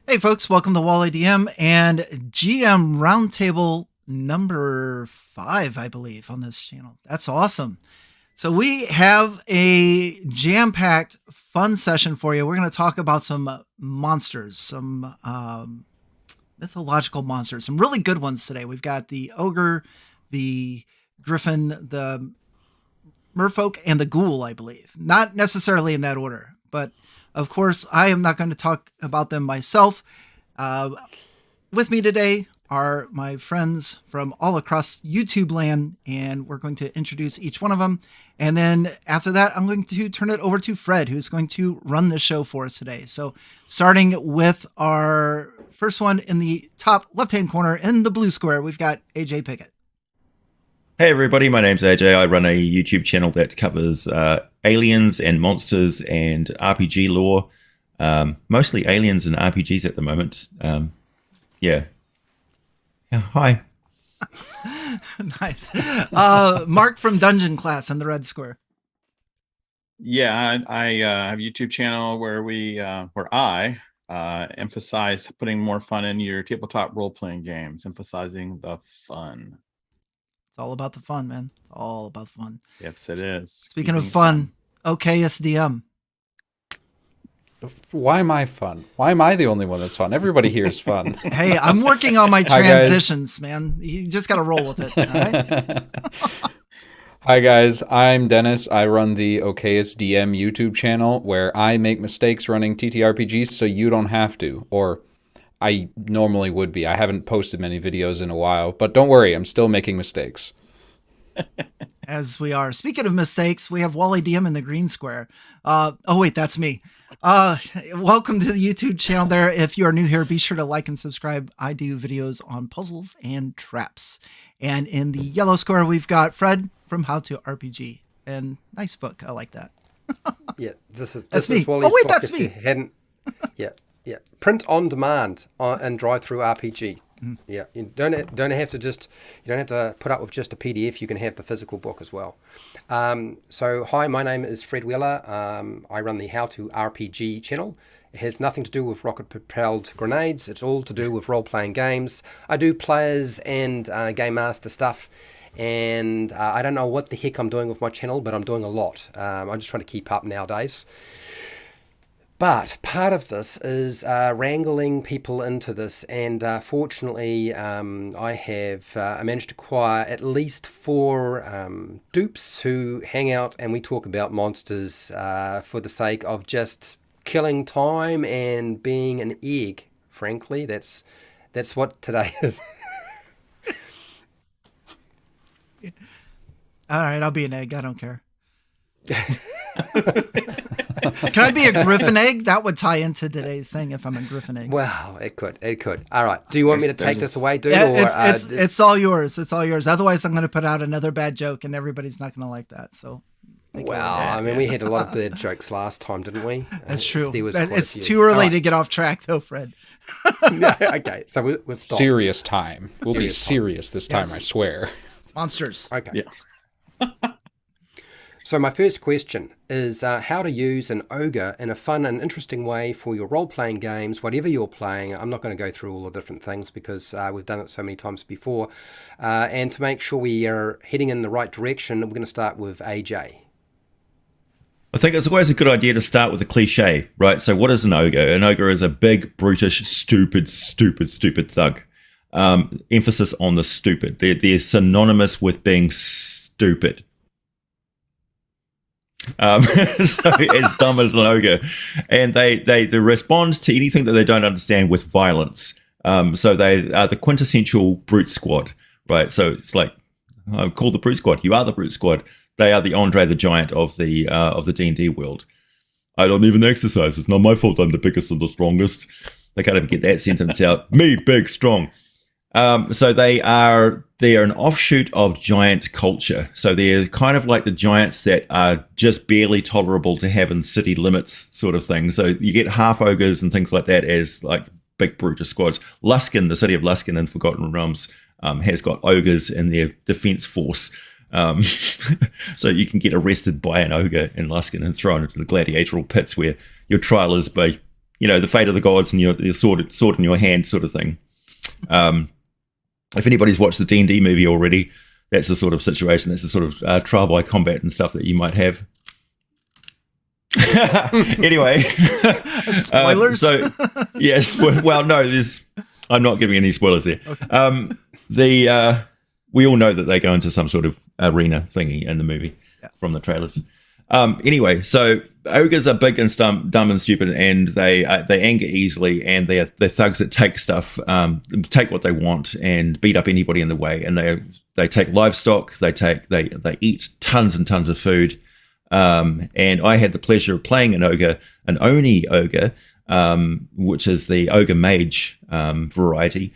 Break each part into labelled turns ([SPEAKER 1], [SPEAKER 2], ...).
[SPEAKER 1] Hey folks, welcome to Wally DM and GM Roundtable number 5, I believe, on this channel. That's awesome. So we have a jam-packed fun session for you. We're going to talk about some monsters, some mythological monsters, some really good ones today. We've got the Ogre, the Griffin, the Merfolk, and the Ghoul, I believe. Not necessarily in that order, but of course, I am not going to talk about them myself. With me today are my friends from all across YouTube land, and we're going to introduce each one of them. And then after that, I'm going to turn it over to Fred, who's going to run the show for us today. So starting with our first one in the top left-hand corner in the blue square, we've got AJ Pickett.
[SPEAKER 2] Hey everybody, my name's AJ. I run a YouTube channel that covers aliens and monsters and RPG lore. Mostly aliens and RPGs at the moment. Yeah, hi.
[SPEAKER 1] Nice. Mark from Dungeon Class in the red square.
[SPEAKER 3] Yeah, I have a YouTube channel where I emphasize putting more fun in your tabletop role-playing games, emphasizing the fun.
[SPEAKER 1] It's all about the fun, man. It's all about the fun.
[SPEAKER 3] Yes, it is.
[SPEAKER 1] Speaking of fun, OKSDM.
[SPEAKER 4] Why am I fun? Why am I the only one that's fun? Everybody here is fun.
[SPEAKER 1] Hey, I'm working on my transitions, man. You just got to roll with it. All right?
[SPEAKER 4] Hi, guys. I'm Dennis. I run the OKSDM YouTube channel where I make mistakes running TTRPGs so you don't have to. Or I normally would be. I haven't posted many videos in a while, but don't worry, I'm still making mistakes.
[SPEAKER 1] As we are. Speaking of mistakes, we have Wally DM in the green square. Oh, wait, that's me. Welcome to the YouTube channel there. If you are new here, be sure to like and subscribe. I do videos on puzzles and traps. And in the yellow square, we've got Fred from How to RPG. And nice book. I like that.
[SPEAKER 5] Yeah, this is
[SPEAKER 1] me.
[SPEAKER 5] Wally's
[SPEAKER 1] Oh, wait,
[SPEAKER 5] book
[SPEAKER 1] that's
[SPEAKER 5] if
[SPEAKER 1] me.
[SPEAKER 5] you hadn't. Yeah. Print on demand and drive through RPG. Yeah, you don't have to put up with just a PDF. You can have the physical book as well. So hi, my name is Fred Wheeler. I run the How to RPG channel. It has nothing to do with rocket propelled grenades. It's all to do with role playing games. I do players and game master stuff. And I don't know what the heck I'm doing with my channel, but I'm doing a lot. I'm just trying to keep up nowadays. But part of this is wrangling people into this, and fortunately I managed to acquire at least 4 dupes who hang out and we talk about monsters for the sake of just killing time and being an egg. Frankly, that's what today is.
[SPEAKER 1] All right, I'll be an egg. I don't care. Can I be a Griffin egg? That would tie into today's thing if I'm a Griffin egg.
[SPEAKER 5] Well, it could. All right. Do you want me to take this away, dude?
[SPEAKER 1] Yeah, it's all yours. It's all yours. Otherwise, I'm going to put out another bad joke, and everybody's not going to like that. So,
[SPEAKER 5] I mean, we had a lot of bad jokes last time, didn't we?
[SPEAKER 1] That's true. It's
[SPEAKER 5] too
[SPEAKER 1] too early to get off track, though, Fred.
[SPEAKER 5] Okay, so we'll stop.
[SPEAKER 4] Serious time. We'll be serious this time, I swear.
[SPEAKER 1] Monsters.
[SPEAKER 5] Okay. Yeah. So my first question is how to use an ogre in a fun and interesting way for your role-playing games, whatever you're playing. I'm not going to go through all the different things because we've done it so many times before. And to make sure we are heading in the right direction, we're going to start with AJ.
[SPEAKER 2] I think it's always a good idea to start with a cliche, right? So what is an ogre? An ogre is a big, brutish, stupid thug. Emphasis on the stupid. They're synonymous with being stupid. So as dumb as an ogre, and they respond to anything that they don't understand with violence. So they are the quintessential brute squad, right? So it's like, I'm called the brute squad. You are the brute squad. They are the Andre the Giant of the D&D world. I don't even exercise. It's not my fault. I'm the biggest and the strongest. They can't even get that sentence out. Me, big, strong. So they're an offshoot of giant culture. So they're kind of like the giants that are just barely tolerable to have in city limits sort of thing. So you get half ogres and things like that as like big brutish squads. Luskan, the city of Luskan in Forgotten Realms, has got ogres in their defense force. So you can get arrested by an ogre in Luskan and thrown into the gladiatorial pits where your trial is by the fate of the gods and your sword in your hand sort of thing. If anybody's watched the D&D movie already, that's the sort of situation. That's the sort of trial by combat and stuff that you might have. Anyway,
[SPEAKER 1] spoilers.
[SPEAKER 2] So yes, well, no, I'm not giving any spoilers there. Okay. We all know that they go into some sort of arena thingy in the movie from the trailers. Anyway, so ogres are big and dumb and stupid, and they anger easily, and they're thugs that take stuff, take what they want, and beat up anybody in the way. And they take livestock, they eat tons and tons of food. And I had the pleasure of playing an Oni ogre, which is the ogre mage variety.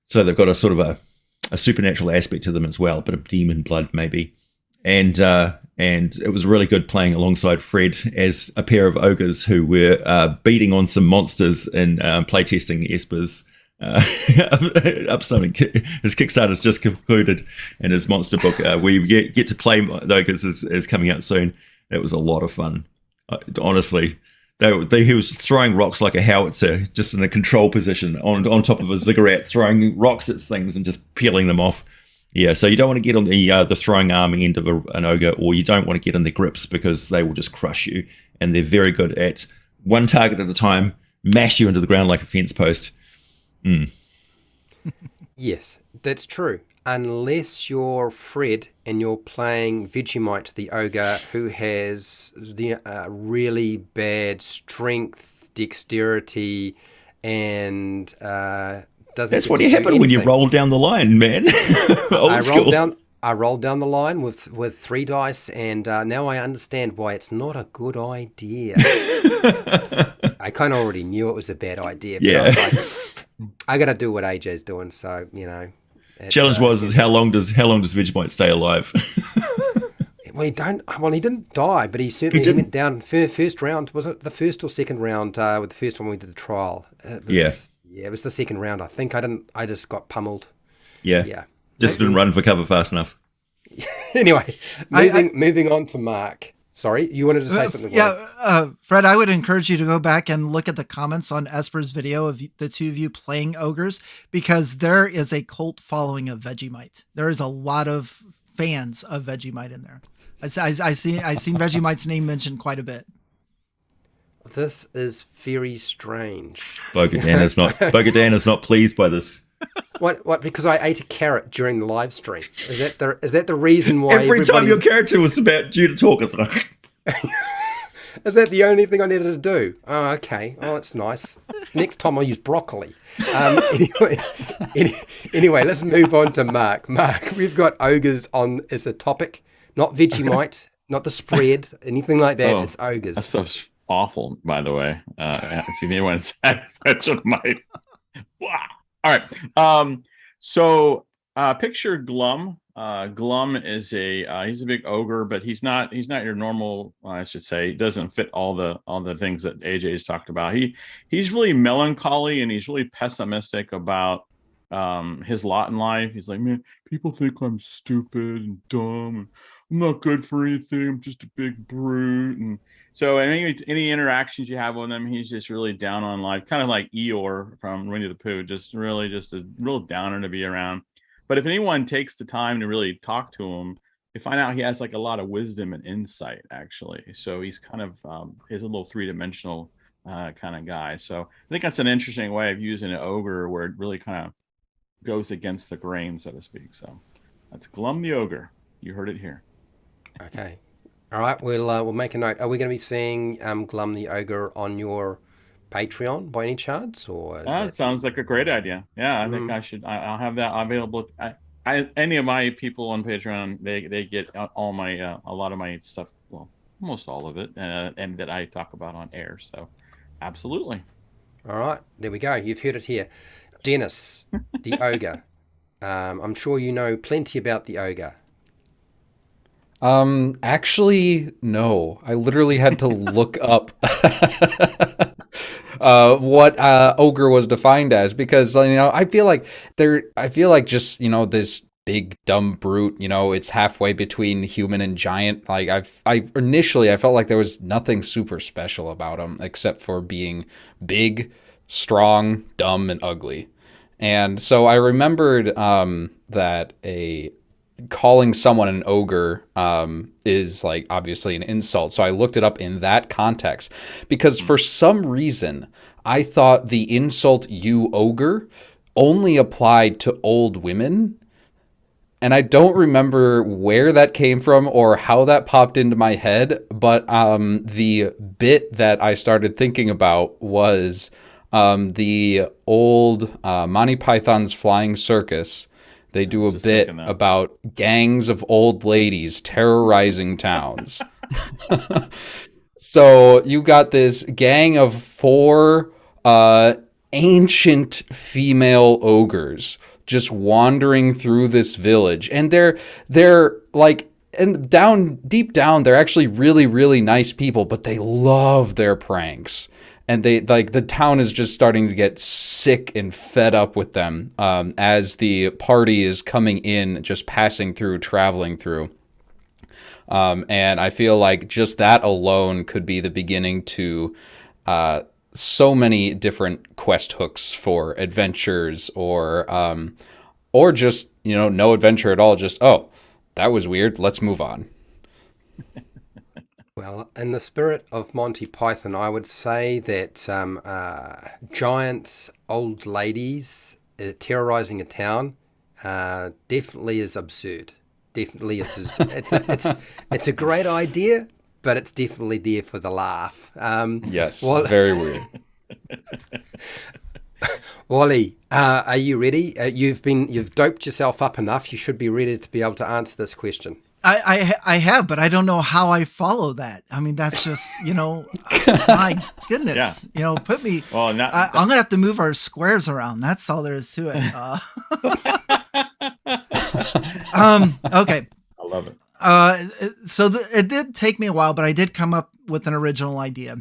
[SPEAKER 2] So they've got a sort of a supernatural aspect to them as well, a bit of demon blood maybe. And it was really good playing alongside Fred as a pair of ogres who were beating on some monsters and playtesting Esper's upcoming. His Kickstarter's just concluded, and his monster book we get to play the ogres is coming out soon. It was a lot of fun. Honestly, he was throwing rocks like a howitzer, just in a control position on top of a ziggurat, throwing rocks at things and just peeling them off. Yeah, so you don't want to get on the throwing arm end of an ogre, or you don't want to get in their grips, because they will just crush you. And they're very good at one target at a time, mash you into the ground like a fence post.
[SPEAKER 5] Yes, that's true. Unless you're Fred and you're playing Vegemite the ogre, who has the really bad strength, dexterity, and doesn't.
[SPEAKER 2] That's what happened when you roll down the line, man.
[SPEAKER 5] I rolled down the line with 3 dice, and now I understand why it's not a good idea. I kind of already knew it was a bad idea, but I was like, I got to do what AJ's doing, so Challenge
[SPEAKER 2] is how long does Vegemite stay alive?
[SPEAKER 5] Well, he didn't die, but he certainly went down first round. Was it the first or second round? With the first one we did the trial. It was the second round. I think I just got pummeled.
[SPEAKER 2] Yeah. Just didn't run for cover fast enough.
[SPEAKER 5] Anyway, moving on to Mark. Sorry, you wanted to say something?
[SPEAKER 1] Fred, I would encourage you to go back and look at the comments on Esper's video of the two of you playing ogres, because there is a cult following of Vegemite. There is a lot of fans of Vegemite in there. I seen Vegemite's name mentioned quite a bit.
[SPEAKER 5] This is very strange.
[SPEAKER 2] Bogadan is not pleased by this.
[SPEAKER 5] What? Because I ate a carrot during the live stream. Is that the reason why?
[SPEAKER 2] Every time your character was about due to talk, it's like.
[SPEAKER 5] Is that the only thing I needed to do? Oh, okay. Oh, that's nice. Next time I'll use broccoli. Anyway, let's move on to Mark. Mark, we've got ogres on as the topic, not Vegemite, not the spread, anything like that. It's ogres.
[SPEAKER 3] That's so awful, by the way. If anyone's had Vegemite. Wow. All right. So picture Glum. Glum is he's a big ogre, but he's not your normal, I should say. He doesn't fit all the things that AJ's talked about. He's really melancholy, and he's really pessimistic about his lot in life. He's like, man, people think I'm stupid and dumb, and I'm not good for anything. I'm just a big brute. And so any interactions you have with him, he's just really down on life, kind of like Eeyore from Winnie the Pooh, just a real downer to be around. But if anyone takes the time to really talk to him, they find out he has like a lot of wisdom and insight, actually. So he's kind of he's a little three-dimensional kind of guy. So I think that's an interesting way of using an ogre, where it really kind of goes against the grain, so to speak. So that's Glum the Ogre. You heard it here.
[SPEAKER 5] Okay. All right. We'll make a note. Are we going to be seeing Glum the Ogre on your Patreon by any chance? Or
[SPEAKER 3] that sounds like a great idea. Yeah, I think I'll have that available. Any of my people on Patreon, they get all my a lot of my stuff, well, almost all of it, and that I talk about on air. So absolutely.
[SPEAKER 5] All right, there we go. You've heard it here. Dennis the Ogre. I'm sure you know plenty about the ogre.
[SPEAKER 4] Actually, no. I literally had to look up what ogre was defined as, because I feel like just, this big dumb brute. You know, it's halfway between human and giant. Like I initially I felt like there was nothing super special about him except for being big, strong, dumb, and ugly. And so I remembered that calling someone an ogre is like obviously an insult. So I looked it up in that context because for some reason I thought the insult "you ogre" only applied to old women. And I don't remember where that came from or how that popped into my head. But the bit that I started thinking about was the old Monty Python's Flying Circus. They do a bit about gangs of old ladies terrorizing towns. So you got this gang of 4 ancient female ogres just wandering through this village, and they're like, and deep down they're actually really nice people, but they love their pranks. And they like the town is just starting to get sick and fed up with them as the party is coming in, just passing through, traveling through. And I feel like just that alone could be the beginning to so many different quest hooks for adventures, or just, you know, no adventure at all. Just, oh, that was weird. Let's move on.
[SPEAKER 5] Well, in the spirit of Monty Python, I would say that giants, old ladies terrorizing a town definitely is absurd. Definitely, it's a great idea, but it's definitely there for the laugh.
[SPEAKER 4] Yes, very weird.
[SPEAKER 5] Wally, are you ready? You've doped yourself up enough. You should be ready to be able to answer this question.
[SPEAKER 1] I have, but I don't know how I follow that. I mean, that's just, you know, my goodness,
[SPEAKER 3] Yeah.
[SPEAKER 1] you know, put me.
[SPEAKER 3] Well,
[SPEAKER 1] I'm gonna have to move our squares around. That's all there is to it. Okay.
[SPEAKER 3] I love it.
[SPEAKER 1] So it did take me a while, but I did come up with an original idea.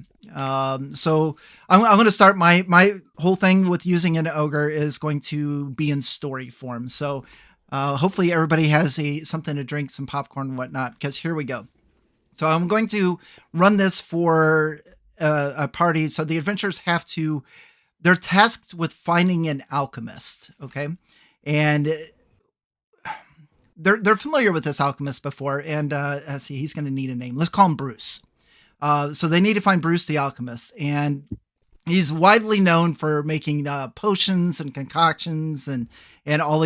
[SPEAKER 1] So I'm going to start my whole thing with using an ogre is going to be in story form. So hopefully everybody has something to drink, some popcorn and whatnot, because here we go. So I'm going to run this for a party. So the adventurers they're tasked with finding an alchemist. Okay. And they're familiar with this alchemist before. And let's see, he's going to need a name. Let's call him Bruce. So they need to find Bruce the alchemist, and he's widely known for making potions and concoctions and all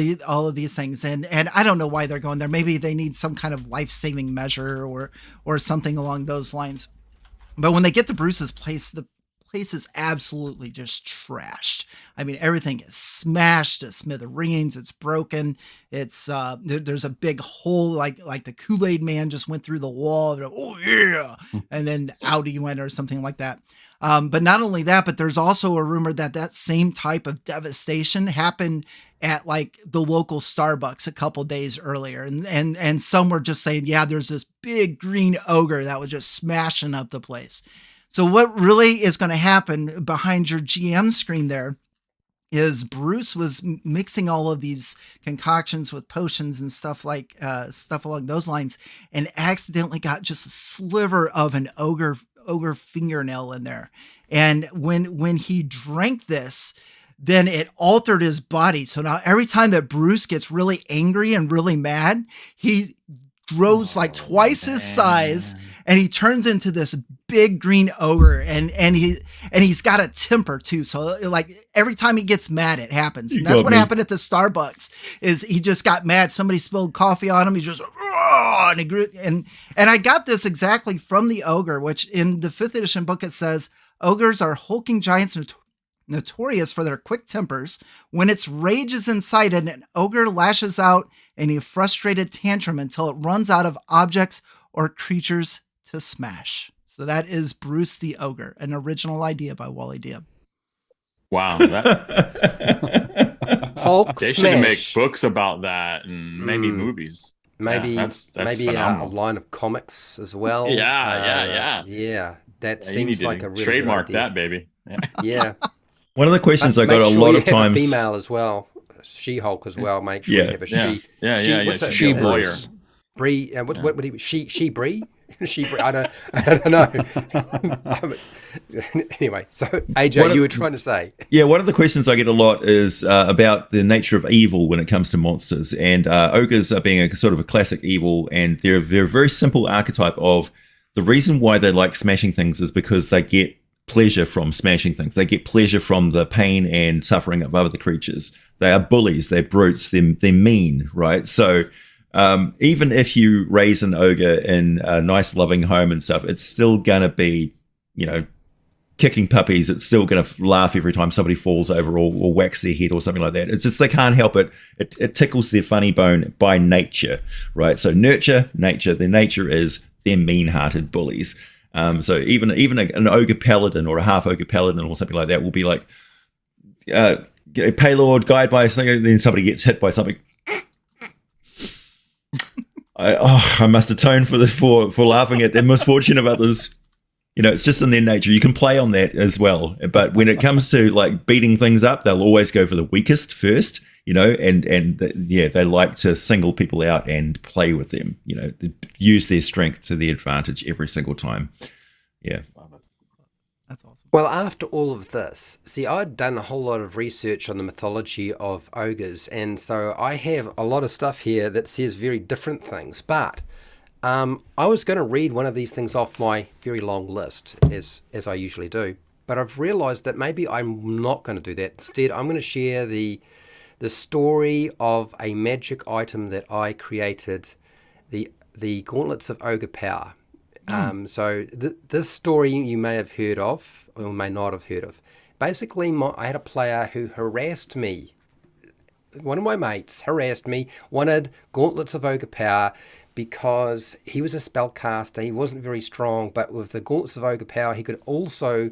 [SPEAKER 1] of these things. And I don't know why they're going there. Maybe they need some kind of life-saving measure or something along those lines. But when they get to Bruce's place, the place is absolutely just trashed. I mean, everything is smashed to smithereens. It's broken. It's there's a big hole, like the Kool-Aid man just went through the wall. Like, oh yeah, and then out he went, or something like that. But not only that, but there's also a rumor that same type of devastation happened at like the local Starbucks a couple days earlier. And some were just saying, yeah, there's this big green ogre that was just smashing up the place. So what really is going to happen behind your GM screen there is Bruce was mixing all of these concoctions with potions and stuff along those lines, and accidentally got just a sliver of an ogre fingernail in there. And when he drank this, then it altered his body. So now every time that Bruce gets really angry and really mad, he grows like twice his size, and he turns into this big green ogre, and he's got a temper too. So like every time he gets mad, it happens. And that's what happened at the Starbucks. Is he just got mad? Somebody spilled coffee on him. He just and I got this exactly from the ogre, which in the 5th edition book it says ogres are hulking giants notorious for their quick tempers. When its rage is incited, an ogre lashes out in a frustrated tantrum until it runs out of objects or creatures to smash. So that is Bruce the Ogre, an original idea by Wally Dia.
[SPEAKER 3] Wow.
[SPEAKER 5] Hulk
[SPEAKER 3] They
[SPEAKER 5] smash.
[SPEAKER 3] should make books about that and maybe movies.
[SPEAKER 5] Maybe
[SPEAKER 3] that's
[SPEAKER 5] maybe a
[SPEAKER 3] phenomenal.
[SPEAKER 5] line of comics as well.
[SPEAKER 3] Yeah.
[SPEAKER 5] That
[SPEAKER 3] You
[SPEAKER 5] seems
[SPEAKER 3] need to
[SPEAKER 5] like a really
[SPEAKER 3] trademark
[SPEAKER 5] good idea.
[SPEAKER 3] that, baby. Yeah.
[SPEAKER 5] Yeah.
[SPEAKER 2] One of the questions I got
[SPEAKER 5] Make
[SPEAKER 2] a
[SPEAKER 5] sure
[SPEAKER 2] lot
[SPEAKER 5] you
[SPEAKER 2] of
[SPEAKER 5] have
[SPEAKER 2] times.
[SPEAKER 5] a female as well. She-Hulk as well. Make sure
[SPEAKER 2] Yeah.
[SPEAKER 5] you have a
[SPEAKER 3] Yeah.
[SPEAKER 5] she.
[SPEAKER 3] Yeah.
[SPEAKER 5] What's that?
[SPEAKER 4] She
[SPEAKER 3] lawyer.
[SPEAKER 4] Bruce.
[SPEAKER 5] Bree. What would he? She Bree. She Bree. I don't know. Anyway, so AJ, you were trying to say.
[SPEAKER 2] Yeah, one of the questions I get a lot is about the nature of evil when it comes to monsters, and ogres are being a sort of a classic evil, and they're a very simple archetype of the reason why they like smashing things is because they get pleasure from smashing things. They get pleasure from the pain and suffering of other creatures. They are bullies. They're brutes. They're mean, right? So even if you raise an ogre in a nice, loving home and stuff, it's still gonna be, kicking puppies. It's still going to laugh every time somebody falls over or whacks their head or something like that. It's just they can't help it. It tickles their funny bone by nature, right? So nature. Their nature is they're mean-hearted bullies. So even an ogre paladin or a half ogre paladin or something like that will be like, Paylord, guide by something, then somebody gets hit by something. I must atone for this for laughing at the misfortune of others. It's just in their nature. You can play on that as well. But when it comes to like beating things up, they'll always go for the weakest first, they like to single people out and play with them, use their strength to their advantage every single time. Yeah.
[SPEAKER 1] That's awesome.
[SPEAKER 5] Well, after all of this, see, I'd done a whole lot of research on the mythology of ogres, and so I have a lot of stuff here that says very different things, but I was going to read one of these things off my very long list, as I usually do, but I've realized that maybe I'm not going to do that. Instead, I'm going to share the story of a magic item that I created, the Gauntlets of Ogre Power. So this story you may have heard of, or may not have heard of. Basically, I had a player who harassed me. One of my mates harassed me, wanted Gauntlets of Ogre Power, because he was a spellcaster. He wasn't very strong, but with the Gauntlets of Ogre Power, he could also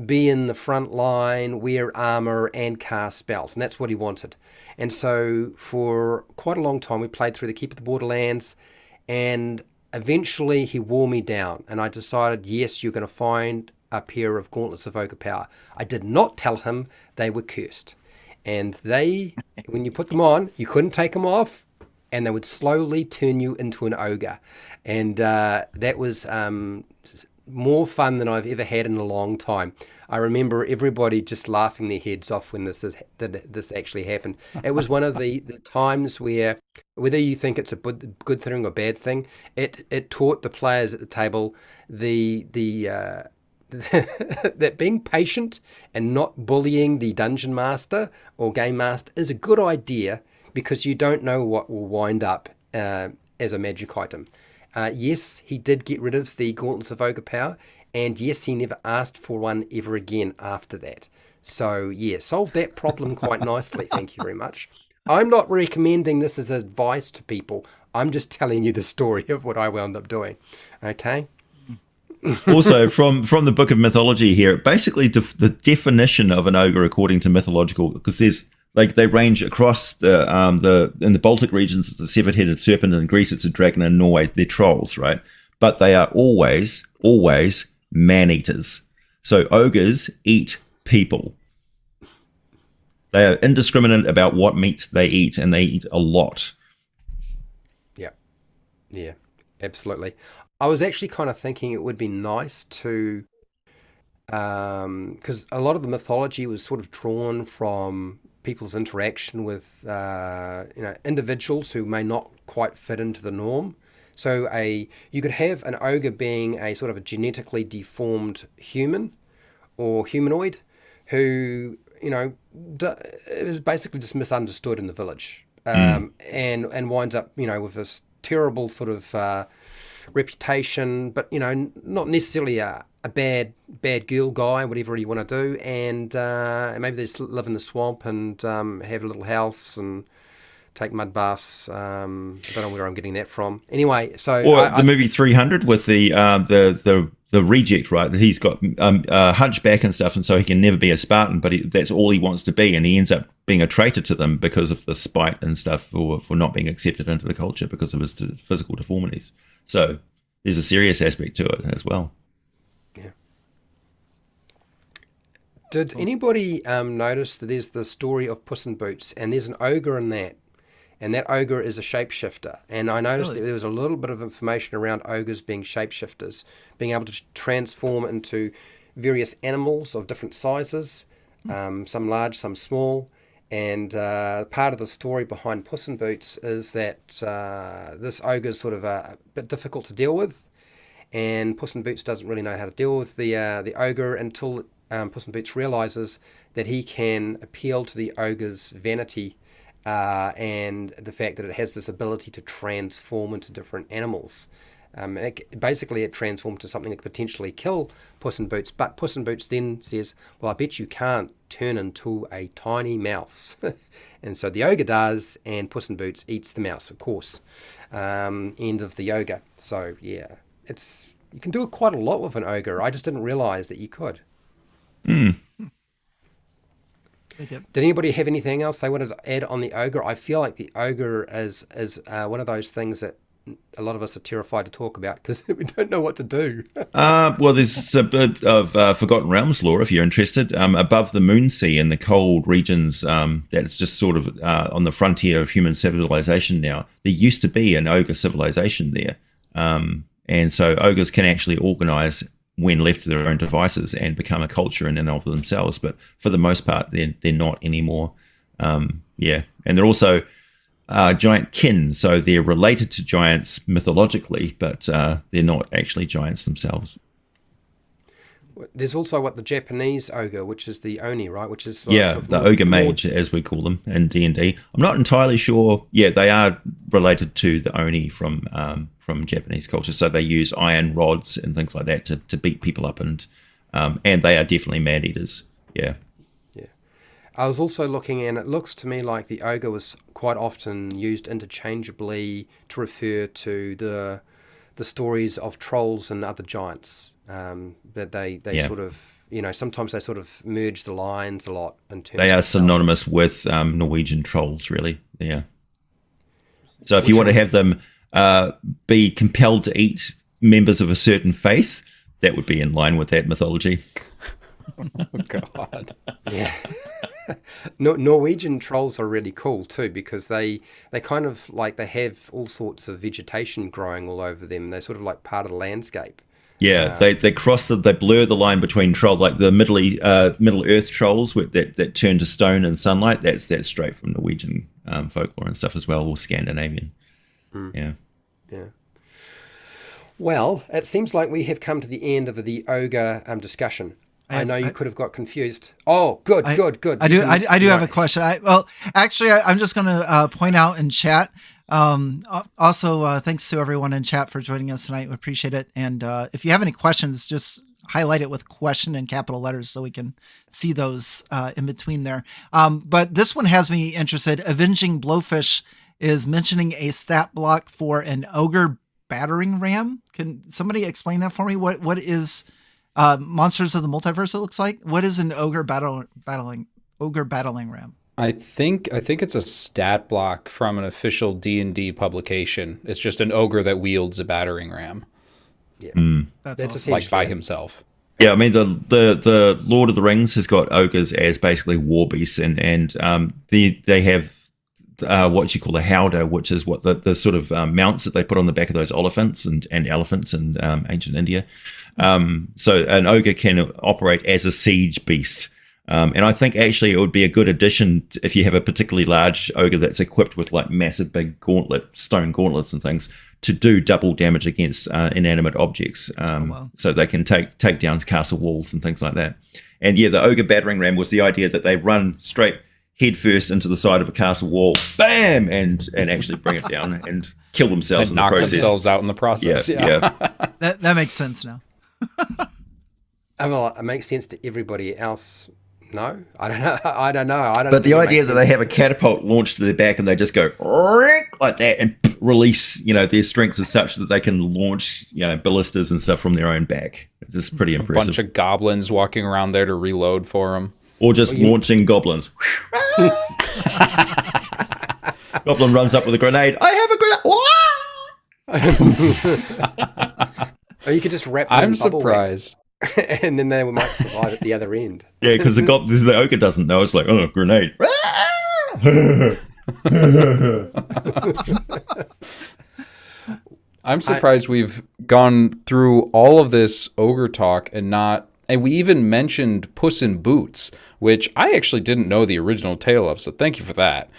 [SPEAKER 5] be in the front line, wear armor, and cast spells, and that's what he wanted. And so for quite a long time, we played through the Keep of the Borderlands, and eventually he wore me down, and I decided, yes, you're going to find a pair of Gauntlets of Ogre Power. I did not tell him they were cursed. And when you put them on, you couldn't take them off, and they would slowly turn you into an ogre. And that was more fun than I've ever had in a long time. I remember everybody just laughing their heads off when this actually happened. It was one of the times where, whether you think it's a good thing or bad thing, it taught the players at the table that being patient and not bullying the dungeon master or game master is a good idea, because you don't know what will wind up as a magic item. Yes, he did get rid of the Gauntlets of Ogre Power, and yes, he never asked for one ever again after that. So yeah, solved that problem quite nicely. Thank you very much. I'm not recommending this as advice to people. I'm just telling you the story of what I wound up doing. Okay?
[SPEAKER 2] Also, from the Book of Mythology here, basically the definition of an ogre according to mythological, because there's they range across in the Baltic regions, it's a severed-headed serpent. In Greece, it's a dragon. In Norway, they're trolls, right? But they are always man-eaters. So ogres eat people. They are indiscriminate about what meat they eat, and they eat a lot.
[SPEAKER 5] Yeah, absolutely. I was actually kind of thinking it would be nice to, because a lot of the mythology was sort of drawn from people's interaction with individuals who may not quite fit into the norm. So you could have an ogre being a sort of a genetically deformed human or humanoid who is basically just misunderstood in the village, and winds up with this terrible sort of reputation, but not necessarily a bad girl guy, whatever you want to do, and maybe they just live in the swamp and have a little house and take mud baths. I don't know where I'm getting that from. Anyway, so
[SPEAKER 2] the movie 300 with the reject, right? That he's got hunchback and stuff, and so he can never be a Spartan, but that's all he wants to be, and he ends up being a traitor to them because of the spite and stuff for not being accepted into the culture because of his physical deformities. So there's a serious aspect to it as well.
[SPEAKER 5] Yeah. Did anybody notice that there's the story of Puss in Boots, and there's an ogre in that, and that ogre is a shapeshifter. And I noticed that there was a little bit of information around ogres being shapeshifters, being able to transform into various animals of different sizes, some large, some small. And part of the story behind Puss in Boots is that this ogre is sort of a bit difficult to deal with, and Puss in Boots doesn't really know how to deal with the ogre until Puss in Boots realizes that he can appeal to the ogre's vanity and the fact that it has this ability to transform into different animals. Basically, it transforms to something that could potentially kill Puss in Boots, but Puss in Boots then says, well, I bet you can't turn into a tiny mouse. And so the ogre does, and Puss in Boots eats the mouse, of course. End of the ogre. So, yeah, you can do quite a lot with an ogre. I just didn't realize that you could. Did anybody have anything else they wanted to add on the ogre? I feel like the ogre is one of those things that a lot of us are terrified to talk about because we don't know what to do.
[SPEAKER 2] Well, there's a bit of Forgotten Realms lore if you're interested. Above the Moonsea in the cold regions, that's just sort of on the frontier of human civilization now. There used to be an ogre civilization there. And so ogres can actually organize when left to their own devices and become a culture in and of themselves. But for the most part, they're not anymore. And they're also giant kin, so they're related to giants mythologically, but they're not actually giants themselves.
[SPEAKER 5] There's also the Japanese ogre, which is the Oni, right? Which is
[SPEAKER 2] the ogre mage, as we call them in D&D. I'm not entirely sure. Yeah, they are related to the Oni from Japanese culture, so they use iron rods and things like that to beat people up, and they are definitely man eaters. Yeah.
[SPEAKER 5] I was also looking, and it looks to me like the ogre was quite often used interchangeably to refer to the stories of trolls and other giants. But they sort of, sometimes they sort of merge the lines a lot. They
[SPEAKER 2] are synonymous with Norwegian trolls, really. Yeah. So if you want to have them be compelled to eat members of a certain faith, that would be in line with that mythology.
[SPEAKER 4] Oh, God.
[SPEAKER 5] Yeah. Norwegian trolls are really cool too, because they kind of they have all sorts of vegetation growing all over them. They're sort of like part of the landscape.
[SPEAKER 2] Yeah, they blur the line between troll, like the Middle Earth trolls that turn to stone in sunlight. That's straight from Norwegian folklore and stuff as well, or Scandinavian. Yeah.
[SPEAKER 5] Well, it seems like we have come to the end of the ogre discussion. I know you could have got confused. Oh, good.
[SPEAKER 1] I do have a question. I'm just going to point out in chat. Also, thanks to everyone in chat for joining us tonight. We appreciate it. And if you have any questions, just highlight it with question in capital letters so we can see those in between there. But this one has me interested. Avenging Blowfish is mentioning a stat block for an ogre battering ram. Can somebody explain that for me? What is Monsters of the Multiverse, it looks like? What is an ogre battling ram?
[SPEAKER 4] I think it's a stat block from an official D&D publication. It's just an ogre that wields a battering ram.
[SPEAKER 5] Yeah,
[SPEAKER 1] that's
[SPEAKER 5] awesome.
[SPEAKER 1] essentially
[SPEAKER 4] like by himself.
[SPEAKER 2] Yeah, I mean the Lord of the Rings has got ogres as basically war beasts, and they have what you call a howdah, which is what the sort of mounts that they put on the back of those elephants and elephants in ancient India. So an ogre can operate as a siege beast. And I think actually it would be a good addition if you have a particularly large ogre that's equipped with like massive big stone gauntlets and things to do double damage against inanimate objects. So they can take down castle walls and things like that. And yeah, the ogre battering ram was the idea that they run straight head first into the side of a castle wall, bam, and actually bring it down and kill themselves
[SPEAKER 4] and
[SPEAKER 2] in the process.
[SPEAKER 4] Knock themselves out in the process.
[SPEAKER 2] Yeah.
[SPEAKER 1] That makes sense now.
[SPEAKER 5] Well, it makes sense to everybody else. No, I don't know.
[SPEAKER 2] But the idea that they have a catapult launched to their back and they just go like that and release, their strength is such that they can launch, ballistas and stuff from their own back. It's just pretty impressive.
[SPEAKER 4] A bunch of goblins walking around there to reload for them.
[SPEAKER 2] Or just launching goblins. Goblin runs up with a grenade. I have a grenade.
[SPEAKER 5] Or you could just wrap.
[SPEAKER 4] I'm surprised.
[SPEAKER 5] and then they might survive at the other end.
[SPEAKER 2] Yeah, because the ogre doesn't know. It's like, oh, grenade.
[SPEAKER 4] I'm surprised we've gone through all of this ogre talk and we even mentioned Puss in Boots, which I actually didn't know the original tale of, so thank you for that.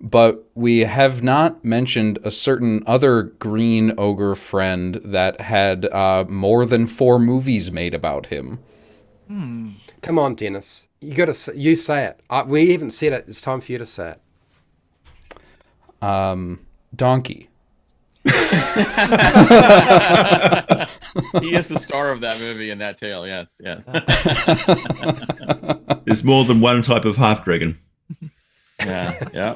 [SPEAKER 4] But we have not mentioned a certain other green ogre friend that had more than 4 movies made about him.
[SPEAKER 5] Come on, Dennis. You say it. We haven't said it. It's time for you to say it.
[SPEAKER 4] Donkey.
[SPEAKER 3] He is the star of that movie and that tale. Yes.
[SPEAKER 2] There's more than one type of half dragon.
[SPEAKER 3] Yeah.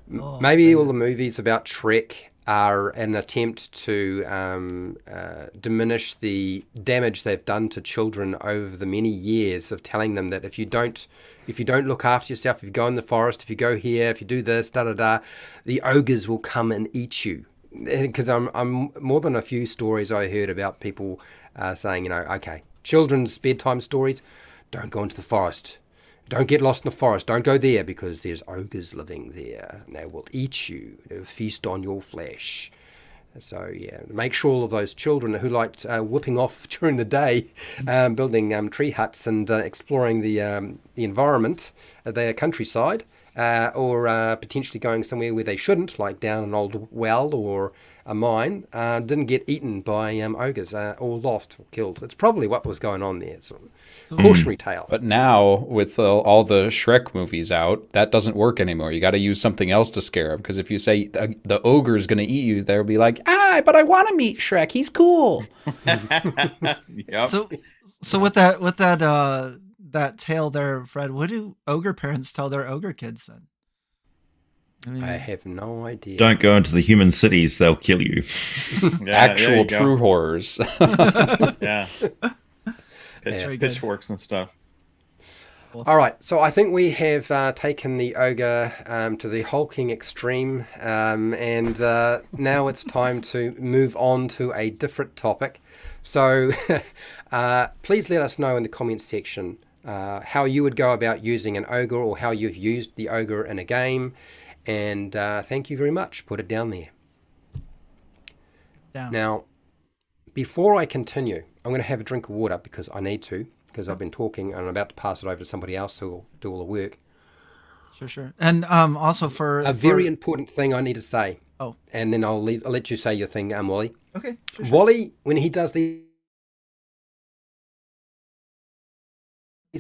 [SPEAKER 5] Maybe all the movies about Shrek are an attempt to diminish the damage they've done to children over the many years of telling them that if you don't look after yourself, if you go in the forest, if you go here, if you do this, the ogres will come and eat you. Because I'm more than a few stories I heard about people saying, okay, children's bedtime stories, don't go into the forest. Don't get lost in the forest. Don't go there because there's ogres living there and they will eat you. They will feast on your flesh. So, yeah, make sure all of those children who liked whipping off during the day, building tree huts and exploring the environment, their countryside, or potentially going somewhere where they shouldn't, like down an old well or a mine, didn't get eaten by ogres or lost or killed. It's probably what was going on there. It's a cautionary tale.
[SPEAKER 4] But now, with all the Shrek movies out, that doesn't work anymore. You got to use something else to scare them. Because if you say the ogre is going to eat you, they'll be like, but I want to meet Shrek. He's cool.
[SPEAKER 3] Yep.
[SPEAKER 1] So with that tale there, Fred, what do ogre parents tell their ogre kids then?
[SPEAKER 5] I have no idea.
[SPEAKER 2] Don't go into the human cities; they'll kill you.
[SPEAKER 4] Actual true horrors.
[SPEAKER 3] Yeah. Pitchforks and stuff.
[SPEAKER 5] All right, so I think we have taken the ogre to the hulking extreme, and now it's time to move on to a different topic. So please let us know in the comments section how you would go about using an ogre or how you've used the ogre in a game. And thank you very much. Put it down there.
[SPEAKER 1] Down.
[SPEAKER 5] Now, before I continue, I'm going to have a drink of water because I need to, because I've been talking and I'm about to pass it over to somebody else who will do all the work.
[SPEAKER 1] Sure. And also
[SPEAKER 5] very important thing I need to say.
[SPEAKER 1] Oh.
[SPEAKER 5] And then I'll let you say your thing, Wally.
[SPEAKER 1] Okay. Sure.
[SPEAKER 5] Wally, when he does these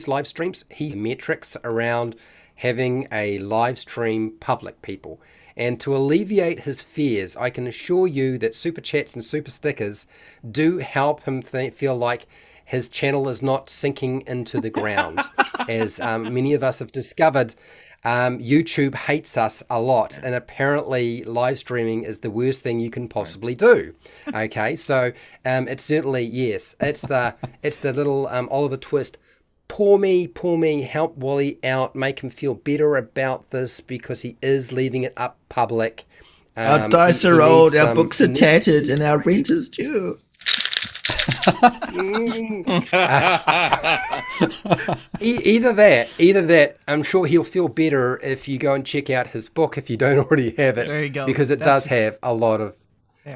[SPEAKER 5] live streams, he metrics around having a live stream public, people. And to alleviate his fears, I can assure you that super chats and super stickers do help him feel like his channel is not sinking into the ground. As many of us have discovered, YouTube hates us a lot, and apparently live streaming is the worst thing you can possibly do. Okay, so it's certainly, yes, it's the little Oliver Twist. Poor me, help Wally out, make him feel better about this because he is leaving it up public.
[SPEAKER 2] Our dice are old, our books are tattered, and our rent is due.
[SPEAKER 5] Either that, I'm sure he'll feel better if you go and check out his book if you don't already have it.
[SPEAKER 1] There you go.
[SPEAKER 5] Because it does have a lot of,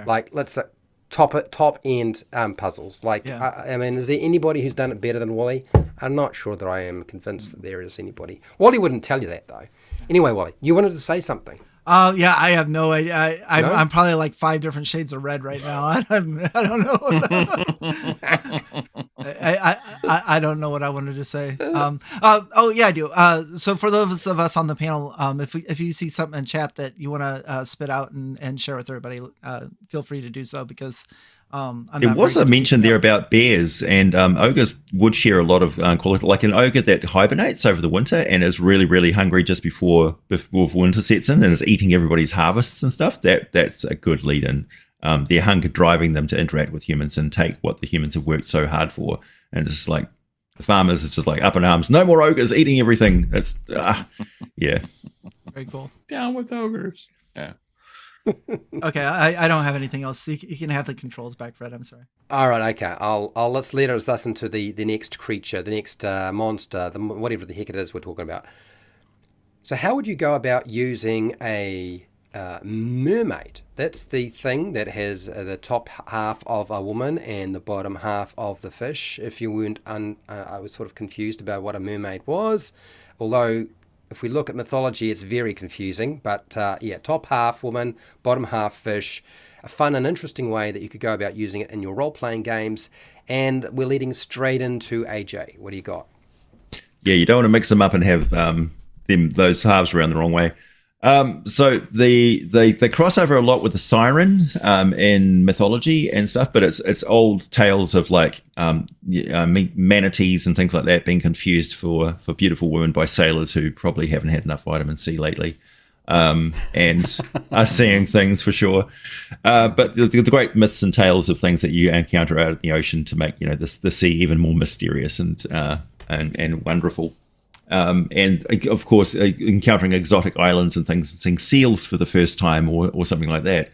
[SPEAKER 5] like, let's say, top end puzzles. Like,
[SPEAKER 1] Yeah.
[SPEAKER 5] I mean, is there anybody who's done it better than Wally? I'm not sure that I am convinced that there is anybody. Wally wouldn't tell you that, though. Anyway, Wally, you wanted to say something.
[SPEAKER 1] Yeah, I have no idea. I'm probably like 5 different shades of red right now. I don't know. I don't know what I wanted to say. Oh yeah, I do. So for those of us on the panel, if you see something in chat that you want to spit out and share with everybody, feel free to do so because
[SPEAKER 2] There was a mention there about bears, and ogres would share a lot of quality, like an ogre that hibernates over the winter and is really, really hungry just before winter sets in and is eating everybody's harvests and stuff. That's a good lead-in. Their hunger driving them to interact with humans and take what the humans have worked so hard for. And it's just like the farmers, it's just like up in arms. No more ogres eating everything. It's yeah.
[SPEAKER 1] Very cool.
[SPEAKER 3] Down with ogres. Yeah.
[SPEAKER 1] Okay, I don't have anything else. You can have the controls back, Fred. I'm sorry.
[SPEAKER 5] All right, okay. I'll let's let us listen to the next creature, the next monster, whatever the heck it is we're talking about. So, how would you go about using a mermaid? That's the thing that has the top half of a woman and the bottom half of the fish. If you weren't, I was sort of confused about what a mermaid was, although if we look at mythology, it's very confusing. But yeah, top half woman, bottom half fish. A fun and interesting way that you could go about using it in your role-playing games. And we're leading straight into AJ. What do you got?
[SPEAKER 2] Yeah, you don't want to mix them up and have those halves around the wrong way. So they cross over a lot with the siren in mythology and stuff, but it's old tales of like manatees and things like that being confused for beautiful women by sailors who probably haven't had enough vitamin C lately. And are seeing things for sure. But the great myths and tales of things that you encounter out in the ocean to make the sea even more mysterious and wonderful. And of course, encountering exotic islands and things, and seeing seals for the first time or something like that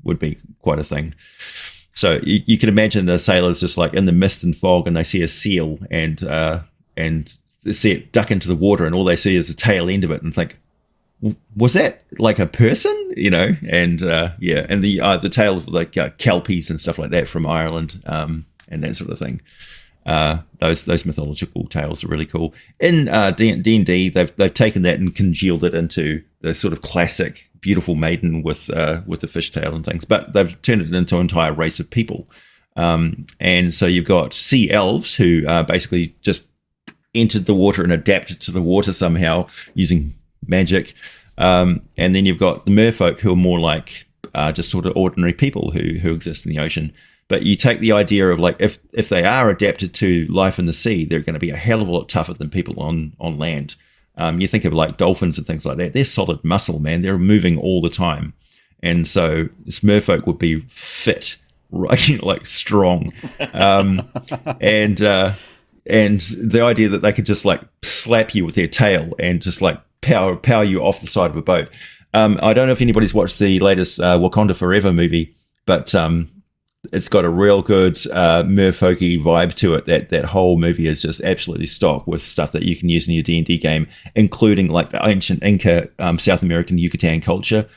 [SPEAKER 2] would be quite a thing. So you can imagine the sailors just like in the mist and fog, and they see a seal and they see it duck into the water, and all they see is the tail end of it, and think, was that like a person? And yeah, and the tales of like kelpies and stuff like that from Ireland and that sort of thing. Those mythological tales are really cool. In D&D, they've taken that and congealed it into the sort of classic beautiful maiden with the fishtail and things, but they've turned it into an entire race of people. And so you've got sea elves who basically just entered the water and adapted to the water somehow using magic. And then you've got the merfolk who are more like just sort of ordinary people who exist in the ocean. But you take the idea of like if they are adapted to life in the sea, they're going to be a hell of a lot tougher than people on land. You think of like dolphins and things like that. They're solid muscle, man. They're moving all the time. And so this merfolk would be fit, right? Like strong. And the idea that they could just like slap you with their tail and just like power you off the side of a boat. I don't know if anybody's watched the latest Wakanda Forever movie, but it's got a real good merfolky vibe to it. That whole movie is just absolutely stocked with stuff that you can use in your D&D game, including like the ancient Inca South American Yucatan culture.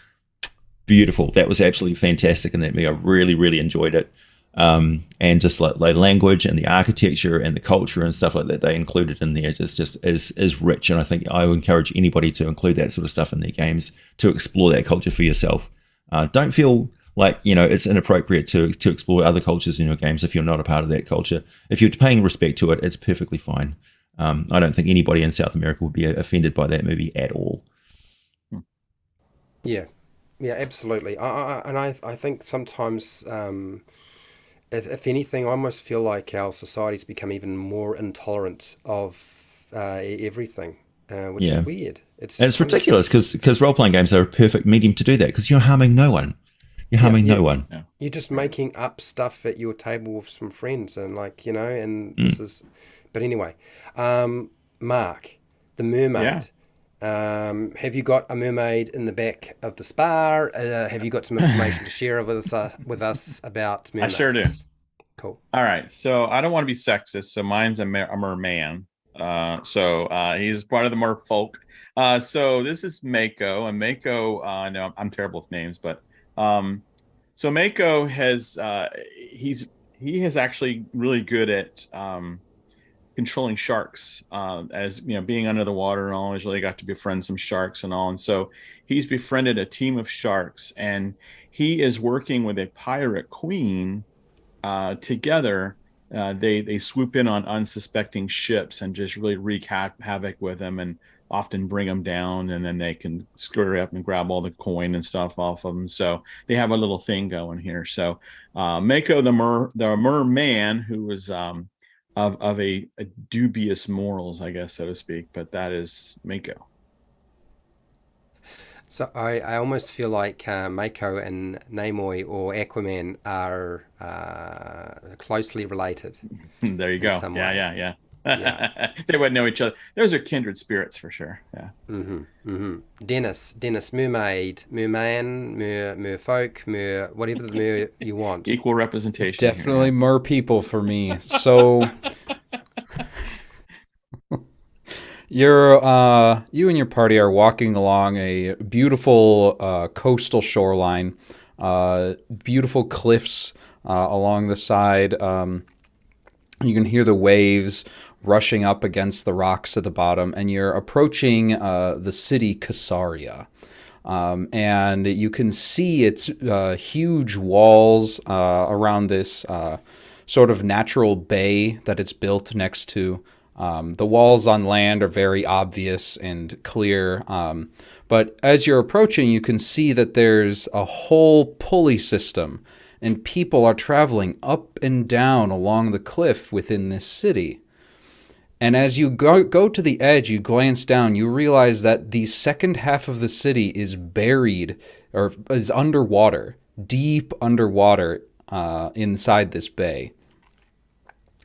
[SPEAKER 2] Beautiful. That was absolutely fantastic in that movie. I really, really enjoyed it. And just like the language and the architecture and the culture and stuff like that they included in there just is rich. And I think I would encourage anybody to include that sort of stuff in their games to explore that culture for yourself. Don't feel like it's inappropriate to explore other cultures in your games if you're not a part of that culture. If you're paying respect to it, it's perfectly fine. I don't think anybody in South America would be offended by that movie at all.
[SPEAKER 5] Yeah, absolutely. I think sometimes, if anything, I almost feel like our society's become even more intolerant of everything, which is weird.
[SPEAKER 2] It's ridiculous because role-playing games are a perfect medium to do that because you're harming no one. You're harming no one.
[SPEAKER 5] Yeah. You're just making up stuff at your table with some friends and and this is... But anyway, Mark, the mermaid. Yeah. Have you got a mermaid in the back of the spa? Have you got some information to share with us about mermaids?
[SPEAKER 3] I sure do.
[SPEAKER 5] Cool.
[SPEAKER 3] All right. So I don't want to be sexist. So mine's a merman. So he's part of the merfolk. So this is Mako. And Mako, no, I'm terrible with names, but so Mako has he is actually really good at controlling sharks, as being under the water and all. He's really got to befriend some sharks and all, and so he's befriended a team of sharks, and he is working with a pirate queen together. They swoop in on unsuspecting ships and just really wreak havoc with them, and often bring them down, and then they can scurry up and grab all the coin and stuff off of them. So they have a little thing going here. So Mako the merman, who was of a dubious morals, I guess, so to speak, but that is Mako.
[SPEAKER 5] So I almost feel like Mako and Namor or Aquaman are closely related.
[SPEAKER 3] There you go. Yeah. They wouldn't know each other. Those are kindred spirits for sure. Yeah.
[SPEAKER 5] Dennis, mermaid, merman, merfolk, whatever the mer you want.
[SPEAKER 3] Equal representation.
[SPEAKER 4] Definitely
[SPEAKER 3] here, yes.
[SPEAKER 4] mer people for me. So you and your party are walking along a beautiful coastal shoreline, beautiful cliffs along the side. You can hear the waves rushing up against the rocks at the bottom, and you're approaching the city Casaria. And you can see its huge walls around this sort of natural bay that it's built next to. The walls on land are very obvious and clear, but as you're approaching, you can see that there's a whole pulley system, and people are traveling up and down along the cliff within this city. And as you go to the edge, you glance down, you realize that the second half of the city is buried, or is underwater, deep underwater inside this bay.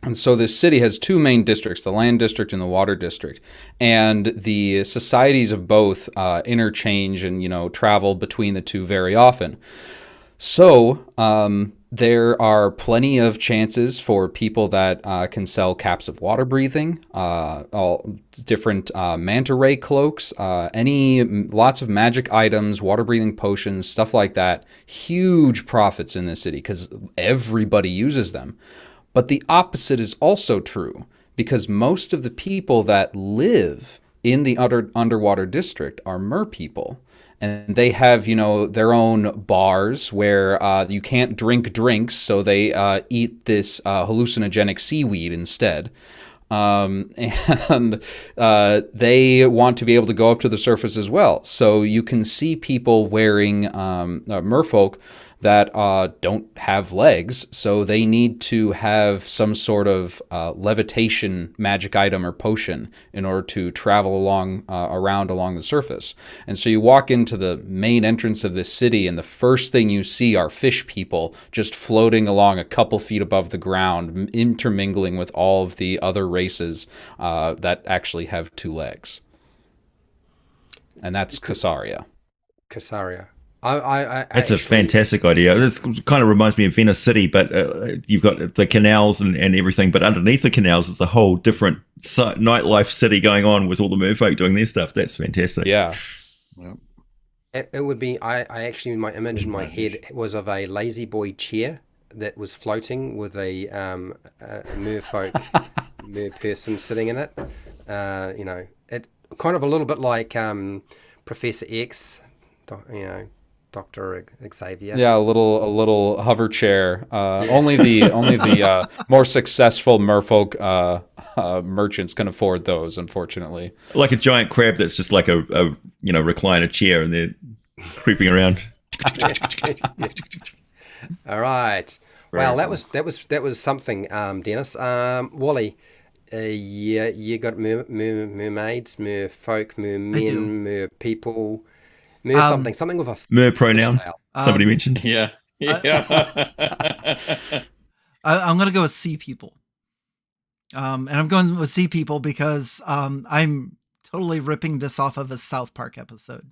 [SPEAKER 4] And so this city has two main districts, the land district and the water district. And the societies of both interchange and, travel between the two very often. So there are plenty of chances for people that can sell caps of water breathing, all different manta ray cloaks, lots of magic items, water breathing potions, stuff like that. Huge profits in this city because everybody uses them. But the opposite is also true, because most of the people that live in the underwater district are mer people. And they have, their own bars where you can't drink drinks, so they eat this hallucinogenic seaweed instead. And they want to be able to go up to the surface as well. So you can see people wearing merfolk that don't have legs, so they need to have some sort of levitation magic item or potion in order to travel around along the surface. And so you walk into the main entrance of this city, and the first thing you see are fish people just floating along a couple feet above the ground, intermingling with all of the other races that actually have two legs. And that's Casaria.
[SPEAKER 5] Casaria.
[SPEAKER 2] That's a fantastic idea. This kind of reminds me of Venice City, but you've got the canals and everything, but underneath the canals is a whole different nightlife city going on with all the merfolk doing their stuff. That's fantastic.
[SPEAKER 4] Yeah.
[SPEAKER 5] It would be, I actually, my image in my head was of a lazy boy chair that was floating with a merfolk mer person sitting in it. It kind of a little bit like Professor X, Dr. Xavier.
[SPEAKER 4] Yeah, a little hover chair. Only the more successful merfolk merchants can afford those, unfortunately.
[SPEAKER 2] Like a giant crab that's just like a recliner chair, and they're creeping around.
[SPEAKER 5] All right. Well, that was something, Dennis. Wally, you got mermaids, merfolk, mermen, mer people. Something with a
[SPEAKER 2] mer pronoun. Somebody mentioned.
[SPEAKER 3] Yeah.
[SPEAKER 1] I'm going to go with sea people. And I'm going with sea people because I'm totally ripping this off of a South Park episode.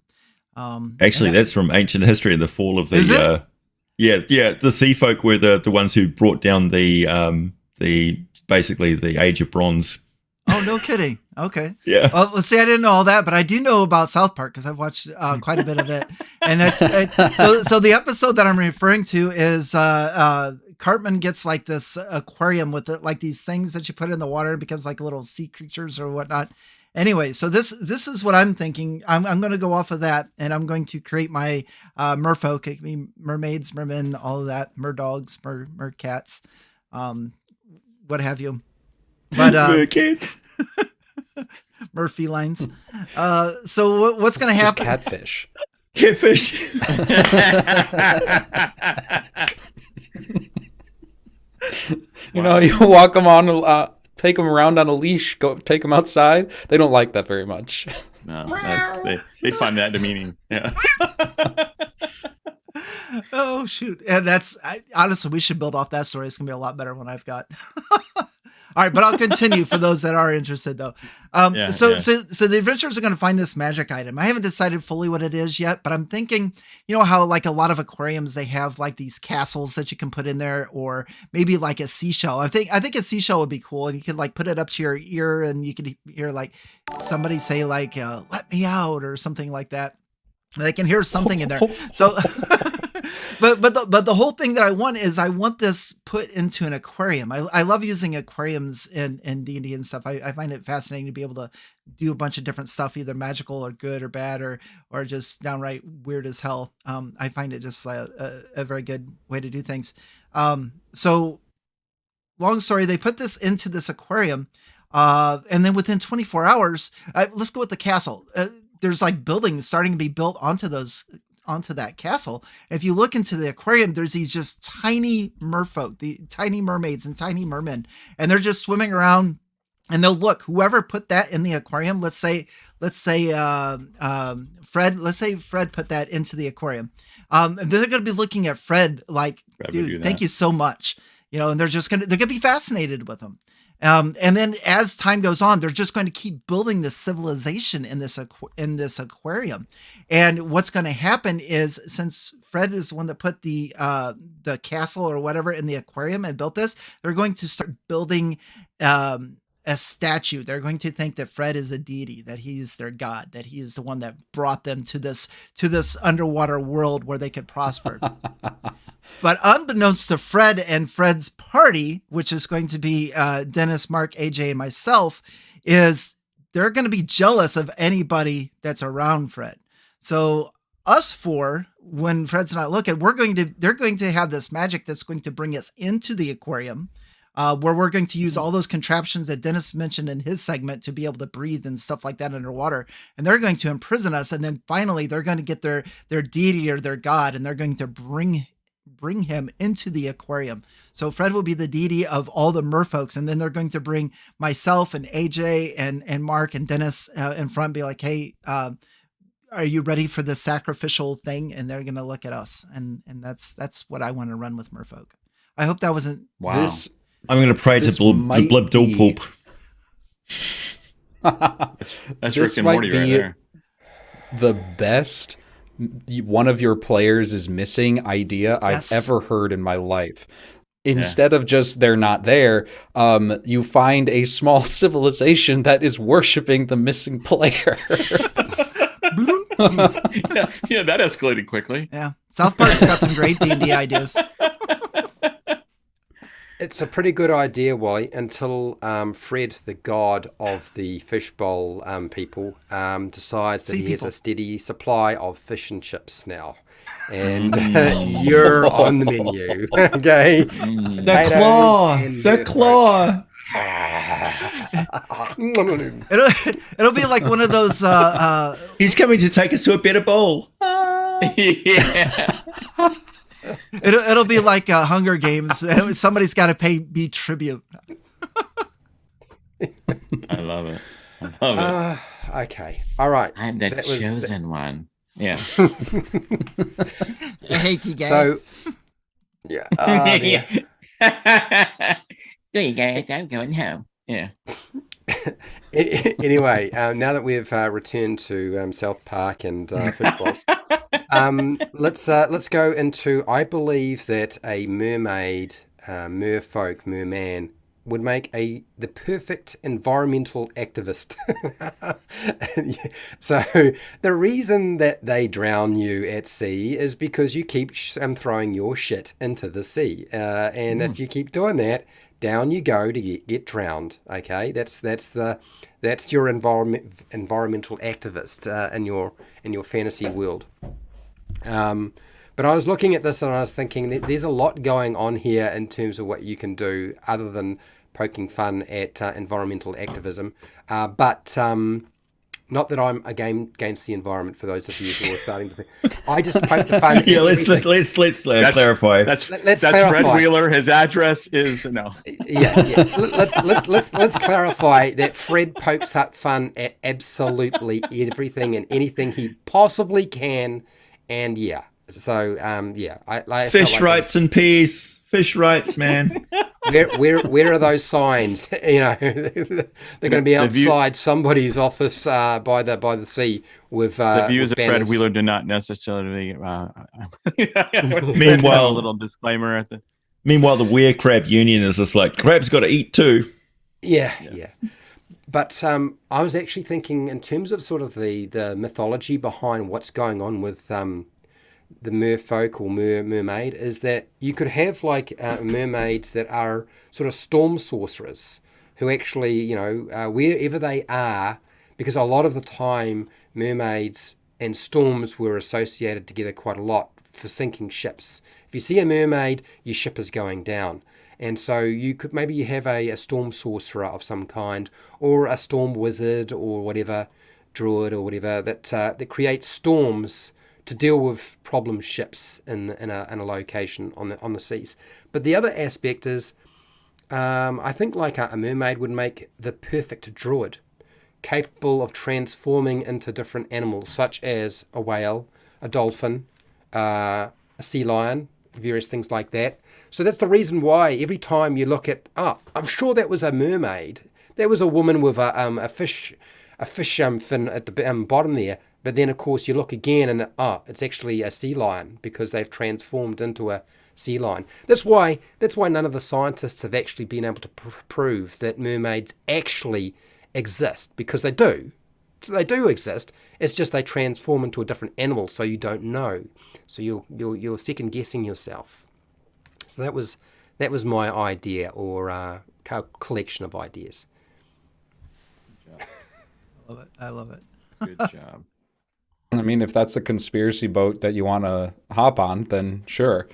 [SPEAKER 2] Actually, that's from ancient history in the fall of the.
[SPEAKER 1] Is it?
[SPEAKER 2] The sea folk were the ones who brought down the basically the Age of Bronze.
[SPEAKER 1] Oh, no kidding. Okay.
[SPEAKER 2] Yeah.
[SPEAKER 1] Well, let's see. I didn't know all that, but I do know about South Park because I've watched quite a bit of it. And so the episode that I'm referring to is Cartman gets like this aquarium with like these things that you put in the water and becomes like little sea creatures or whatnot. Anyway, so this is what I'm thinking. I'm going to go off of that, and I'm going to create my merfolk. It can be mermaids, mermen, all of that, mer dogs, mer cats, what have you. But mer
[SPEAKER 2] cats.
[SPEAKER 1] Mer felines. So what's going to happen?
[SPEAKER 4] Catfish.
[SPEAKER 2] Catfish.
[SPEAKER 4] You walk them on, take them around on a leash, go take them outside. They don't like that very much.
[SPEAKER 3] No, they find that demeaning. Yeah.
[SPEAKER 1] Oh shoot! And honestly, we should build off that story. It's gonna be a lot better when I've got. All right, but I'll continue for those that are interested, though. So the adventurers are going to find this magic item. I haven't decided fully what it is yet, but I'm thinking, you know how like a lot of aquariums, they have like these castles that you can put in there, or maybe like a seashell. I think a seashell would be cool, and you could like put it up to your ear, and you could hear like somebody say like "let me out" or something like that. They can hear something in there. So, but the whole thing that I want this put into an aquarium. I love using aquariums in D&D and stuff. I find it fascinating to be able to do a bunch of different stuff, either magical or good or bad or just downright weird as hell. I find it just a very good way to do things. So long story, they put this into this aquarium, and then within 24 hours, let's go with the castle. There's like buildings starting to be built onto that castle. And if you look into the aquarium, there's these just tiny merfolk, the tiny mermaids and tiny mermen, and they're just swimming around. And they'll look, whoever put that in the aquarium, let's say Fred put that into the aquarium. And they're going to be looking at Fred like, dude, thank you so much. And they're going to be fascinated with him. And then as time goes on, they're just going to keep building this civilization in this aquarium. And what's going to happen is, since Fred is the one that put the castle or whatever in the aquarium and built this, they're going to start building a statue. They're going to think that Fred is a deity, that he's their god, that he is the one that brought them to this underwater world where they could prosper. But unbeknownst to Fred and Fred's party, which is going to be Dennis, Mark, AJ, and myself, is they're going to be jealous of anybody that's around Fred. So us four, when Fred's not looking, they're going to have this magic that's going to bring us into the aquarium, where we're going to use all those contraptions that Dennis mentioned in his segment to be able to breathe and stuff like that underwater. And they're going to imprison us. And then finally, they're going to get their deity or their god, and they're going to bring him into the aquarium. So Fred will be the deity of all the merfolks, and then they're going to bring myself and AJ and Mark and Dennis in front and be like, hey, are you ready for the sacrificial thing? And they're going to look at us. And that's what I want to run with merfolk. I hope that wasn't...
[SPEAKER 3] Wow.
[SPEAKER 2] I'm going to pray to Blib Poop.
[SPEAKER 3] That's Rick and Morty right there.
[SPEAKER 4] The best one of your players is missing idea I've ever heard in my life. Instead of just they're not there, you find a small civilization that is worshiping the missing player.
[SPEAKER 3] yeah, that escalated quickly.
[SPEAKER 1] Yeah, South Park's got some great D&D ideas.
[SPEAKER 5] It's a pretty good idea, Wally, until Fred, the god of the fishbowl people, decides that he has a steady supply of fish and chips now. And you're on the menu. Okay.
[SPEAKER 2] The claw.
[SPEAKER 1] It'll be like one of those.
[SPEAKER 2] He's coming to take us to a better bowl.
[SPEAKER 3] Yeah.
[SPEAKER 1] It'll be like Hunger Games. Somebody's got to be tribute.
[SPEAKER 3] I love it.
[SPEAKER 5] Okay. All right.
[SPEAKER 3] I'm the chosen one. Yeah.
[SPEAKER 1] I hate you guys.
[SPEAKER 5] So, yeah.
[SPEAKER 3] There you guys. I'm going home. Yeah.
[SPEAKER 5] Anyway, now that we've returned to South Park and fishbowls, let's go into. I believe that a mermaid, merfolk, merman would make the perfect environmental activist. So the reason that they drown you at sea is because you keep throwing your shit into the sea, and if you keep doing that, down you go to get drowned. Okay, that's your environmental activist in your fantasy world. But I was looking at this and I was thinking that there's a lot going on here in terms of what you can do other than poking fun at environmental activism. But not that I'm against the environment, for those of you who are starting to think. I just poke the fun.
[SPEAKER 2] Yeah, let's clarify.
[SPEAKER 3] That's
[SPEAKER 5] clarify.
[SPEAKER 3] Fred Wheeler. His address is no.
[SPEAKER 5] Yeah. Let's clarify that Fred pokes up fun at absolutely everything and anything he possibly can, and yeah. So I
[SPEAKER 2] fish rights and peace. Fish rights, man.
[SPEAKER 5] Where are those signs? They're going to be outside somebody's office by the sea with
[SPEAKER 3] the views
[SPEAKER 5] with
[SPEAKER 3] of Fred
[SPEAKER 5] banners.
[SPEAKER 3] Wheeler do not necessarily.
[SPEAKER 2] Meanwhile-
[SPEAKER 3] a little disclaimer at the.
[SPEAKER 2] Meanwhile, the Were Crab Union is just like, crab's got to eat too.
[SPEAKER 5] Yeah,
[SPEAKER 3] Yes.
[SPEAKER 5] yeah. But I was actually thinking in terms of sort of the mythology behind what's going on with the merfolk or mermaid is that you could have like mermaids that are sort of storm sorcerers who actually, wherever they are, because a lot of the time mermaids and storms were associated together quite a lot for sinking ships. If you see a mermaid, your ship is going down. And so you could maybe have a storm sorcerer of some kind, or a storm wizard, or whatever, druid, or whatever that creates storms to deal with problem ships in a location on the seas. But the other aspect is, I think like a mermaid would make the perfect druid, capable of transforming into different animals, such as a whale, a dolphin, a sea lion, various things like that. So that's the reason why every time you look at, I'm sure that was a mermaid. That was a woman with a fish fin at the bottom there. But then, of course, you look again and, it's actually a sea lion because they've transformed into a sea lion. That's why none of the scientists have actually been able to prove that mermaids actually exist, because they do. So they do exist. It's just they transform into a different animal, so you don't know. So you're second guessing yourself. So that was my idea, or collection of ideas.
[SPEAKER 1] I love it.
[SPEAKER 3] Good job.
[SPEAKER 4] I mean, if that's a conspiracy boat that you want to hop on, then sure.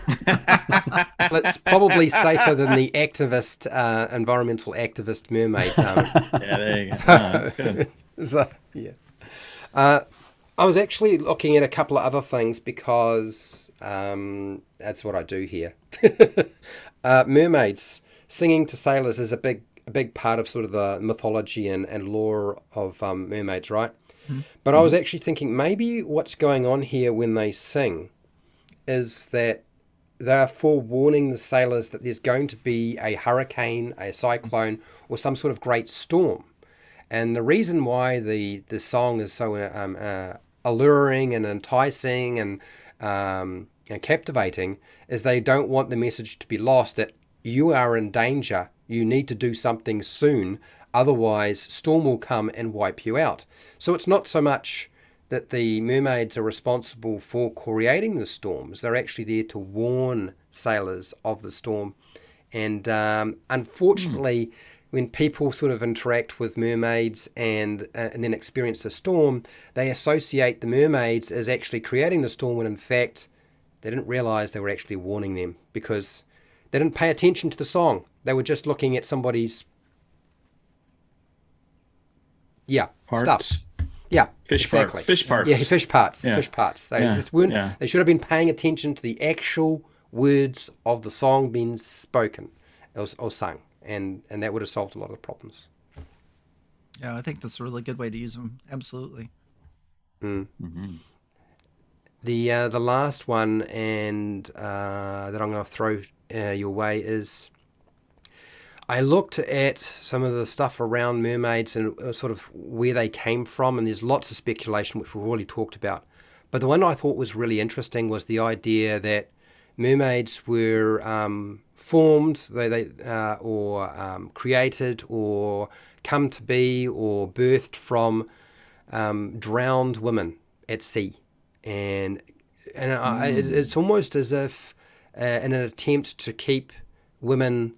[SPEAKER 5] It's probably safer than the activist, environmental activist mermaid.
[SPEAKER 3] Yeah, there you go. That's good.
[SPEAKER 5] So, yeah. I was actually looking at a couple of other things because that's what I do here. Mermaids singing to sailors is a big part of sort of the mythology and lore of mermaids, right? But I was actually thinking maybe what's going on here when they sing is that they're forewarning the sailors that there's going to be a hurricane, a cyclone, or some sort of great storm. And the reason why the song is so alluring and enticing and captivating is they don't want the message to be lost that you are in danger. You need to do something soon. Otherwise, storm will come and wipe you out. So it's not so much that the mermaids are responsible for creating the storms. They're actually there to warn sailors of the storm. And unfortunately, when people sort of interact with mermaids and then experience a storm, they associate the mermaids as actually creating the storm when in fact they didn't realize they were actually warning them because they didn't pay attention to the song. They were just looking at somebody's
[SPEAKER 3] Parts.
[SPEAKER 5] stuff. Yeah,
[SPEAKER 3] Fish
[SPEAKER 5] exactly.
[SPEAKER 3] parts. Fish parts.
[SPEAKER 5] Yeah, fish parts.
[SPEAKER 3] Yeah.
[SPEAKER 5] Fish parts. They
[SPEAKER 3] Yeah.
[SPEAKER 5] just weren't.
[SPEAKER 3] Yeah.
[SPEAKER 5] They should have been paying attention to the actual words of the song being spoken or sung, and that would have solved a lot of the problems.
[SPEAKER 1] Yeah, I think that's a really good way to use them. Absolutely.
[SPEAKER 3] Mm-hmm.
[SPEAKER 5] The last one and that I'm going to throw your way is I looked at some of the stuff around mermaids and sort of where they came from, and there's lots of speculation which we've already talked about. But the one I thought was really interesting was the idea that mermaids were formed, or created, or come to be, or birthed from drowned women at sea, and it's almost as if in an attempt to keep women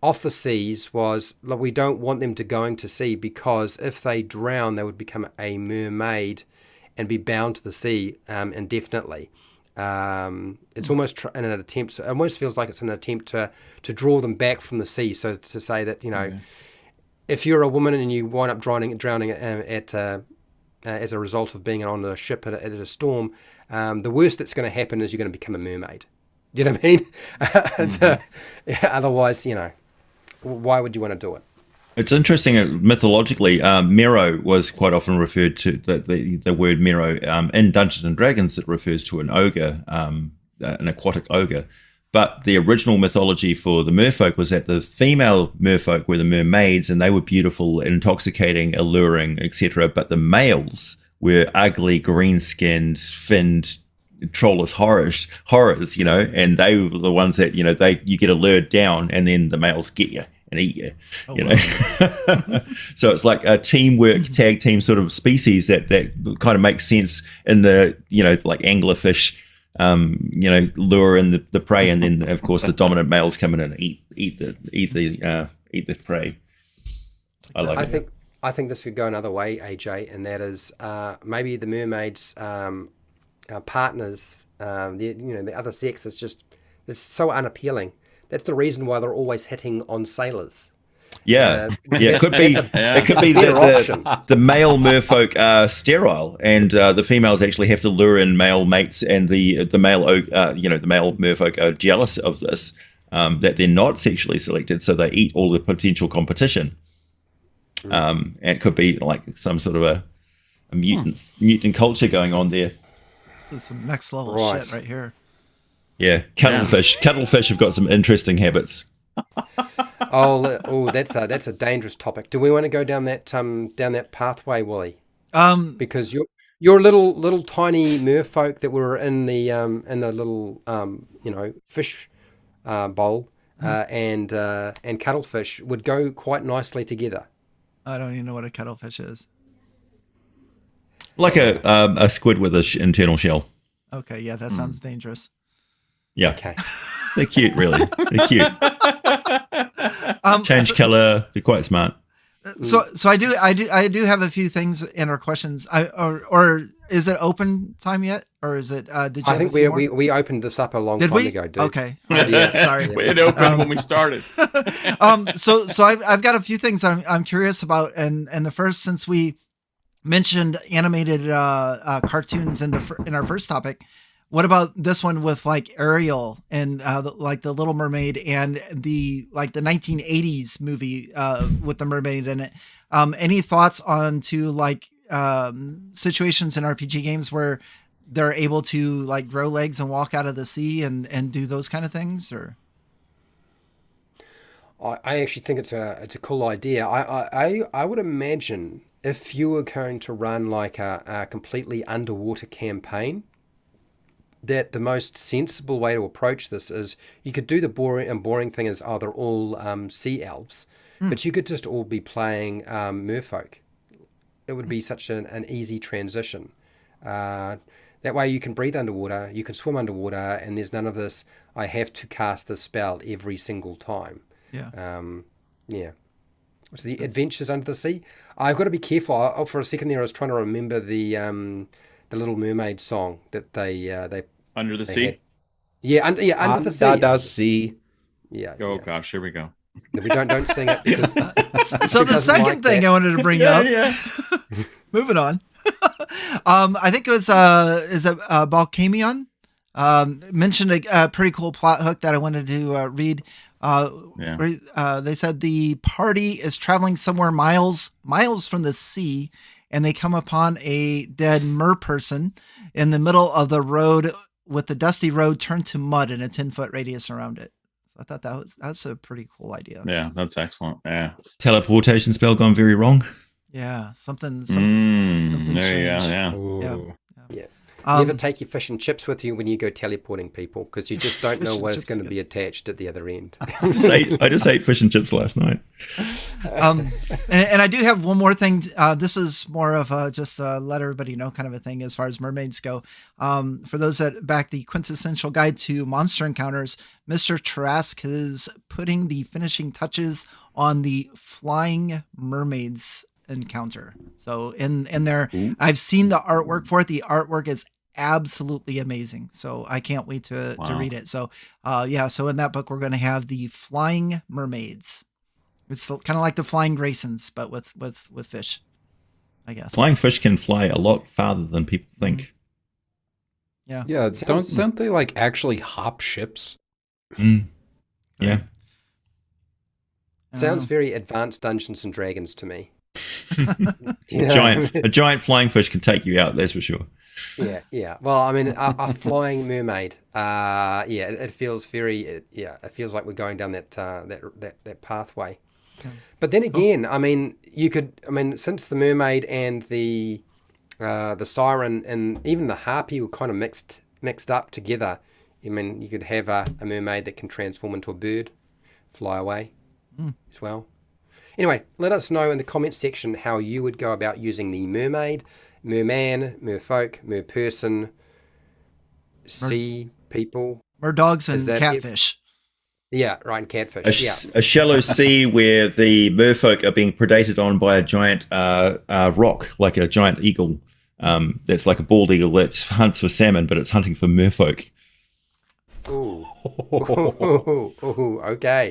[SPEAKER 5] off the seas was, look, we don't want them to going to sea because if they drown, they would become a mermaid and be bound to the sea indefinitely. It's almost in an attempt. It almost feels like it's an attempt to draw them back from the sea. So to say that if you're a woman and you wind up drowning as a result of being on a ship at a storm, the worst that's going to happen is you're going to become a mermaid. You know what I mean? Otherwise, why would you want to do it?
[SPEAKER 2] It's interesting, mythologically, Mero was quite often referred to, the word Mero in Dungeons & Dragons, it refers to an ogre, an aquatic ogre. But the original mythology for the merfolk was that the female merfolk were the mermaids, and they were beautiful, intoxicating, alluring, etc. But the males were ugly, green-skinned, finned, trollless horrors, and they were the ones that, you get allured down, and then the males get you and eat you, So it's like a teamwork, tag team sort of species that kind of makes sense in the, like anglerfish, lure in the prey, and then of course the dominant males come in and eat the prey.
[SPEAKER 5] I think this could go another way, AJ, and that is maybe the mermaids' partners, the other sex is just so unappealing. That's the reason why they're always hitting on sailors.
[SPEAKER 2] It could be the male merfolk are sterile, and the females actually have to lure in male mates, and the male the male merfolk are jealous of this, that they're not sexually selected, so they eat all the potential competition. And it could be like some sort of a mutant culture going on there.
[SPEAKER 1] This is some next level shit right here.
[SPEAKER 2] Yeah, cuttlefish have got some interesting habits.
[SPEAKER 5] That's a dangerous topic. Do we want to go down that pathway, Wally? Because you're little tiny merfolk that were in the little fish bowl, and cuttlefish would go quite nicely together.
[SPEAKER 1] I don't even know what a cuttlefish is.
[SPEAKER 2] Like a squid with an internal shell.
[SPEAKER 1] Okay, yeah, that sounds dangerous.
[SPEAKER 2] Yeah.
[SPEAKER 5] Okay.
[SPEAKER 2] They're cute, really. They're cute. Change color. They're quite smart.
[SPEAKER 1] So I do have a few things in our questions. Or is it open time yet? Or is it? Did you?
[SPEAKER 5] I think we opened this up a long time ago, dude.
[SPEAKER 1] Okay. Yeah, sorry.
[SPEAKER 3] It opened when we started.
[SPEAKER 1] So I've got a few things I'm curious about, and the first, since we mentioned animated cartoons in our first topic, what about this one with like Ariel and like the Little Mermaid and the 1980s movie with the mermaid in it? Any thoughts on situations in RPG games where they're able to like grow legs and walk out of the sea and do those kind of things? Or
[SPEAKER 5] I actually think it's a cool idea. I would imagine if you were going to run like a completely underwater campaign, that the most sensible way to approach this is you could do the boring thing is they're all sea elves, but you could just all be playing merfolk. It would be such an easy transition. That way you can breathe underwater, you can swim underwater, and there's none of this, I have to cast this spell every single time.
[SPEAKER 1] Yeah.
[SPEAKER 5] So the adventures under the sea. I've got to be careful. For a second there, I was trying to remember the Little Mermaid song that they
[SPEAKER 3] Under the Sea.
[SPEAKER 5] Under the sea.
[SPEAKER 4] Under the sea.
[SPEAKER 5] Yeah.
[SPEAKER 3] Oh gosh, here we go.
[SPEAKER 5] We don't sing it because.
[SPEAKER 1] So the second thing I wanted to bring up. Moving on. I think it was Balkamion mentioned a pretty cool plot hook that I wanted to read. Where, they said the party is traveling somewhere miles from the sea, and they come upon a dead mer person in the middle of the road, with the dusty road turned to mud and a 10-foot radius around it. So I thought that's a pretty cool idea.
[SPEAKER 3] Yeah, that's excellent. Yeah.
[SPEAKER 2] Teleportation spell gone very wrong.
[SPEAKER 1] Yeah, something
[SPEAKER 3] There you go.
[SPEAKER 1] strange.
[SPEAKER 5] Yeah. Never take your fish and chips with you when you go teleporting, people, because you just don't know what is going to be attached at the other end.
[SPEAKER 2] I just ate fish and chips last night.
[SPEAKER 1] And I do have one more thing. This is more of just a let everybody know kind of a thing as far as mermaids go. For those that back the quintessential guide to monster encounters, Mr. Trask is putting the finishing touches on the flying mermaids encounter. So in there, I've seen the artwork for it. The artwork is absolutely amazing. So I can't wait to read it. So so in that book, we're going to have the flying mermaids. It's kind of like the flying Graysons, but with fish, I guess.
[SPEAKER 2] Flying fish can fly a lot farther than people think.
[SPEAKER 1] Yeah.
[SPEAKER 4] Yeah. Don't they like actually hop ships?
[SPEAKER 2] Yeah.
[SPEAKER 5] Sounds very advanced Dungeons and Dragons to me.
[SPEAKER 2] A giant flying fish can take you out, that's for sure.
[SPEAKER 5] Yeah. Well, I mean, a flying mermaid. It feels it feels like we're going down that pathway.
[SPEAKER 1] Okay.
[SPEAKER 5] But then again, I mean, since the mermaid and the siren and even the harpy were kind of mixed up together. I mean, you could have a mermaid that can transform into a bird, fly away as well. Anyway, let us know in the comments section how you would go about using the mermaid, merman, merfolk, merperson, sea people.
[SPEAKER 1] Merdogs and
[SPEAKER 5] Is that
[SPEAKER 1] catfish.
[SPEAKER 5] Yeah, right, and catfish.
[SPEAKER 2] A shallow sea where the merfolk are being predated on by a giant rock, like a giant eagle. That's like a bald eagle that hunts for salmon, but it's hunting for merfolk.
[SPEAKER 5] Ooh. Okay.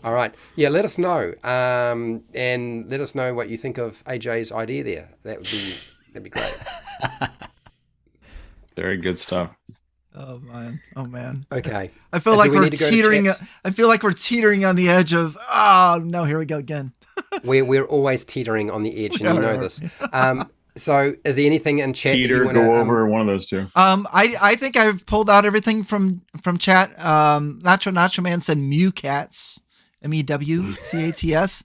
[SPEAKER 5] All right. Yeah, let us know. And let us know what you think of AJ's idea there. That'd be great.
[SPEAKER 3] Very good stuff.
[SPEAKER 1] Oh man.
[SPEAKER 5] Okay.
[SPEAKER 1] I feel
[SPEAKER 5] Do
[SPEAKER 1] like
[SPEAKER 5] we
[SPEAKER 1] we're
[SPEAKER 5] need to go to
[SPEAKER 1] teetering.
[SPEAKER 5] chat?
[SPEAKER 1] I feel like we're teetering on the edge of. Oh no! Here we go again.
[SPEAKER 5] We're always teetering on the edge, and you know
[SPEAKER 1] are.
[SPEAKER 5] this. So is there anything in chat that
[SPEAKER 3] Peter,
[SPEAKER 5] you want to
[SPEAKER 3] go over one of those two.
[SPEAKER 1] I think I've pulled out everything from chat. Nacho Man said Mew Cats, MEWCATS.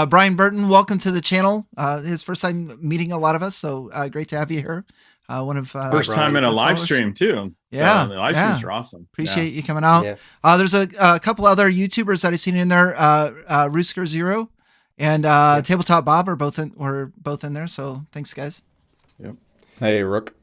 [SPEAKER 1] Brian Burton, welcome to the channel. His first time meeting a lot of us, so great to have you here. One of
[SPEAKER 3] First time in a live stream too.
[SPEAKER 1] Yeah,
[SPEAKER 3] the live streams are awesome.
[SPEAKER 1] Appreciate you coming out.
[SPEAKER 5] Yeah.
[SPEAKER 1] There's a couple other YouTubers that I've seen in there. Roosker Zero and Tabletop Bob were both in there. So thanks, guys.
[SPEAKER 3] Yep.
[SPEAKER 4] Hey, Rook.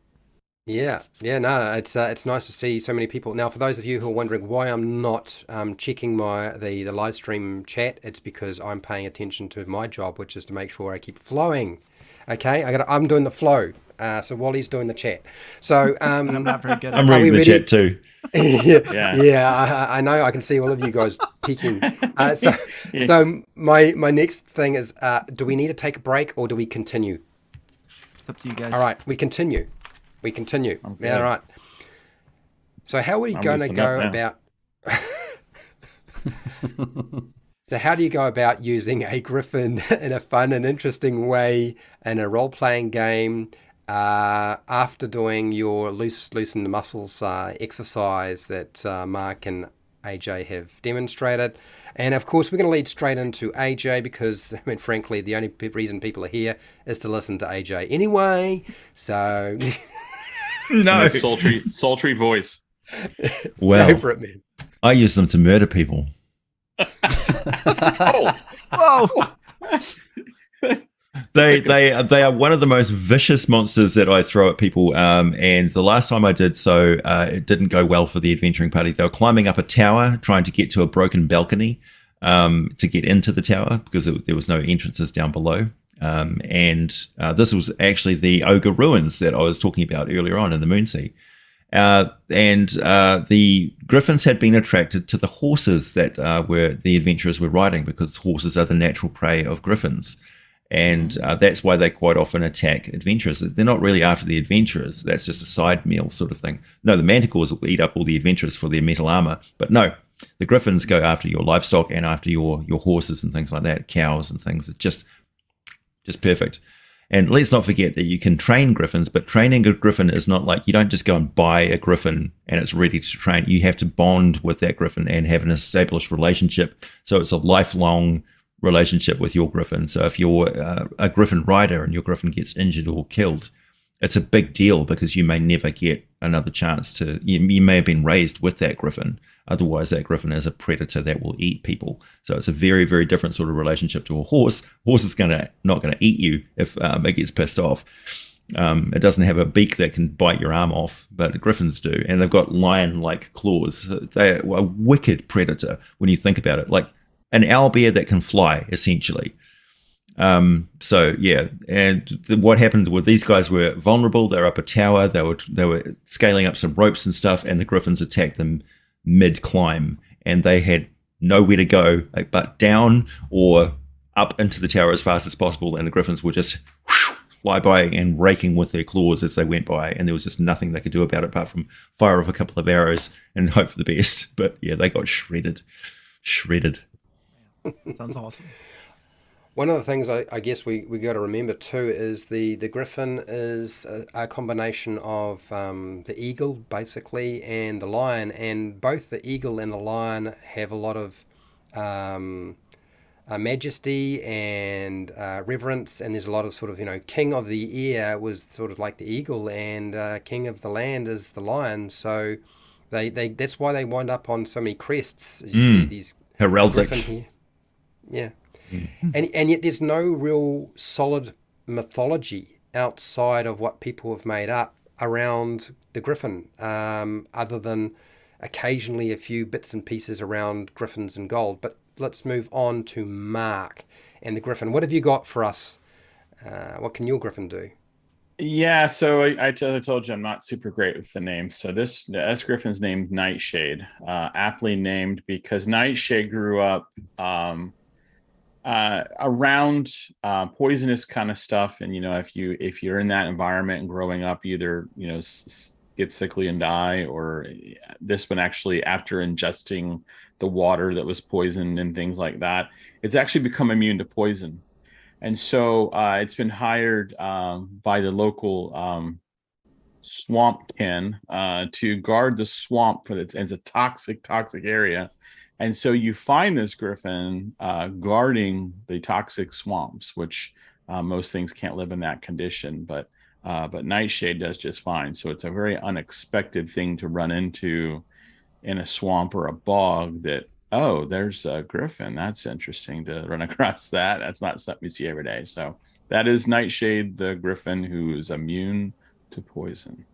[SPEAKER 5] Yeah. No, it's nice to see so many people. Now, for those of you who are wondering why I'm not checking the live stream chat, it's because I'm paying attention to my job, which is to make sure I keep flowing. Okay, I'm doing the flow. So Wally's doing the chat. So
[SPEAKER 1] And I'm not very good.
[SPEAKER 2] I'm reading the
[SPEAKER 5] ready?
[SPEAKER 2] chat too.
[SPEAKER 5] Yeah. I know. I can see all of you guys peeking. So my next thing is, do we need to take a break or do we continue?
[SPEAKER 1] It's up to you guys.
[SPEAKER 5] All right, we continue.
[SPEAKER 3] Okay.
[SPEAKER 5] Yeah, all right. So how are we
[SPEAKER 3] I'm
[SPEAKER 5] going to
[SPEAKER 3] loosening
[SPEAKER 5] go
[SPEAKER 3] up now.
[SPEAKER 5] about? So how do you go about using a Griffin in a fun and interesting way in a role-playing game after doing your loosen the muscles exercise that Mark and AJ have demonstrated? And of course, we're going to lead straight into AJ because, I mean, frankly, the only reason people are here is to listen to AJ anyway. So,
[SPEAKER 2] No.
[SPEAKER 3] And a sultry voice.
[SPEAKER 2] Well,
[SPEAKER 5] go for it, man.
[SPEAKER 2] I use them to murder people.
[SPEAKER 3] Oh,
[SPEAKER 1] Whoa!
[SPEAKER 2] They are one of the most vicious monsters that I throw at people. And the last time I did so, it didn't go well for the adventuring party. They were climbing up a tower, trying to get to a broken balcony to get into the tower because there was no entrances down below. And this was actually the Ogre ruins that I was talking about earlier on in the Moonsea. And the Griffins had been attracted to the horses that were the adventurers were riding because horses are the natural prey of Griffins. And that's why they quite often attack adventurers. They're not really after the adventurers. That's just a side meal sort of thing. No, the manticores will eat up all the adventurers for their metal armor. But no, the Griffins go after your livestock and after your horses and things like that, cows and things. It's just perfect. And let's not forget that you can train Griffins, but training a Griffin is not like you don't just go and buy a Griffin and it's ready to train. You have to bond with that Griffin and have an established relationship. So it's a lifelong relationship with your Griffin. So if you're a Griffin rider and your Griffin gets injured or killed, it's a big deal because you may never get another chance to. You may have been raised with that Griffin. Otherwise, that Griffin is a predator that will eat people. So it's a very, very different sort of relationship to a horse. Horse is not going to eat you if it gets pissed off. It doesn't have a beak that can bite your arm off, but Griffins do, and they've got lion-like claws. They're a wicked predator when you think about it, like an owlbear that can fly, essentially. So yeah, and what happened with these guys were vulnerable. They're up a tower. They were scaling up some ropes and stuff, and the Griffins attacked them mid-climb, and they had nowhere to go but down or up into the tower as fast as possible, and the Griffins were just fly by and raking with their claws as they went by, and there was just nothing they could do about it apart from fire off a couple of arrows and hope for the best. But yeah, they got shredded.
[SPEAKER 1] Sounds awesome.
[SPEAKER 5] One of the things I guess we got to remember too is the Griffin is a combination of the eagle basically and the lion, and both the eagle and the lion have a lot of majesty and reverence, and there's a lot of sort of, king of the air was sort of like the eagle, and king of the land is the lion. So they that's why they wind up on so many crests. As you see these
[SPEAKER 2] Heraldic.
[SPEAKER 5] Griffin here. Yeah. And yet there's no real solid mythology outside of what people have made up around the Griffin, other than occasionally a few bits and pieces around Griffins and gold. But let's move on to Mark and the Griffin. What have you got for us? What can your Griffin do?
[SPEAKER 3] Yeah, so I told you I'm not super great with the name. So this Griffin's named Nightshade, aptly named because Nightshade grew up around poisonous kind of stuff, and if you're in that environment and growing up, either get sickly and die, or this one actually, after ingesting the water that was poisoned and things like that, it's actually become immune to poison. And so it's been hired by the local swamp kin to guard the swamp, for it's a toxic area. And so you find this Griffin guarding the toxic swamps, which most things can't live in that condition, but Nightshade does just fine. So it's a very unexpected thing to run into in a swamp or a bog, that, oh, there's a Griffin. That's interesting to run across that. That's not something you see every day. So that is Nightshade, the Griffin, who is immune to poison.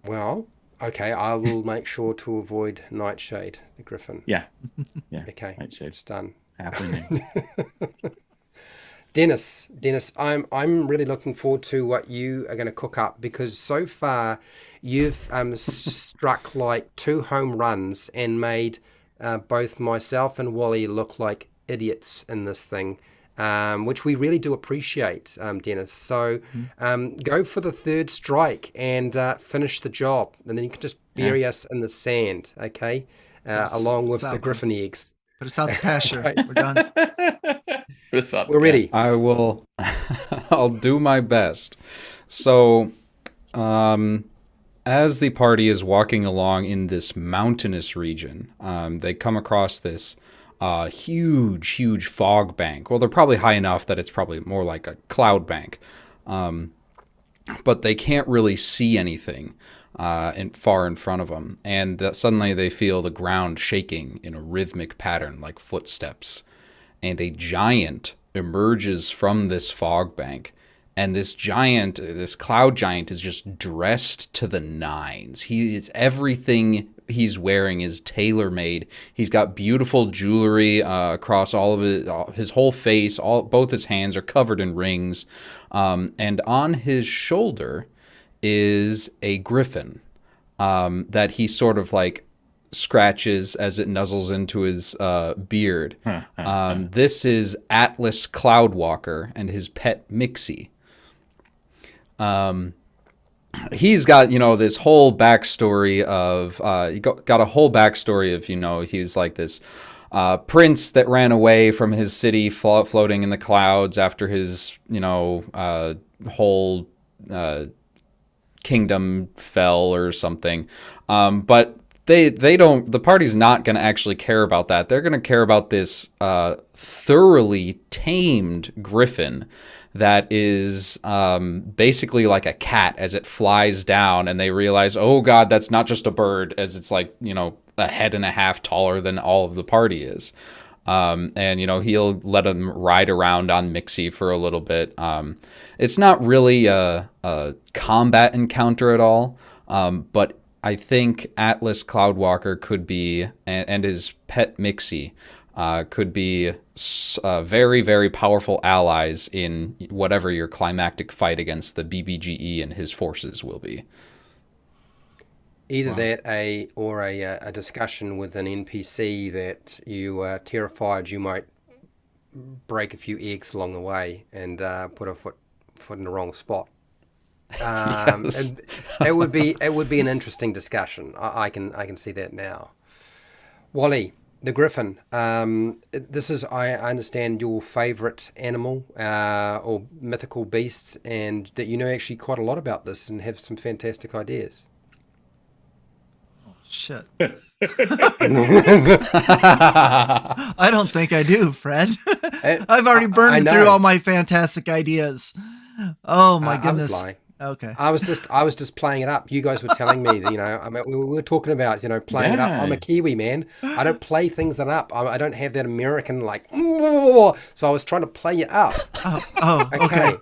[SPEAKER 5] Well, okay, I will make sure to avoid Nightshade, the Griffin.
[SPEAKER 3] Yeah.
[SPEAKER 5] Okay,
[SPEAKER 3] Nightshade.
[SPEAKER 5] it's done.
[SPEAKER 3] Happy name.
[SPEAKER 5] Dennis, I'm really looking forward to what you are going to cook up, because so far you've struck like 2 home runs and made both myself and Wally look like idiots in this thing, which we really do appreciate, Dennis. So go for the 3rd strike and finish the job, and then you can just bury us in the sand, okay? Along with the Griffin eggs.
[SPEAKER 1] Put us out to pasture.
[SPEAKER 5] Okay.
[SPEAKER 1] We're done.
[SPEAKER 5] We're ready.
[SPEAKER 4] I will. I'll do my best. So, as the party is walking along in this mountainous region, they come across this huge fog bank. Well, they're probably high enough that it's probably more like a cloud bank, but they can't really see anything far in front of them. And suddenly they feel the ground shaking in a rhythmic pattern, like footsteps. And a giant emerges from this fog bank. And this cloud giant is just dressed to the nines. Everything he's wearing is tailor-made. He's got beautiful jewelry across all of it. His whole face, both his hands are covered in rings. And on his shoulder is a griffin that he sort of like scratches as it nuzzles into his beard. This is Atlas Cloudwalker and his pet Mixie. He's got, this whole backstory of, got a whole backstory of, he's like this prince that ran away from his city floating in the clouds after his, whole kingdom fell or something. But the party's not going to actually care about that. They're going to care about this thoroughly tamed griffin that is basically like a cat as it flies down, and they realize, oh God, that's not just a bird, as it's like, a head and a half taller than all of the party is. And he'll let him ride around on Mixie for a little bit. It's not really a combat encounter at all, but I think Atlas Cloudwalker could be, and his pet Mixie could be very, very powerful allies in whatever your climactic fight against the BBGE and his forces will be.
[SPEAKER 5] Either that, or a discussion with an NPC that you are terrified you might break a few eggs along the way and put a foot in the wrong spot.
[SPEAKER 4] Yes.
[SPEAKER 5] And it would be an interesting discussion. I can see that now. Wally, The Griffin. This is, I understand, your favorite animal or mythical beast, and that you know actually quite a lot about this and have some fantastic ideas.
[SPEAKER 1] Shit. I don't think I do, Fred. I've already burned through all my fantastic ideas. Oh my goodness.
[SPEAKER 5] I was lying.
[SPEAKER 1] Okay.
[SPEAKER 5] I was just playing it up. You guys were telling me that, I mean, we were talking about, playing it up. I'm a Kiwi, man. I don't play things that up. I don't have that American so I was trying to play it up.
[SPEAKER 1] Oh, okay.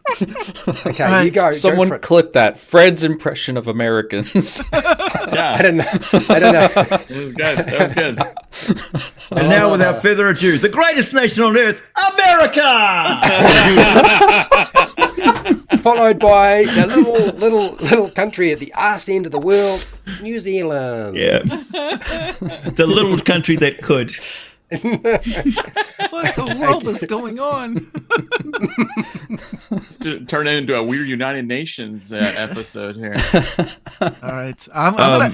[SPEAKER 5] Okay,
[SPEAKER 1] Right.
[SPEAKER 5] you go.
[SPEAKER 4] Someone
[SPEAKER 5] go for it.
[SPEAKER 4] clip that. Fred's impression of Americans.
[SPEAKER 3] Yeah,
[SPEAKER 5] I don't know.
[SPEAKER 3] that was good. That was good.
[SPEAKER 2] And now, without further ado, the greatest nation on earth, America!
[SPEAKER 5] Followed by the little country at the arse end of the world, New Zealand.
[SPEAKER 2] Yeah. The little country that could.
[SPEAKER 1] What the world is going on?
[SPEAKER 3] Turn it into a weird United Nations episode here.
[SPEAKER 1] All right. I'm gonna,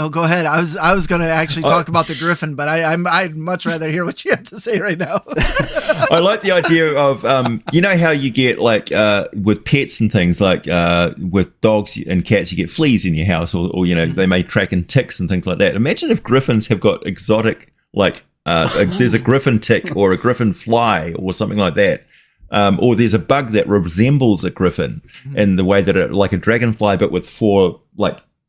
[SPEAKER 1] go ahead. I was going to actually talk about the Griffin, but I'd much rather hear what you have to say right now.
[SPEAKER 2] I like the idea of, you know how you get with pets and things with dogs and cats, you get fleas in your house or they may track in ticks and things like that. Imagine if Griffins have got exotic, there's a Griffin tick or a Griffin fly or something like that. Or there's a bug that resembles a Griffin in the way that it, like a dragonfly, but with four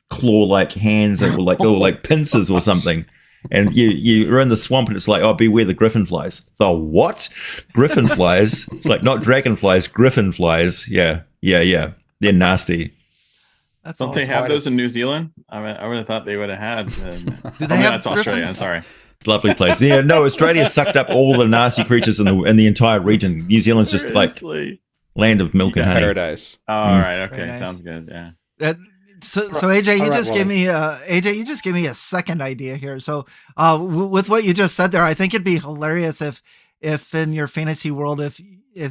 [SPEAKER 2] claw-like hands and like pincers or something. And you're in the swamp and it's like, oh, beware the griffin flies. The what? Griffin flies? It's like not dragonflies, griffin flies. Yeah. They're nasty.
[SPEAKER 1] That's
[SPEAKER 3] Don't
[SPEAKER 1] awesome.
[SPEAKER 3] they have those in New Zealand? I mean, I would have thought they would have had.
[SPEAKER 1] Do they have
[SPEAKER 3] that's Australia.
[SPEAKER 1] griffins?
[SPEAKER 3] Sorry.
[SPEAKER 2] It's a lovely place. Yeah, no, Australia sucked up all the nasty creatures in the entire region. New Zealand's just
[SPEAKER 3] Seriously?
[SPEAKER 2] land of milk and honey.
[SPEAKER 4] Paradise.
[SPEAKER 3] Oh, all right. Okay.
[SPEAKER 1] Very nice.
[SPEAKER 3] Sounds good. Yeah.
[SPEAKER 1] So AJ, you
[SPEAKER 5] All right,
[SPEAKER 1] just gave me you just gave me a second idea here. So with what you just said there, I think it'd be hilarious if in your fantasy world, if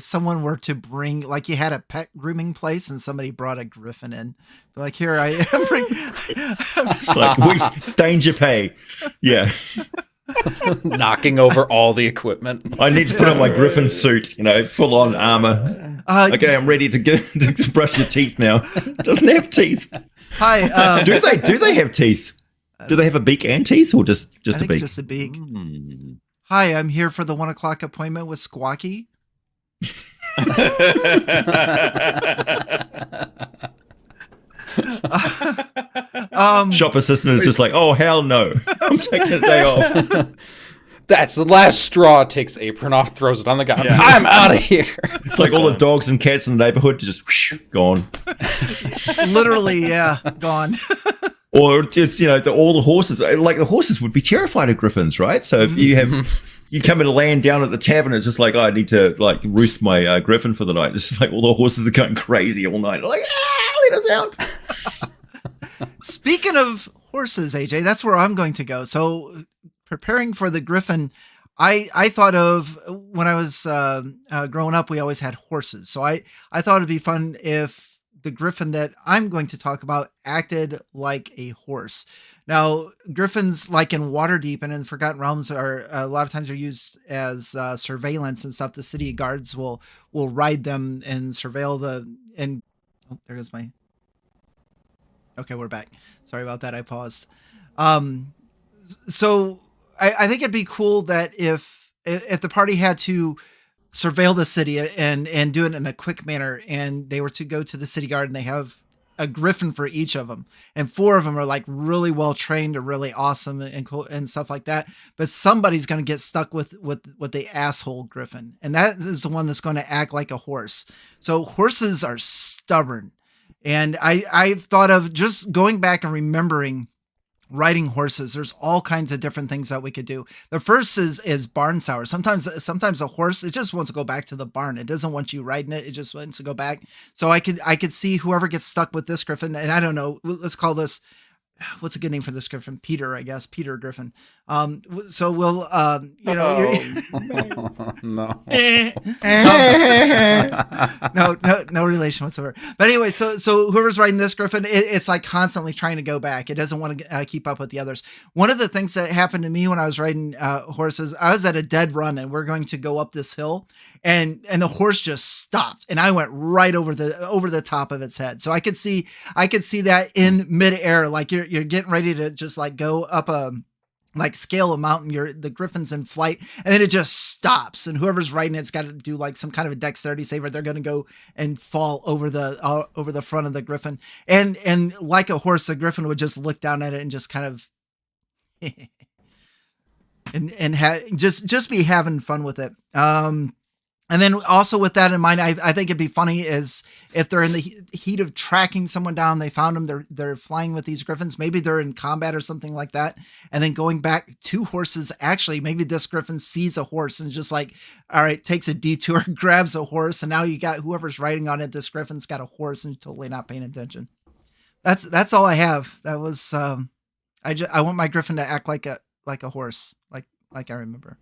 [SPEAKER 1] someone were to bring, like, you had a pet grooming place and somebody brought a griffin in, like, here I am.
[SPEAKER 2] It's like danger pay. Yeah.
[SPEAKER 4] Knocking over all the equipment.
[SPEAKER 2] I need to put on my griffin suit, full on armor. Okay, I'm ready to brush your teeth now. It doesn't have teeth.
[SPEAKER 1] Hi.
[SPEAKER 2] Do they have teeth? Do they have a beak and teeth, or just
[SPEAKER 1] I
[SPEAKER 2] a
[SPEAKER 1] think
[SPEAKER 2] beak?
[SPEAKER 1] just a beak. Hi, I'm here for the 1:00 appointment with Squawky.
[SPEAKER 2] Shop assistant is just like, oh hell no, I'm taking a day off.
[SPEAKER 4] That's the last straw. Takes apron off, throws it on the ground.
[SPEAKER 3] Yeah.
[SPEAKER 4] I'm out of here.
[SPEAKER 2] It's like all the dogs and cats in the neighborhood just gone.
[SPEAKER 1] Literally, yeah, gone.
[SPEAKER 2] Or just all the horses. Like the horses would be terrified of griffins, right? So if you come and land down at the tavern, it's just like, oh, I need to roost my griffin for the night. It's just like all the horses are going crazy all night. They're like, let us out.
[SPEAKER 1] Speaking of horses, AJ, that's where I'm going to go. So preparing for the Griffin, I thought of when I was growing up, we always had horses. So I thought it'd be fun if the Griffin that I'm going to talk about acted like a horse. Now, Griffins, like in Waterdeep and in Forgotten Realms, are a lot of times are used as surveillance and stuff. The city guards will ride them and surveil there goes my. Okay, we're back. Sorry about that. I paused. So I think it'd be cool that if the party had to surveil the city and do it in a quick manner, and they were to go to the city guard and they have a griffin for each of them, and 4 of them are like really well trained or really awesome and cool and stuff like that, but somebody's going to get stuck with the asshole griffin, and that is the one that's going to act like a horse. So horses are stubborn, and I've thought of just going back and remembering riding horses. There's all kinds of different things that we could do. The first is barn sour. Sometimes a horse, it just wants to go back to the barn. It doesn't want you riding it. It just wants to go back. So I could see whoever gets stuck with this griffin, and I don't know, let's call this, what's a good name for this griffin? Peter, I guess. Peter Griffin. So we'll,
[SPEAKER 4] No.
[SPEAKER 1] No relation whatsoever. But anyway, so whoever's riding this Griffin, it's like constantly trying to go back. It doesn't want to keep up with the others. One of the things that happened to me when I was riding horses, I was at a dead run and we're going to go up this hill, and the horse just stopped, and I went right over the top of its head. So I could see that in midair, like you're getting ready to just like go up a like scale a mountain, the Griffin's in flight, and then it just stops, and whoever's riding it's got to do like some kind of a dexterity save, or they're going to go and fall over the front of the Griffin, and like a horse, the Griffin would just look down at it and just kind of just be having fun with it. And then also with that in mind, I think it'd be funny is if they're in the heat of tracking someone down, they found them, they're flying with these Griffins. Maybe they're in combat or something like that. And then going back to horses, actually, maybe this Griffin sees a horse and just like, all right, takes a detour, grabs a horse. And now you got whoever's riding on it. This Griffin's got a horse and totally not paying attention. That's all I have. That was, I want my Griffin to act like a horse, like I remember.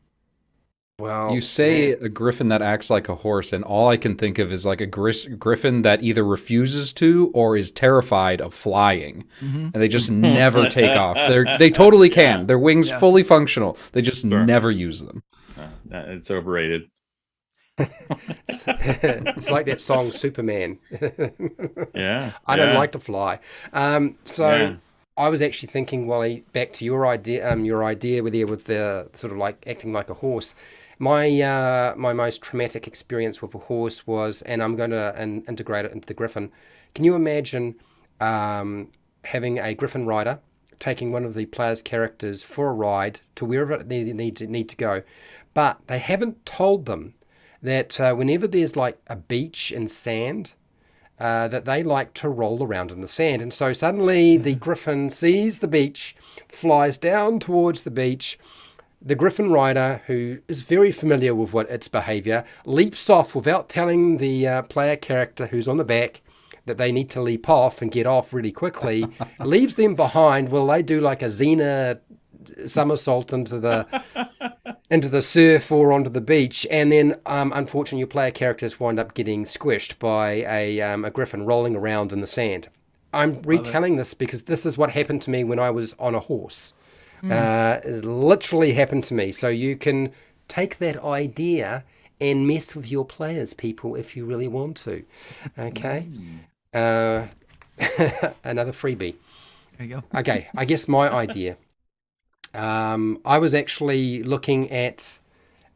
[SPEAKER 5] Well,
[SPEAKER 4] you say a Griffin that acts like a horse, and all I can think of is like a Griffin that either refuses to or is terrified of flying, and they just never take off. They totally can. Their wings fully functional. They just never use them.
[SPEAKER 3] It's overrated.
[SPEAKER 5] It's like that song Superman.
[SPEAKER 3] Yeah.
[SPEAKER 5] I don't like to fly. I was actually thinking, Wally, back to your idea with the sort of like acting like a horse. My most traumatic experience with a horse was, and I'm going to integrate it into the Griffin. Can you imagine having a Griffin rider taking one of the player's characters for a ride to wherever they need to go, but they haven't told them that whenever there's like a beach and sand, that they like to roll around in the sand. And so suddenly the Griffin sees the beach, flies down towards the beach. The Griffin rider, who is very familiar with its behavior, leaps off without telling the player character who's on the back that they need to leap off and get off really quickly, leaves them behind while they do like a Xena somersault into the surf or onto the beach, and then unfortunately your player characters wind up getting squished by a Griffin rolling around in the sand. I'm retelling this because this is what happened to me when I was on a horse. It literally happened to me. So you can take that idea and mess with your players, people, if you really want to. Okay. Another freebie.
[SPEAKER 1] There you go.
[SPEAKER 5] Okay, I guess my idea. I was actually looking at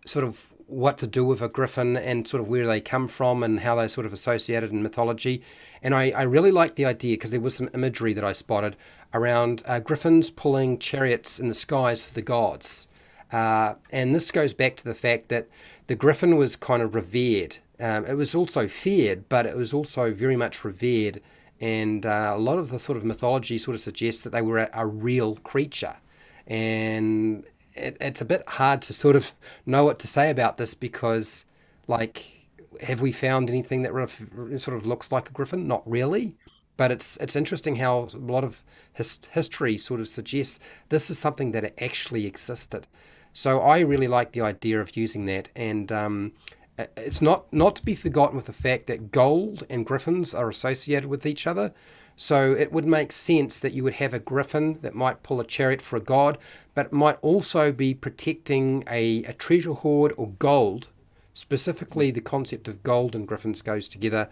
[SPEAKER 5] sort of what to do with a Griffin and sort of where they come from and how they're sort of associated in mythology. And I really liked the idea because there was some imagery that I spotted around Griffins pulling chariots in the skies for the gods. And this goes back to the fact that the Griffin was kind of revered. It was also feared, but it was also very much revered. And a lot of the sort of mythology sort of suggests that they were a real creature. And it's a bit hard to sort of know what to say about this because, like, have we found anything that sort of looks like a Griffin? Not really. But it's interesting how a lot of history sort of suggests this is something that actually existed. So I really like the idea of using that. And it's not to be forgotten with the fact that gold and Griffins are associated with each other. So it would make sense that you would have a Griffin that might pull a chariot for a god, but might also be protecting a treasure hoard or gold. Specifically, the concept of gold and Griffins goes together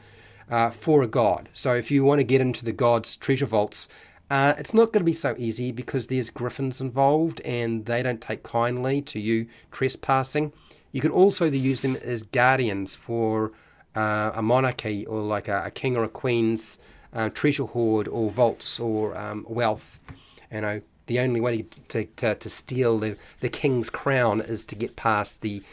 [SPEAKER 5] for a god. So if you want to get into the god's treasure vaults, it's not going to be so easy because there's Griffins involved and they don't take kindly to you trespassing. You can also use them as guardians for a monarchy or like a king or a queen's treasure hoard or vaults or wealth. You know, the only way to steal the king's crown is to get past the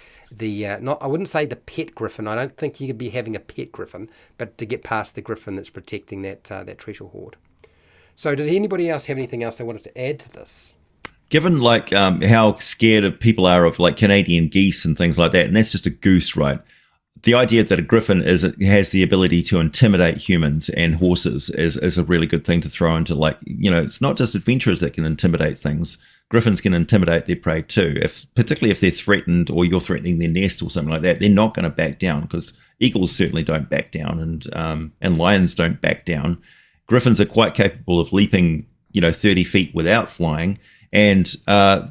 [SPEAKER 5] not, I wouldn't say the pet Griffin. I don't think you could be having a pet Griffin, but to get past the Griffin that's protecting that treasure hoard. So did anybody else have anything else they wanted to add to this?
[SPEAKER 2] Given like how scared of people are of like Canadian geese and things like that, and that's just a goose, right? the idea that a griffin has the ability to intimidate humans and horses is a really good thing to throw into, like, it's not just adventurers that can intimidate things. Griffins can intimidate their prey too, particularly if they're threatened or you're threatening their nest or something like that. They're not going to back down, because eagles certainly don't back down, and lions don't back down. Griffins are quite capable of leaping 30 feet without flying, and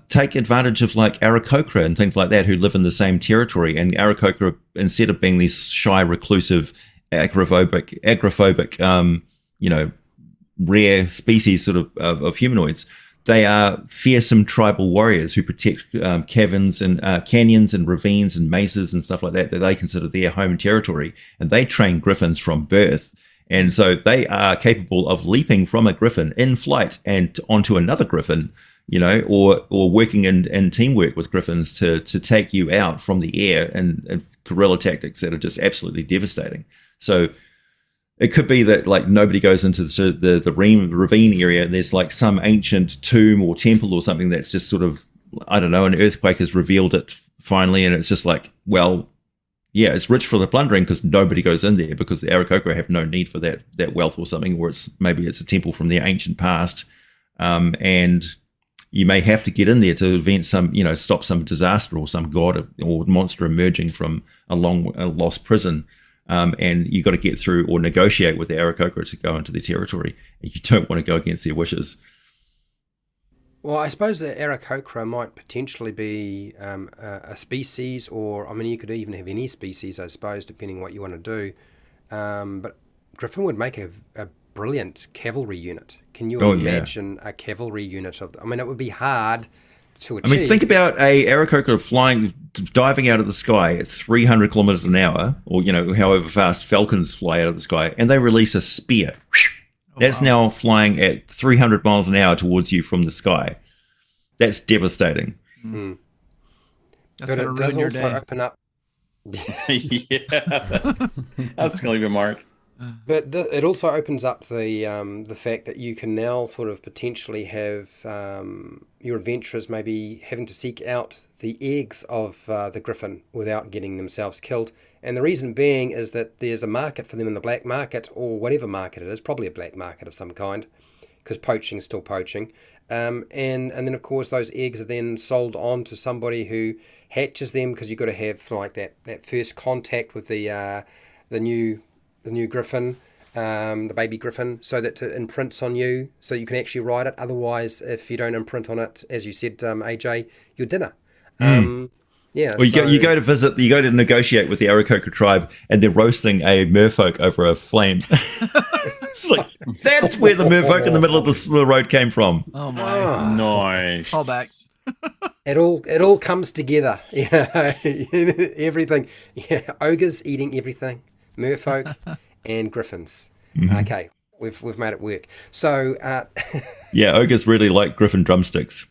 [SPEAKER 2] take advantage of like Aarakocra and things like that, who live in the same territory. And Aarakocra, instead of being these shy, reclusive, agoraphobic, rare species sort of humanoids, they are fearsome tribal warriors who protect caverns and canyons and ravines and mesas and stuff like that they consider their home territory. And they train griffins from birth. And so they are capable of leaping from a griffin in flight and onto another griffin, or working in teamwork with griffins to take you out from the air, and guerrilla tactics that are just absolutely devastating. So it could be that like nobody goes into the ravine area, and there's like some ancient tomb or temple or something that's just sort of, I don't know, an earthquake has revealed it finally, and it's just like, well, yeah, it's rich for the plundering because nobody goes in there, because the Aarakocra have no need for that wealth or something, or maybe it's a temple from their ancient past, and you may have to get in there to prevent some, stop some disaster or some god or monster emerging from a lost prison. And you got to get through or negotiate with the Aarakocra to go into their territory. And you don't want to go against their wishes.
[SPEAKER 5] Well, I suppose the Aarakocra might potentially be a species, or, I mean, you could even have any species, I suppose, depending what you want to do. But Griffin would make a brilliant cavalry unit. Can you imagine a cavalry unit of? I mean, it would be hard to achieve.
[SPEAKER 2] I mean, think about a Aarakocra diving out of the sky at 300 kilometers an hour, or however fast falcons fly out of the sky, and they release a spear. That's now flying at 300 miles an hour towards you from the sky. That's devastating.
[SPEAKER 5] Mm.
[SPEAKER 1] That's
[SPEAKER 5] But
[SPEAKER 1] going
[SPEAKER 5] it
[SPEAKER 1] to
[SPEAKER 5] does
[SPEAKER 1] ruin your
[SPEAKER 5] also
[SPEAKER 1] day.
[SPEAKER 5] open up.
[SPEAKER 3] Yeah, that's going to leave a mark.
[SPEAKER 5] But it also opens up the fact that you can now sort of potentially have your adventurers maybe having to seek out the eggs of the griffin without getting themselves killed. And the reason being is that there's a market for them in the black market, or whatever market it is, probably a black market of some kind, because poaching is still poaching. And then, of course, those eggs are then sold on to somebody who hatches them, because you've got to have like that first contact with the new griffin, the baby griffin, so that it imprints on you, so you can actually ride it. Otherwise, if you don't imprint on it, as you said, AJ, you're dinner. Yeah.
[SPEAKER 2] Well, you go to negotiate with the Aarakocra tribe, and they're roasting a merfolk over a flame. It's like, that's where the merfolk in the middle of the road came from.
[SPEAKER 1] Oh my!
[SPEAKER 3] Nice.
[SPEAKER 1] Call back.
[SPEAKER 5] It all comes together. Everything. Yeah, ogres eating everything, merfolk and griffins.
[SPEAKER 2] Mm-hmm.
[SPEAKER 5] Okay, we've made it work. So
[SPEAKER 2] Yeah, ogres really like griffin drumsticks.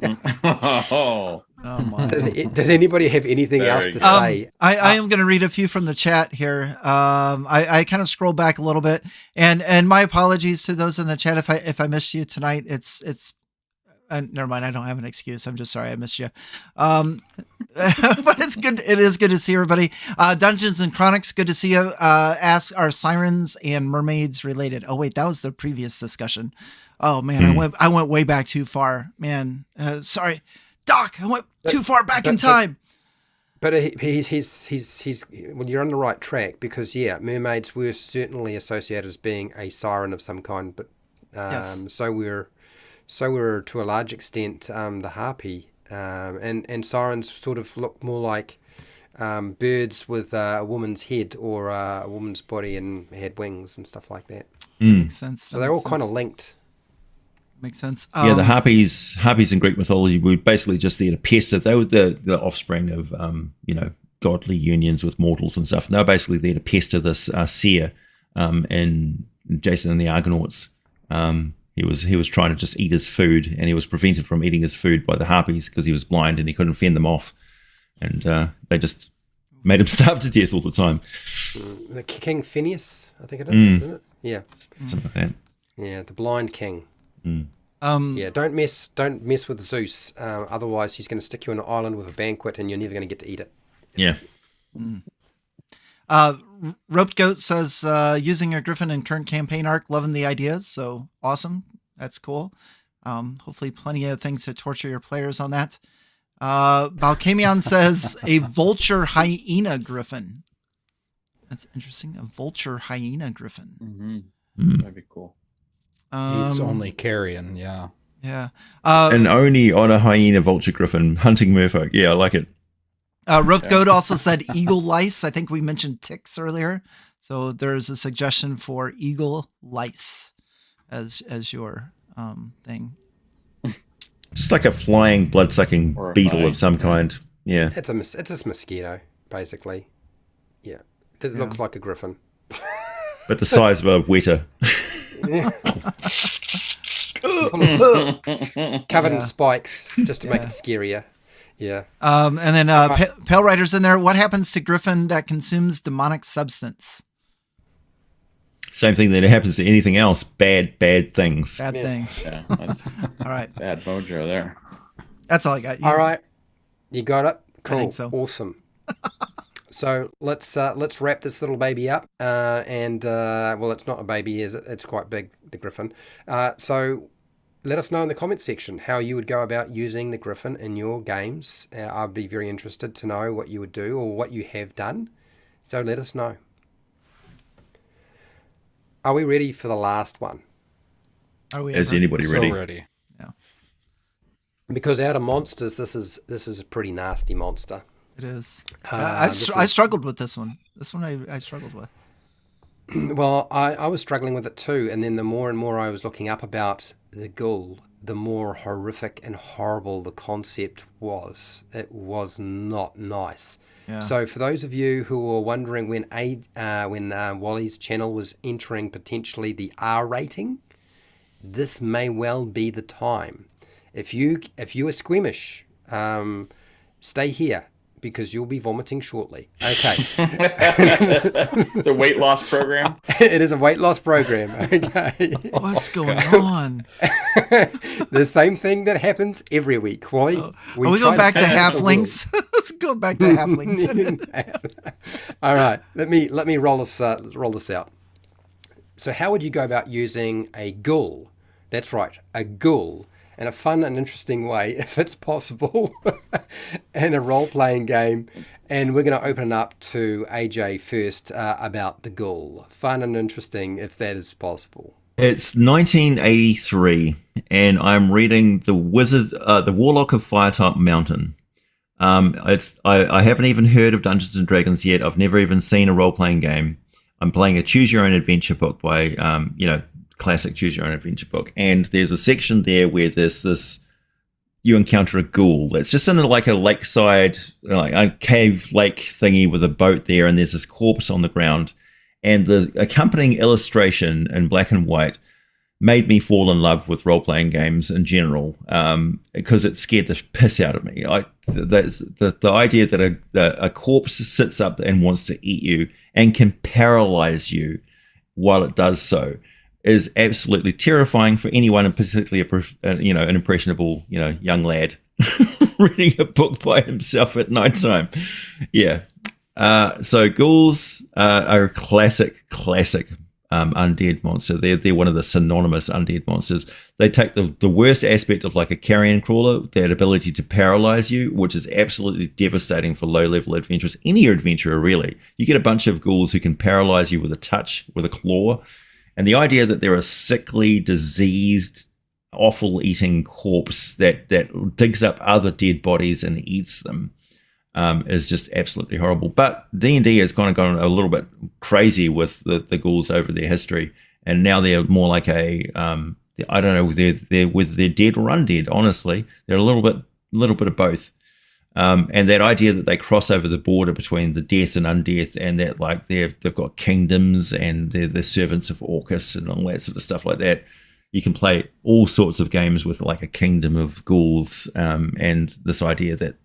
[SPEAKER 3] Oh,
[SPEAKER 1] Oh my!
[SPEAKER 5] does anybody have anything else to say?
[SPEAKER 1] I am going to read a few from the chat here. I kind of scroll back a little bit, and my apologies to those in the chat if I missed you tonight. It's never mind. I don't have an excuse. I'm just sorry I missed you. But it's good. It is good to see everybody. Dungeons and Chronics, good to see you. Ask, are sirens and mermaids related? Oh wait, that was the previous discussion. Oh man, I went way back too far. Man, sorry, Doc. I went too far back in time.
[SPEAKER 5] But he's well, you're on the right track, because mermaids were certainly associated as being a siren of some kind, but
[SPEAKER 1] Yes.
[SPEAKER 5] so we're to a large extent the harpy, and sirens sort of look more like birds with a woman's head or a woman's body and had wings and stuff like that.
[SPEAKER 1] Makes sense.
[SPEAKER 5] So they're all kind of linked.
[SPEAKER 1] Makes sense.
[SPEAKER 2] Yeah, the harpies in Greek mythology were basically just there to pester. They were the offspring of godly unions with mortals and stuff. And they were basically there to pester this seer in Jason and the Argonauts. He was trying to just eat his food, and he was prevented from eating his food by the harpies because he was blind and he couldn't fend them off. And they just made him starve to death all the time.
[SPEAKER 5] The King Phineas, I think it is, isn't it? Yeah.
[SPEAKER 2] Something like that.
[SPEAKER 5] Yeah, the blind king.
[SPEAKER 1] Yeah,
[SPEAKER 5] don't mess with Zeus. Otherwise, he's going to stick you on an island with a banquet, and you're never going to get to eat it.
[SPEAKER 2] Yeah.
[SPEAKER 1] Roped Goat says, using your Griffin in current campaign arc, loving the ideas. So awesome. That's cool. Hopefully plenty of things to torture your players on that. Balkamion says a vulture hyena griffin. That's interesting. A vulture hyena griffin.
[SPEAKER 3] That'd be cool.
[SPEAKER 4] It's only carrion, yeah.
[SPEAKER 1] Yeah.
[SPEAKER 2] And only on a hyena vulture griffin hunting merfolk. Yeah, I like it.
[SPEAKER 1] Roped Goat also said eagle lice. I think we mentioned ticks earlier. So there's a suggestion for eagle lice as your thing.
[SPEAKER 2] Just like a flying, blood-sucking beetle of some kind. Yeah.
[SPEAKER 5] It's a mosquito, basically. Yeah. It looks like a griffin.
[SPEAKER 2] But the size of a weta.
[SPEAKER 5] Covered in spikes, just to make it scarier. Yeah.
[SPEAKER 1] And then Pale Rider's in there. What happens to Griffin that consumes demonic substance?
[SPEAKER 2] Same thing that happens to anything else. Bad things.
[SPEAKER 1] Bad things.
[SPEAKER 3] Yeah, that's
[SPEAKER 1] All right.
[SPEAKER 3] bad mojo there.
[SPEAKER 1] That's all I got.
[SPEAKER 5] All right. You got it? Cool.
[SPEAKER 1] think so.
[SPEAKER 5] Awesome. So let's wrap this little baby up. Well, it's not a baby, is it? It's quite big, the Griffin. So let us know in the comment section how you would go about using the Griffin in your games. I'd be very interested to know what you would do or what you have done. So let us know. Are we ready for the last one?
[SPEAKER 1] Are we
[SPEAKER 2] Is
[SPEAKER 1] ever?
[SPEAKER 2] anybody ready?
[SPEAKER 4] So ready.
[SPEAKER 1] Yeah,
[SPEAKER 5] Because out of monsters, this is a pretty nasty monster.
[SPEAKER 1] it is.
[SPEAKER 5] I
[SPEAKER 1] I struggled with this one. This one I struggled with.
[SPEAKER 5] Well, I was struggling with it too, and then the more and more I was looking up about the Ghoul, the more horrific and horrible the concept was. It was not nice.
[SPEAKER 1] Yeah.
[SPEAKER 5] So for those of you who were wondering when Wally's channel was entering potentially the R rating, this may well be the time. If you are squeamish, stay here because you'll be vomiting shortly. Okay.
[SPEAKER 3] It's a weight loss program.
[SPEAKER 5] It is a weight loss program. Okay.
[SPEAKER 1] What's going on?
[SPEAKER 5] The same thing that happens every week. Wally,
[SPEAKER 1] Are we going back to halflings? Let's go back to halflings.
[SPEAKER 5] All right. Let me roll this out. So how would you go about using a ghoul? That's right, a ghoul, in a fun and interesting way, if it's possible, in a role-playing game. And we're going to open it up to AJ first about the ghoul. Fun and interesting, if that is possible.
[SPEAKER 2] It's 1983, and I'm reading the Warlock of Firetop Mountain. I haven't even heard of Dungeons and Dragons yet. I've never even seen a role-playing game. I'm playing a Choose Your Own Adventure book by, classic Choose Your Own Adventure book, and there's a section there where there's this. You encounter a ghoul. It's just in a lakeside, like a cave lake thingy with a boat there, and there's this corpse on the ground. And the accompanying illustration in black and white made me fall in love with role-playing games in general, because it scared the piss out of me. The idea that a corpse sits up and wants to eat you and can paralyze you while it does so is absolutely terrifying for anyone, and particularly an impressionable young lad reading a book by himself at nighttime. Yeah. So ghouls are a classic undead monster. They're one of the synonymous undead monsters. They take the worst aspect of like a carrion crawler, that ability to paralyze you, which is absolutely devastating for low-level adventurers. Any adventurer, really. You get a bunch of ghouls who can paralyze you with a touch, with a claw. And the idea that they're a sickly, diseased, offal-eating corpse that digs up other dead bodies and eats them is just absolutely horrible. But D&D has kind of gone a little bit crazy with the ghouls over their history, and now they're more like I don't know, they're whether they're dead or undead. Honestly, they're a little bit of both. And that idea that they cross over the border between the death and undeath, and that like they've got kingdoms and they're the servants of Orcus and all that sort of stuff like that. You can play all sorts of games with like a kingdom of ghouls, and this idea that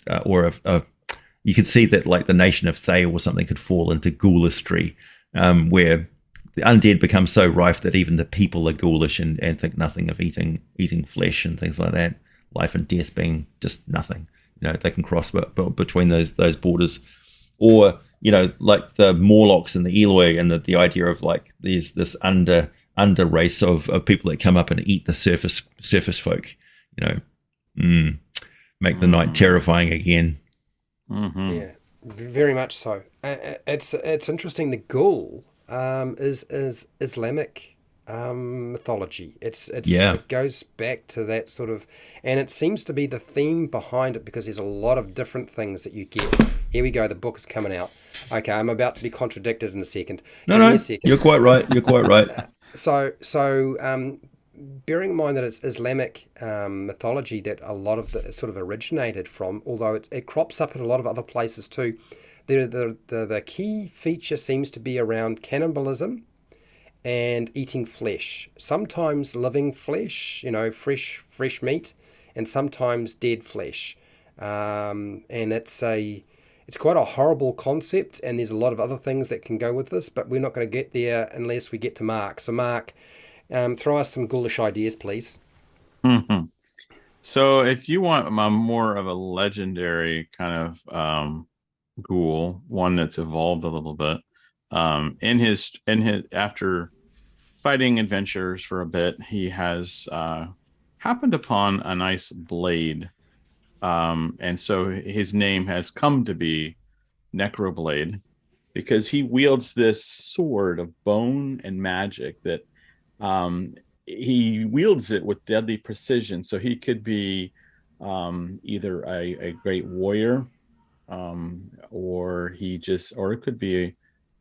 [SPEAKER 2] you could see that like the nation of Thay or something could fall into ghoulistry, where the undead become so rife that even the people are ghoulish and think nothing of eating flesh and things like that. Life and death being just nothing. They can cross between those borders. or like the Morlocks and the Eloi, and the idea of like there's this under race of people that come up and eat the surface folk, make the night terrifying again.
[SPEAKER 3] Mm-hmm.
[SPEAKER 5] Yeah, very much so. It's interesting. The Ghoul is Islamic mythology. It goes back to that sort of, and it seems to be the theme behind it, because there's a lot of different things that you get. Here we go. The book is coming out. Okay, I'm about to be contradicted in a second.
[SPEAKER 2] No, you're quite right. You're quite right.
[SPEAKER 5] So, bearing in mind that it's Islamic mythology that a lot of it sort of originated from, although it crops up in a lot of other places too. The key feature seems to be around cannibalism and eating flesh. Sometimes living flesh, fresh meat, and sometimes dead flesh. And it's quite a horrible concept, and there's a lot of other things that can go with this, but we're not going to get there unless we get to Mark. So Mark, throw us some ghoulish ideas, please.
[SPEAKER 3] Mm-hmm. So if you want more of a legendary kind of ghoul, one that's evolved a little bit, in his after fighting adventures for a bit, he has happened upon a nice blade. And so his name has come to be Necroblade, because he wields this sword of bone and magic that he wields it with deadly precision. So he could be either a great warrior, or it could be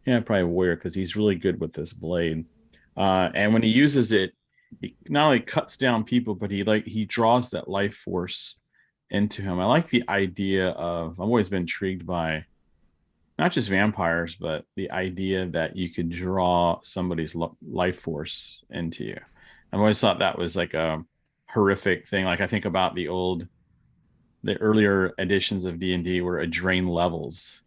[SPEAKER 3] probably a warrior, because he's really good with this blade. And when he uses it, he not only cuts down people, but he draws that life force into him. I like the idea of, I've always been intrigued by not just vampires, but the idea that you could draw somebody's life force into you. I've always thought that was like a horrific thing. Like I think about the earlier editions of D&D where it drained levels.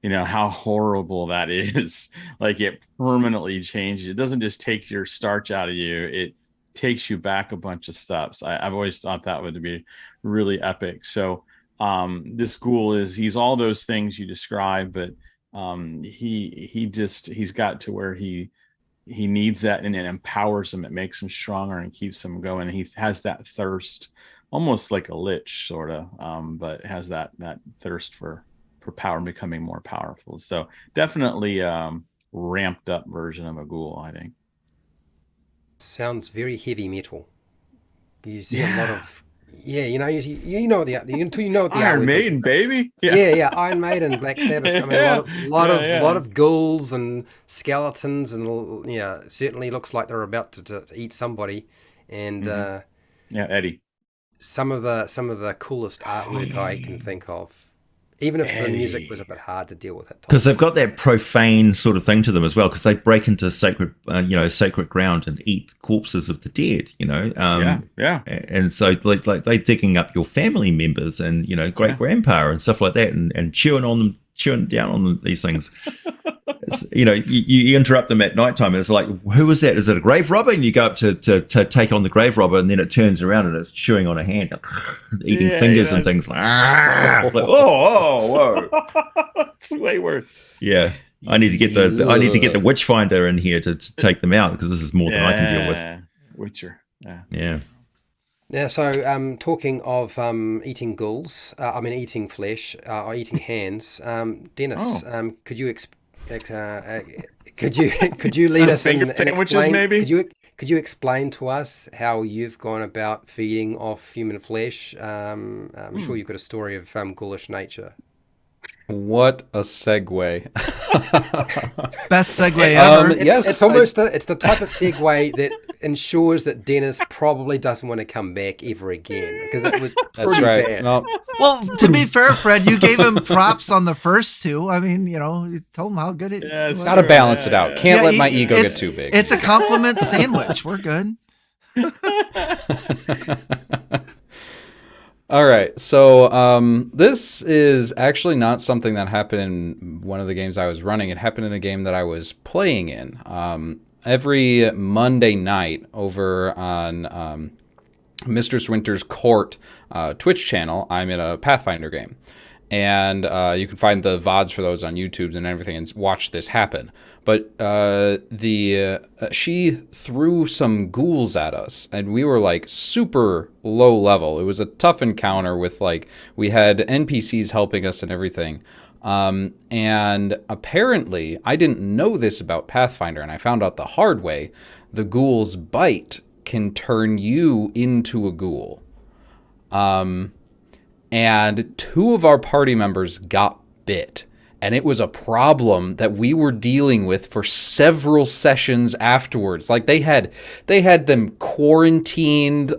[SPEAKER 3] How horrible that is. Like it permanently changes. It doesn't just take your starch out of you. It takes you back a bunch of steps. I've always thought that would be really epic. So this ghoul he's all those things you described, but he's got to where he needs that, and it empowers him. It makes him stronger and keeps him going. He has that thirst, almost like a lich sort of, but has that thirst for power and becoming more powerful. So definitely ramped up version of a ghoul, I think.
[SPEAKER 5] Sounds very heavy metal. You see a lot of you know what the
[SPEAKER 3] Iron Maiden, baby.
[SPEAKER 5] Yeah, Iron Maiden, Black Sabbath. I mean, a lot of ghouls and skeletons, and certainly looks like they're about to eat somebody. And
[SPEAKER 3] Eddie.
[SPEAKER 5] Some of the coolest artwork I can think of. Even if the music was a bit hard to deal with it.
[SPEAKER 2] Because they've got that profane sort of thing to them as well, because they break into sacred ground and eat corpses of the dead, And so they're digging up your family members and, great-grandpa and stuff like that, and chewing down on them, these things. You interrupt them at nighttime, and it's like, who is that? Is it a grave robber? And you go up to take on the grave robber, and then it turns around and it's chewing on a hand, eating fingers and things. It's like, whoa.
[SPEAKER 3] It's way worse.
[SPEAKER 2] Yeah, I need to get the Witchfinder in here to take them out, because this is more than I can deal with.
[SPEAKER 3] Witcher.
[SPEAKER 2] Yeah.
[SPEAKER 5] Now, so talking of eating ghouls, eating flesh or eating hands, Dennis, could you could you lead us in and explain?
[SPEAKER 3] Maybe?
[SPEAKER 5] Could you explain to us how you've gone about feeding off human flesh? I'm sure you've got a story of ghoulish nature.
[SPEAKER 4] What a segue.
[SPEAKER 1] Best segue ever.
[SPEAKER 5] Yes, it's almost it's the type of segue that ensures that Dennis probably doesn't want to come back ever again, because it was
[SPEAKER 4] That's right.
[SPEAKER 5] bad.
[SPEAKER 4] No,
[SPEAKER 1] Well, to be fair, Fred, you gave him props on the first two. I mean, you told him how good it was.
[SPEAKER 4] gotta balance it out. Can't let my ego get too big.
[SPEAKER 1] It's a compliment sandwich. We're good.
[SPEAKER 4] All right, so this is actually not something that happened in one of the games I was running. It happened in a game that I was playing in. Every Monday night over on Mistress Winter's Court Twitch channel, I'm in a Pathfinder game. and you can find the VODs for those on YouTube and everything and watch this happen. But she threw some ghouls at us, and we were like super low level. It was a tough encounter with like, we had NPCs helping us and everything. And apparently, I didn't know this about Pathfinder, and I found out the hard way. The ghoul's bite can turn you into a ghoul. And 2 of our party members got bit. And it was a problem that we were dealing with for several sessions afterwards. Like they had them quarantined.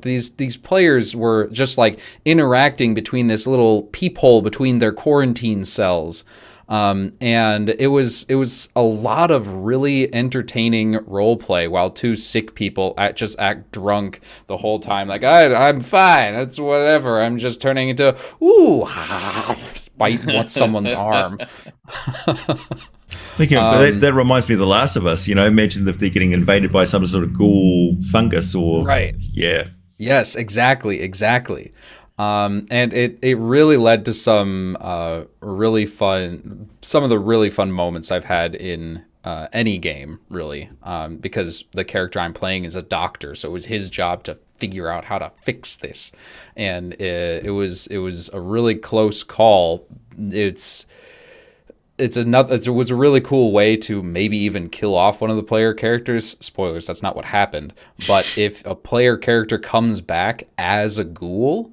[SPEAKER 4] These players were just like interacting between this little peephole between their quarantine cells. And it was a lot of really entertaining role play while 2 sick people just act drunk the whole time. Like, I'm fine. It's whatever. I'm just turning into, bite someone's arm.
[SPEAKER 2] Thinking of, that reminds me of The Last of Us. Imagine if they're getting invaded by some sort of ghoul fungus or...
[SPEAKER 4] Right.
[SPEAKER 2] Yeah.
[SPEAKER 4] Yes, exactly. And it really led to some of the really fun moments I've had in any game, really, because the character I'm playing is a doctor, so it was his job to figure out how to fix this, and it was a really close call. It was a really cool way to maybe even kill off one of the player characters. Spoilers, that's not what happened. But if a player character comes back as a ghoul,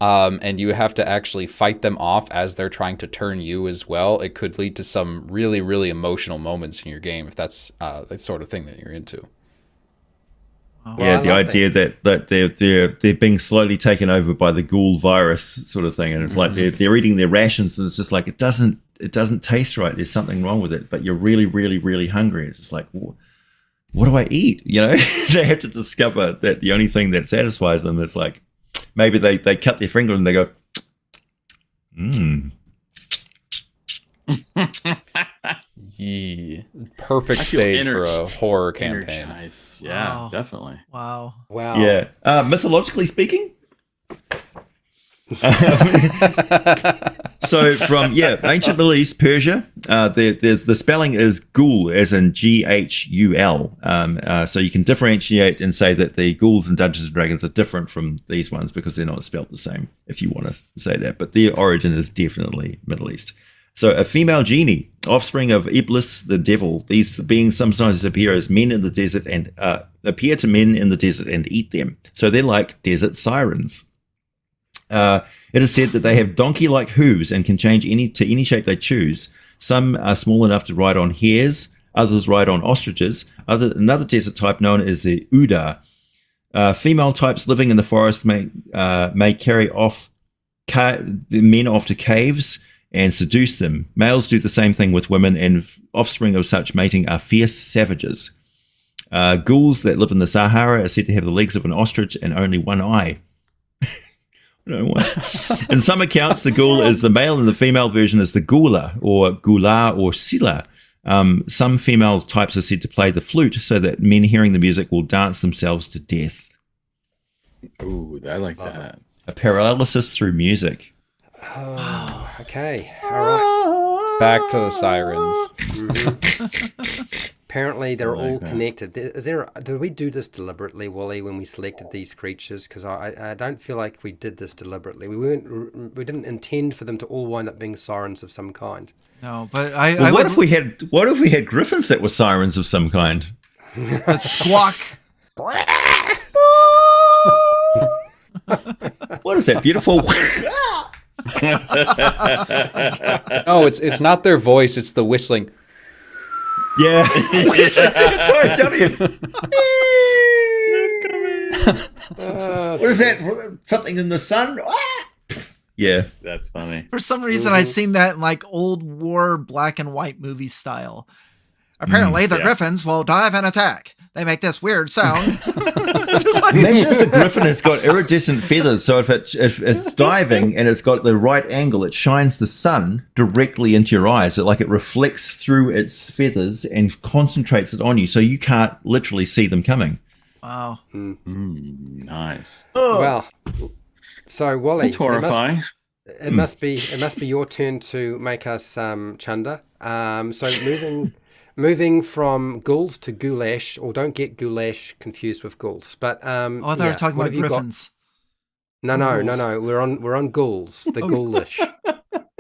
[SPEAKER 4] and you have to actually fight them off as they're trying to turn you as well, it could lead to some really, really emotional moments in your game if that's the sort of thing that you're into.
[SPEAKER 2] Yeah, the idea that they're being slowly taken over by the ghoul virus sort of thing, and it's like they're eating their rations, and it's just like it doesn't taste right. There's something wrong with it, but you're really, really, really hungry. It's just like, what do I eat? They have to discover that the only thing that satisfies them is like, maybe they cut their finger and they go,
[SPEAKER 4] Yeah. Perfect stage for a horror campaign.
[SPEAKER 3] Energized. Yeah,
[SPEAKER 1] Wow.
[SPEAKER 3] definitely.
[SPEAKER 1] Wow.
[SPEAKER 2] Yeah. Mythologically speaking, so from ancient Middle East, Persia, the spelling is Ghoul, as in Ghul. So you can differentiate and say that the ghouls in Dungeons and Dragons are different from these ones because they're not spelled the same, if you want to say that. But their origin is definitely Middle East. So a female genie, offspring of Iblis, the devil. These beings sometimes appear as men in the desert and appear to men in the desert and eat them. So they're like desert sirens. It is said that they have donkey-like hooves and can change to any shape they choose. Some are small enough to ride on hares, others ride on ostriches. Another desert type known as the Uda. Female types living in the forest may carry off the men off to caves and seduce them. Males do the same thing with women, and offspring of such mating are fierce savages. Ghouls that live in the Sahara are said to have the legs of an ostrich and only one eye. In some accounts, the ghoul is the male and the female version is the ghouler or ghoular or sila. Some female types are said to play the flute so that men hearing the music will dance themselves to death.
[SPEAKER 3] Ooh, I like that.
[SPEAKER 2] A paralysis through music.
[SPEAKER 5] Oh, okay. All right.
[SPEAKER 4] Back to the sirens.
[SPEAKER 5] Apparently, they're
[SPEAKER 3] I like
[SPEAKER 5] all
[SPEAKER 3] that.
[SPEAKER 5] connected. Did we do this deliberately, Wally, when we selected these creatures? Because I don't feel like we did this deliberately. We didn't intend for them to all wind up being sirens of some kind.
[SPEAKER 1] No, but
[SPEAKER 2] What if we had griffins that were sirens of some kind?
[SPEAKER 1] a squawk?
[SPEAKER 2] What is that beautiful?
[SPEAKER 4] No, it's not their voice, it's the whistling.
[SPEAKER 2] Yeah. What is that? Something in the sun? Yeah.
[SPEAKER 3] That's funny.
[SPEAKER 1] For some reason, I've seen that in like old war black and white movie style. Apparently, the
[SPEAKER 3] yeah.
[SPEAKER 1] Griffins will dive and attack. They make this weird sound. Just like,
[SPEAKER 2] Imagine if the griffin has got iridescent feathers, so if it's diving and it's got the right angle, it shines the sun directly into your eyes. It reflects through its feathers and concentrates it on you, so you can't literally see them coming.
[SPEAKER 1] wow.
[SPEAKER 3] Nice.
[SPEAKER 5] Well, so Wally,
[SPEAKER 3] That's horrifying.
[SPEAKER 5] it must be your turn to make us chunder. So moving from ghouls to ghoulish, or don't get ghoulish confused with ghouls. But
[SPEAKER 1] I thought we were talking about Griffins.
[SPEAKER 5] No. We're on ghouls, the ghoulish.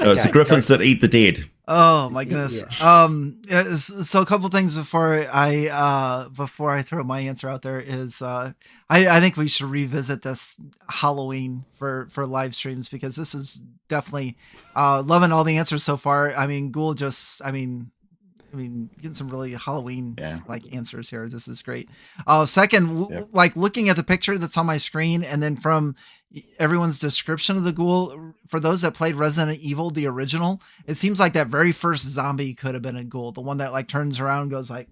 [SPEAKER 2] No, it's the Griffins that eat the dead.
[SPEAKER 1] Oh my goodness.
[SPEAKER 5] Yeah.
[SPEAKER 1] So a couple things before I throw my answer out there is I think we should revisit this Halloween for live streams, because this is definitely loving all the answers so far. I mean, Ghoul just getting some really Halloween like answers here. This is great. Second, like looking at the picture that's on my screen, and then from everyone's description of the Ghoul, for those that played Resident Evil, the original, it seems like that very first zombie could have been a Ghoul, the one that like turns around and goes like,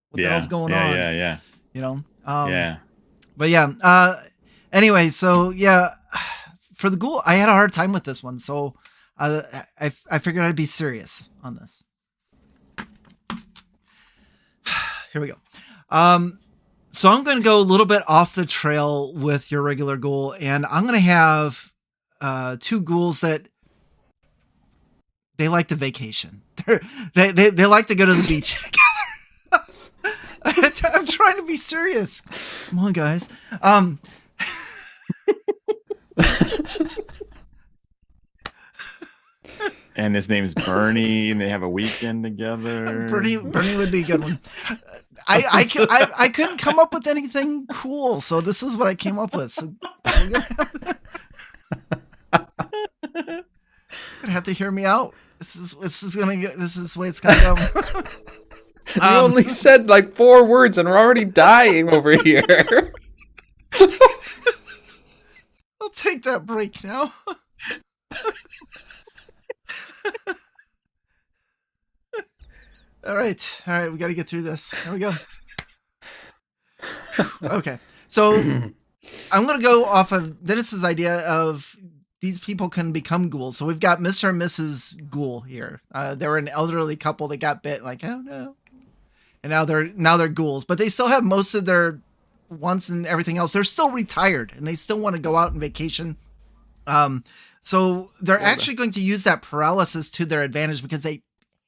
[SPEAKER 1] what the hell's going on?
[SPEAKER 3] Yeah.
[SPEAKER 1] You know?
[SPEAKER 3] Yeah.
[SPEAKER 1] But yeah. Anyway, so yeah, for the Ghoul, I had a hard time with this one. So I figured I'd be serious on this. Here we go. So I'm going to go a little bit off the trail with your regular Ghoul, and I'm going to have two Ghouls that they like to vacation. They like to go to the beach together. I'm trying to be serious. Come on, guys.
[SPEAKER 3] And his name's Bernie, and they have a weekend together.
[SPEAKER 1] Bernie would be a good one. I couldn't come up with anything cool, so this is what I came up with. So you're gonna have to hear me out. This is the way it's gonna go.
[SPEAKER 4] You only said like 4 words, and we're already dying over here.
[SPEAKER 1] I'll take that break now. All right, we got to get through this. There we go. Okay, so I'm going to go off of Dennis's idea of these people can become ghouls. So we've got Mr. and Mrs. Ghoul here. They were an elderly couple that got bit, like, oh no, and now they're ghouls, but they still have most of their wants and everything else. They're still retired, and they still want to go out on vacation. So they're actually going to use that paralysis to their advantage, because they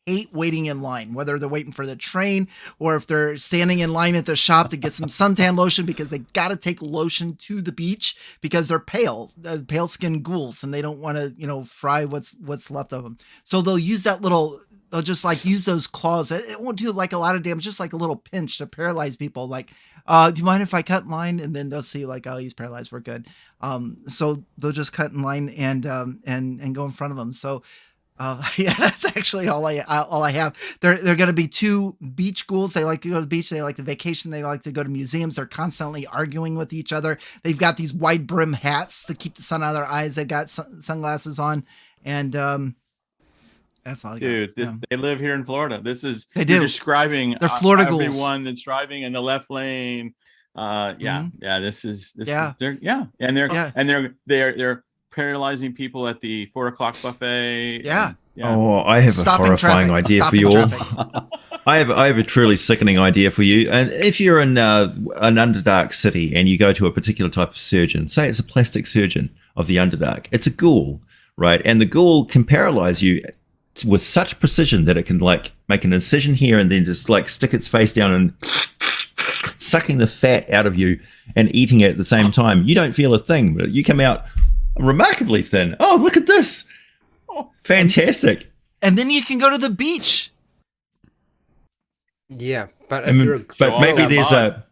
[SPEAKER 1] hate waiting in line, whether they're waiting for the train or if they're standing in line at the shop to get some suntan lotion, because they got to take lotion to the beach because they're pale skinned ghouls, and they don't want to, fry what's left of them. So they'll use they'll just like use those claws. It won't do like a lot of damage, just like a little pinch to paralyze people. Like, do you mind if I cut in line? And then they'll see like, oh, he's paralyzed, we're good. So they'll just cut in line and go in front of them. So, that's actually all I have. They're going to be 2 beach ghouls. They like to go to the beach. They like to vacation. They like to go to museums. They're constantly arguing with each other. They've got these wide brim hats to keep the sun out of their eyes. They've got sunglasses on, and that's all I got.
[SPEAKER 3] Dude, they live here in Florida. They're describing
[SPEAKER 1] they're Florida ghouls.
[SPEAKER 3] Everyone that's driving in the left lane. This is they're paralyzing people at the 4:00 buffet.
[SPEAKER 2] Oh, I have a horrifying idea for you all. I have a truly sickening idea for you. And if you're in an Underdark city and you go to a particular type of surgeon, say it's a plastic surgeon of the Underdark, it's a ghoul, right? And the ghoul can paralyze you with such precision that it can like make an incision here and then just like stick its face down and sucking the fat out of you and eating it at the same time. You don't feel a thing, but you come out remarkably thin. Oh, look at this. Fantastic.
[SPEAKER 1] And then you can go to the beach.
[SPEAKER 5] Yeah, but if you're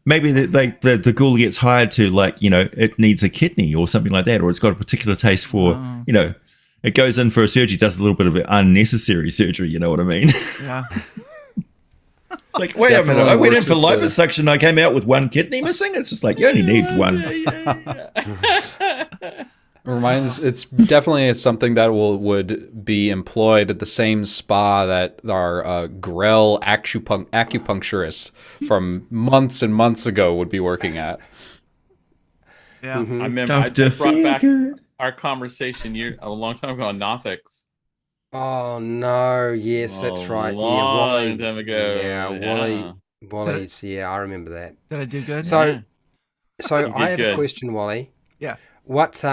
[SPEAKER 2] maybe the ghoul gets hired to, like, it needs a kidney or something like that, or it's got a particular taste for, it goes in for a surgery, does a little bit of unnecessary surgery, you know what I mean?
[SPEAKER 1] Yeah.
[SPEAKER 2] It's like, wait a minute, I went in for liposuction, I came out with 1 kidney missing? It's just like, you only need 1.
[SPEAKER 4] It's definitely something that would be employed at the same spa that our Grell acupuncturist from months and months ago would be working at.
[SPEAKER 1] Yeah.
[SPEAKER 5] Mm-hmm.
[SPEAKER 3] I remember I just brought back our conversation a long time ago on Nothics.
[SPEAKER 5] Oh no, yes, that's right.
[SPEAKER 3] Long time ago.
[SPEAKER 5] Yeah, Wally's, I remember that.
[SPEAKER 1] Did I do good?
[SPEAKER 5] So
[SPEAKER 3] You
[SPEAKER 5] I have
[SPEAKER 3] good.
[SPEAKER 5] a question, Wally.
[SPEAKER 1] Yeah.
[SPEAKER 5] What degree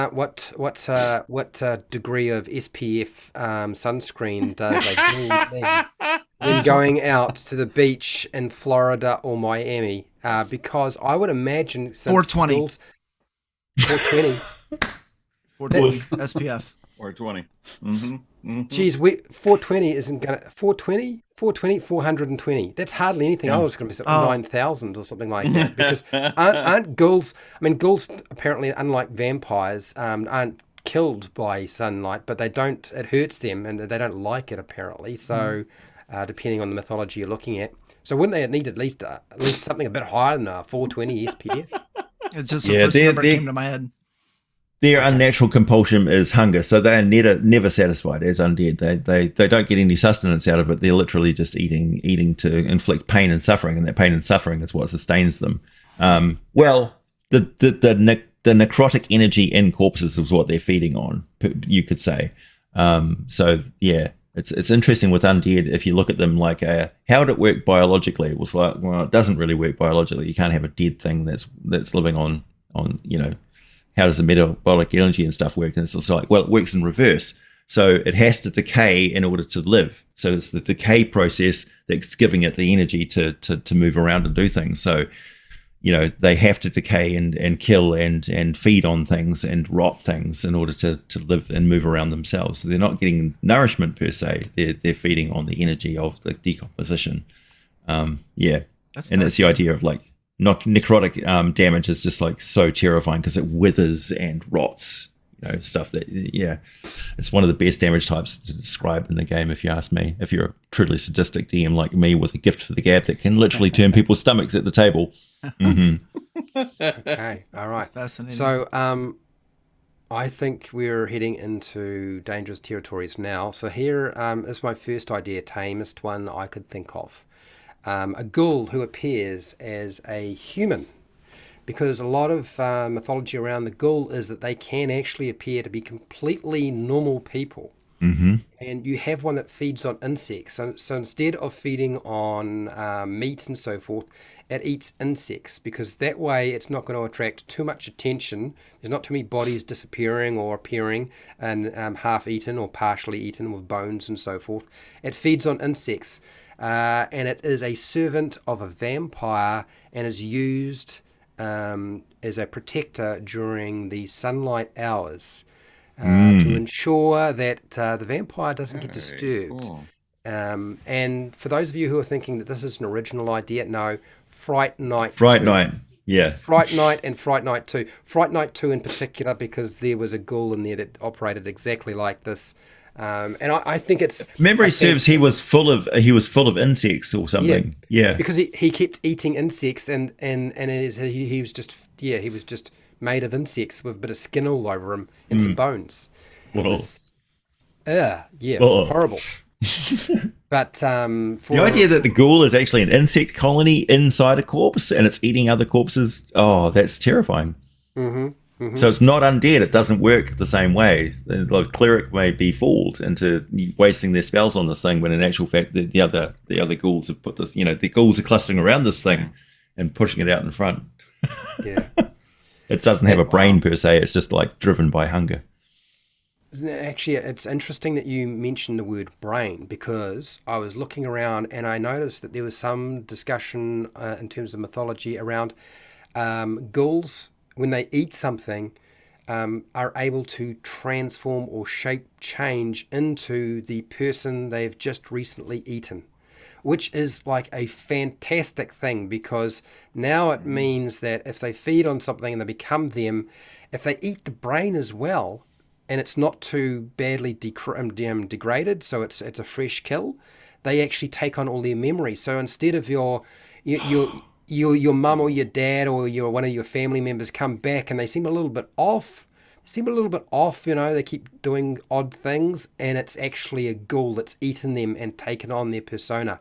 [SPEAKER 5] of SPF sunscreen does a ghoul need when going out to the beach in Florida or Miami? Because I would imagine since
[SPEAKER 1] 420.
[SPEAKER 5] ghouls- 420.
[SPEAKER 1] 420 SPF.
[SPEAKER 3] Or 20. Mm-hmm.
[SPEAKER 5] Geez, 420 isn't gonna 420. That's hardly anything. I was going to be something 9,000 or something like that. Because aren't ghouls? I mean, ghouls apparently, unlike vampires, aren't killed by sunlight, but they don't. It hurts them, and they don't like it apparently. So, depending on the mythology you're looking at, so wouldn't they need at least something a bit higher than a 420 SPF?
[SPEAKER 1] It's just the first number that came to my head.
[SPEAKER 2] Their unnatural compulsion is hunger, so they are never satisfied as undead. They don't get any sustenance out of it. They're literally just eating to inflict pain and suffering, and that pain and suffering is what sustains them. Well, the necrotic energy in corpses is what they're feeding on, you could say. So yeah, it's interesting with undead. If you look at them like how would it work biologically? It was like, well, it doesn't really work biologically. You can't have a dead thing that's living on how does the metabolic energy and stuff work? And it's just like, well, it works in reverse. So it has to decay in order to live. So it's the decay process that's giving it the energy to move around and do things. So, they have to decay and kill and feed on things and rot things in order to live and move around themselves. So they're not getting nourishment per se. They're feeding on the energy of the decomposition. And that's the idea of like, necrotic damage is just like so terrifying because it withers and rots, stuff that, it's one of the best damage types to describe in the game, if you ask me. If you're a truly sadistic DM like me with a gift for the gab that can literally turn people's stomachs at the table. Mm-hmm.
[SPEAKER 5] Okay, all right.
[SPEAKER 1] That's fascinating.
[SPEAKER 5] So, I think we're heading into dangerous territories now. So here is my first idea, tamest one I could think of. A ghoul who appears as a human, because a lot of mythology around the ghoul is that they can actually appear to be completely normal people.
[SPEAKER 2] Mm-hmm.
[SPEAKER 5] And you have one that feeds on insects. So instead of feeding on meat and so forth, it eats insects, because that way it's not going to attract too much attention. There's not too many bodies disappearing or appearing and half eaten or partially eaten with bones and so forth. It feeds on insects. And it is a servant of a vampire and is used as a protector during the sunlight hours to ensure that the vampire doesn't get disturbed.
[SPEAKER 3] Cool.
[SPEAKER 5] And for those of you who are thinking that this is an original idea, no, Fright Night.
[SPEAKER 2] Yeah.
[SPEAKER 5] Fright Night and Fright Night 2. Fright Night 2 in particular, because there was a ghoul in there that operated exactly like this. And I think it's
[SPEAKER 2] memory serves. He was full of insects or something. Yeah,
[SPEAKER 5] because he kept eating insects, and he was just made of insects with a bit of skin all over him and some bones. Horrible. But
[SPEAKER 2] the idea that the ghoul is actually an insect colony inside a corpse and it's eating other corpses, that's terrifying.
[SPEAKER 5] Mm-hmm. Mm-hmm.
[SPEAKER 2] So it's not undead. It doesn't work the same way. The cleric may be fooled into wasting their spells on this thing, when in actual fact the other ghouls have put this. The ghouls are clustering around this thing and pushing it out in front.
[SPEAKER 5] Yeah,
[SPEAKER 2] it doesn't have a brain per se. It's just like driven by hunger.
[SPEAKER 5] Actually, it's interesting that you mentioned the word brain, because I was looking around and I noticed that there was some discussion in terms of mythology around ghouls. When they eat something, are able to transform or shape change into the person they've just recently eaten, which is like a fantastic thing, because now it means that if they feed on something and they become them, if they eat the brain as well, and it's not too badly degraded, so it's a fresh kill, they actually take on all their memories. So instead of your mum or your dad or one of your family members come back and they seem a little bit off, they keep doing odd things, and it's actually a ghoul that's eaten them and taken on their persona.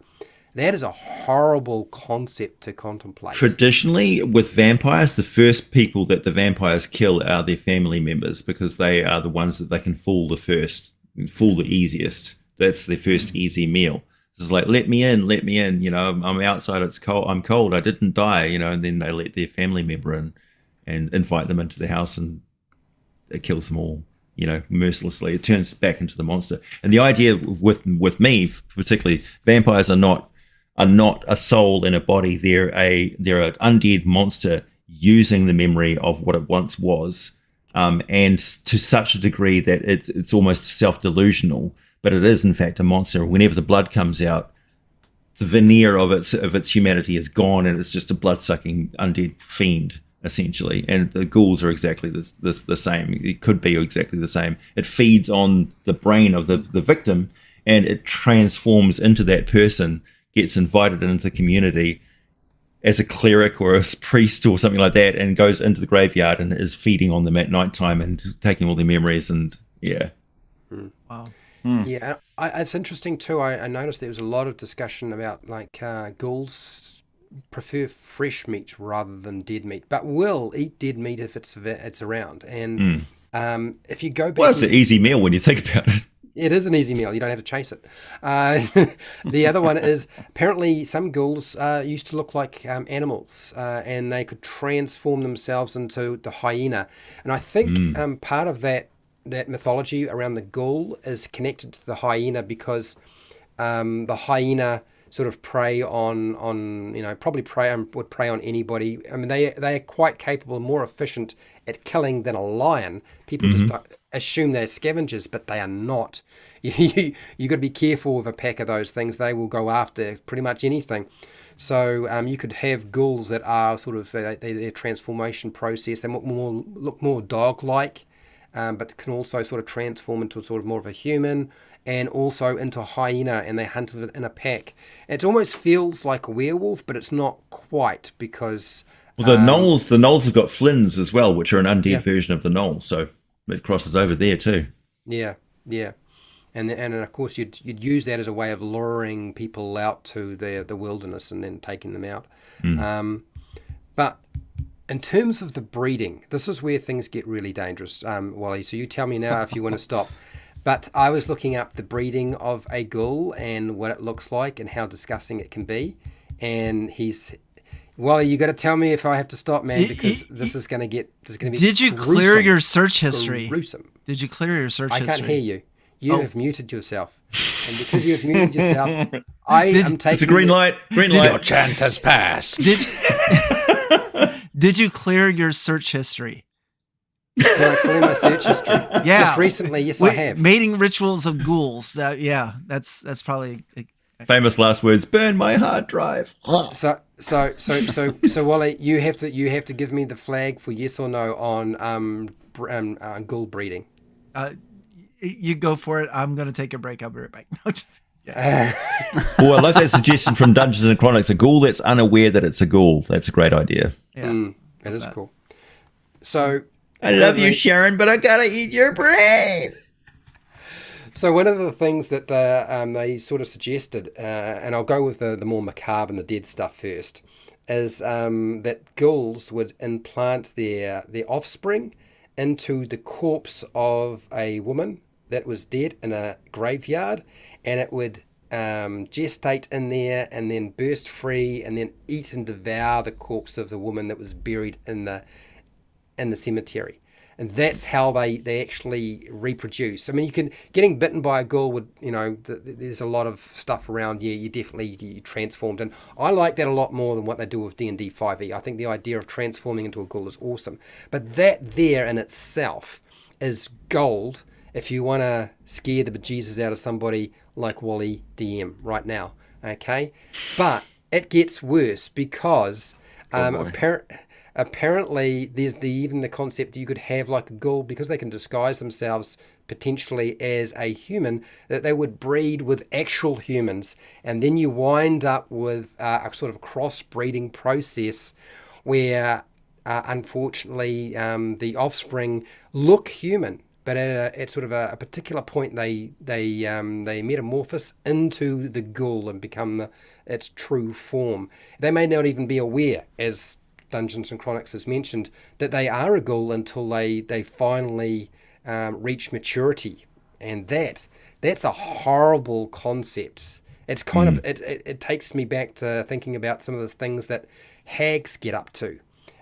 [SPEAKER 5] That is a horrible concept to contemplate.
[SPEAKER 2] Traditionally, with vampires, the first people that the vampires kill are their family members, because they are the ones that they can fool the easiest. That's their first easy meal. It's like, let me in, I'm outside, it's cold, I'm cold, I didn't die, and then they let their family member in and invite them into the house and it kills them all, mercilessly. It turns back into the monster. And the idea with me, particularly, vampires are not a soul in a body. They're an undead monster using the memory of what it once was, and to such a degree that it's almost self-delusional. But it is in fact a monster. Whenever the blood comes out, the veneer of its humanity is gone, and it's just a blood-sucking undead fiend, essentially. And the ghouls are exactly the same. It could be exactly the same. It feeds on the brain of the victim, and it transforms into that person, gets invited into the community as a cleric or a priest or something like that, and goes into the graveyard and is feeding on them at night time and taking all their memories. And yeah.
[SPEAKER 1] Wow.
[SPEAKER 5] Yeah, it's interesting too. I noticed there was a lot of discussion about ghouls prefer fresh meat rather than dead meat, but will eat dead meat if it's around. And if you go back,
[SPEAKER 2] Well, it's an easy meal when you think about it.
[SPEAKER 5] it is an easy meal. You don't have to chase it. The other one is apparently some ghouls used to look like animals, and they could transform themselves into the hyena. And I think part of that mythology around the ghoul is connected to the hyena because the hyena sort of prey on probably would prey on anybody. I mean, they are quite capable, more efficient at killing than a lion. People just assume they're scavengers, but they are not. You got to be careful with a pack of those things. They will go after pretty much anything. So you could have ghouls that are sort of their transformation process. They look more dog-like. But can also sort of transform into sort of more of a human and also into a hyena, and they hunt it in a pack. It almost feels like a werewolf, but it's not quite because...
[SPEAKER 2] Well, the gnolls have got flins as well, which are an undead version of the gnoll, so it crosses over there too.
[SPEAKER 5] Yeah. And of course you'd use that as a way of luring people out to the wilderness and then taking them out. But in terms of the breeding, this is where things get really dangerous, Wally. So you tell me now if you want to stop. But I was looking up the breeding of a ghoul and what it looks like and how disgusting it can be. And Wally, you got to tell me if I have to stop, man, because this is going to be.
[SPEAKER 1] Did you clear your search history?
[SPEAKER 5] Gruesome.
[SPEAKER 1] Did you clear your search history?
[SPEAKER 5] I can't hear you. You have muted yourself. And because you have muted yourself, I am taking...
[SPEAKER 2] It's a green light. Green light.
[SPEAKER 4] Your chance has passed.
[SPEAKER 1] Did you clear your search history?
[SPEAKER 5] Did I clear my search history?
[SPEAKER 1] Yeah.
[SPEAKER 5] Just recently, yes, I have.
[SPEAKER 1] Mating rituals of ghouls. That's probably...
[SPEAKER 2] Famous last words, burn my hard drive.
[SPEAKER 5] So Wally, you have to give me the flag for yes or no on ghoul breeding.
[SPEAKER 1] You go for it. I'm going to take a break. I'll be right back. No, just...
[SPEAKER 2] Well, I like that suggestion from Dungeons and Chronics. A ghoul that's unaware that it's a ghoul. That's a great idea.
[SPEAKER 1] Yeah,
[SPEAKER 5] it is cool. So
[SPEAKER 2] I love you, Sharon, but I gotta eat your brain.
[SPEAKER 5] So one of the things that they sort of suggested, and I'll go with the more macabre and the dead stuff first, is that ghouls would implant their offspring into the corpse of a woman that was dead in a graveyard, and it would gestate in there and then burst free and then eat and devour the corpse of the woman that was buried in the cemetery. And that's how they actually reproduce. I mean, getting bitten by a ghoul would, there's a lot of stuff around. Yeah, you transformed. And I like that a lot more than what they do with D&D 5e. I think the idea of transforming into a ghoul is awesome. But that there in itself is gold if you want to scare the bejesus out of somebody like Wally DM right now. Okay? But it gets worse because apparently there's even the concept that you could have like a ghoul, because they can disguise themselves potentially as a human, that they would breed with actual humans, and then you wind up with a sort of cross-breeding process where unfortunately the offspring look human, but at sort of a particular point they metamorphose into the ghoul and become its true form. They may not even be aware, as Dungeons and Chronics has mentioned, that they are a ghoul until they finally reach maturity, and that's a horrible concept. It's kind of it takes me back to thinking about some of the things that hags get up to,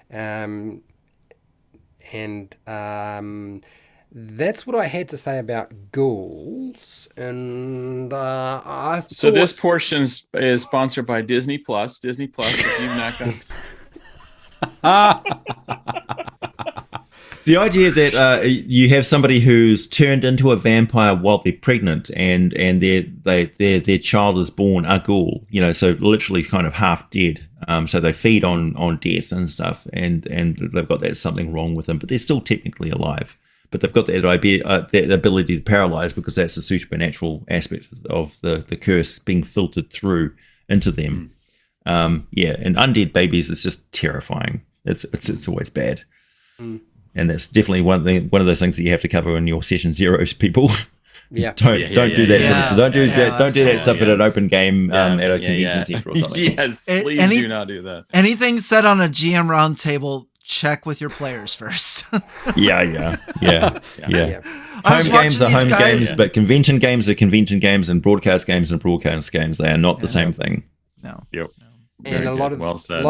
[SPEAKER 5] and And that's what I had to say about Ghouls. And
[SPEAKER 3] So this portion is sponsored by Disney Plus. Disney Plus, if you've not got.
[SPEAKER 2] The idea that you have somebody who's turned into a vampire while they're pregnant, and their child is born a ghoul, so literally kind of half dead. So they feed on death and stuff, and they've got that something wrong with them, but they're still technically alive. But they've got that idea, that ability to paralyze, because that's the supernatural aspect of the curse being filtered through into them. And undead babies is just terrifying. It's always bad. And that's definitely one of those things that you have to cover in your session zeros, people.
[SPEAKER 5] Yeah.
[SPEAKER 2] Don't do that sort of stuff. Don't do that stuff at an open game at a convention
[SPEAKER 3] Yeah.
[SPEAKER 2] center or something.
[SPEAKER 3] Yes, please do not do that.
[SPEAKER 1] Anything said on a GM roundtable, check with your players first.
[SPEAKER 2] Yeah.
[SPEAKER 1] I was
[SPEAKER 2] Home
[SPEAKER 1] watching
[SPEAKER 2] games are
[SPEAKER 1] these
[SPEAKER 2] home
[SPEAKER 1] guys-
[SPEAKER 2] games, but convention games are convention games, and broadcast games are broadcast games. They are not the same thing.
[SPEAKER 1] No.
[SPEAKER 3] Yep.
[SPEAKER 5] And
[SPEAKER 3] Very
[SPEAKER 5] a lot
[SPEAKER 3] good.
[SPEAKER 5] of
[SPEAKER 3] Well said.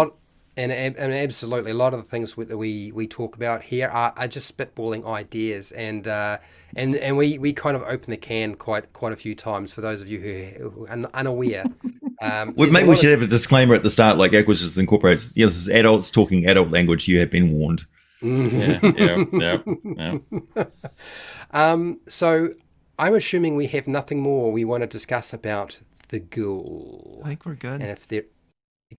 [SPEAKER 5] and absolutely a lot of the things that we talk about here are just spitballing ideas, and we kind of open the can quite a few times for those of you who are unaware.
[SPEAKER 2] Maybe we should have a disclaimer at the start, like Equus incorporates. Yes, this is adults talking adult language. You have been warned.
[SPEAKER 3] Yeah.
[SPEAKER 5] So I'm assuming we have nothing more we want to discuss about the Ghoul.
[SPEAKER 1] I think we're good.
[SPEAKER 5] And if they're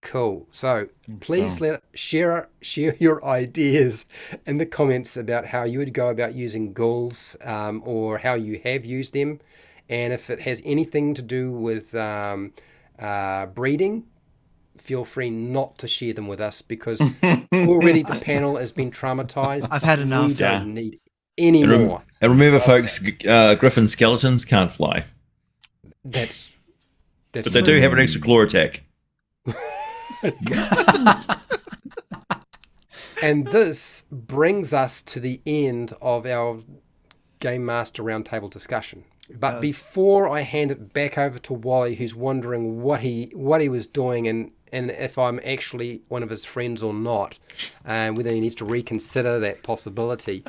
[SPEAKER 5] cool, so please share your ideas in the comments about how you would go about using Ghouls, or how you have used them, and if it has anything to do with breeding, feel free not to share them with us, because already the panel has been traumatized.
[SPEAKER 1] I've had enough.
[SPEAKER 5] We don't need any more.
[SPEAKER 2] And remember, folks, Griffin skeletons can't fly,
[SPEAKER 5] That's
[SPEAKER 2] but they do have an extra claw attack.
[SPEAKER 5] And this brings us to the end of our Game Master Roundtable discussion. But before I hand it back over to Wally, who's wondering what he was doing and if I'm actually one of his friends or not, and whether he needs to reconsider that possibility,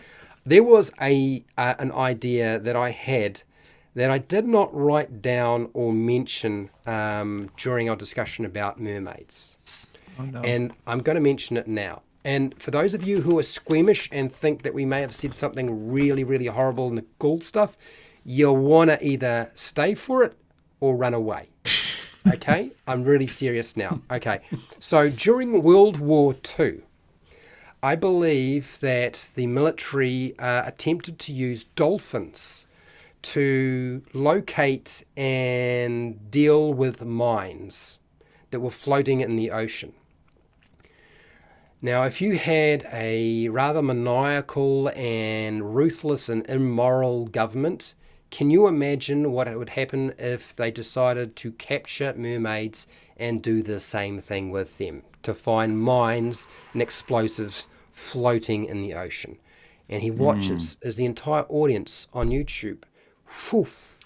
[SPEAKER 5] there was an idea that I had that I did not write down or mention during our discussion about mermaids.
[SPEAKER 1] Oh, no.
[SPEAKER 5] And I'm going to mention it now. And for those of you who are squeamish and think that we may have said something really, really horrible in the Ghoul stuff, you'll want to either stay for it or run away. Okay? I'm really serious now. Okay. So during World War II, I believe that the military attempted to use dolphins to locate and deal with mines that were floating in the ocean. Now, if you had a rather maniacal and ruthless and immoral government, can you imagine what would happen if they decided to capture mermaids and do the same thing with them, to find mines and explosives floating in the ocean? And he watches as the entire audience on YouTube,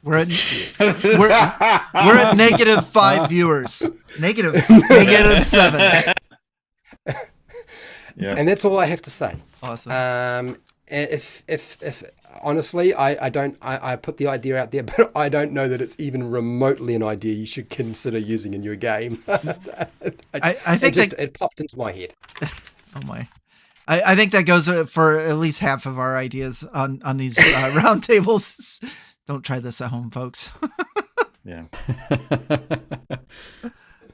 [SPEAKER 1] We're at -5 viewers. -7.
[SPEAKER 3] Yeah.
[SPEAKER 5] and that's all I have to say.
[SPEAKER 1] Awesome.
[SPEAKER 5] If honestly, I put the idea out there, but I don't know that it's even remotely an idea you should consider using in your game.
[SPEAKER 1] I think
[SPEAKER 5] it popped into my head.
[SPEAKER 1] Oh my. I think that goes for at least half of our ideas on these roundtables. Don't try this at home, folks.
[SPEAKER 3] Yeah.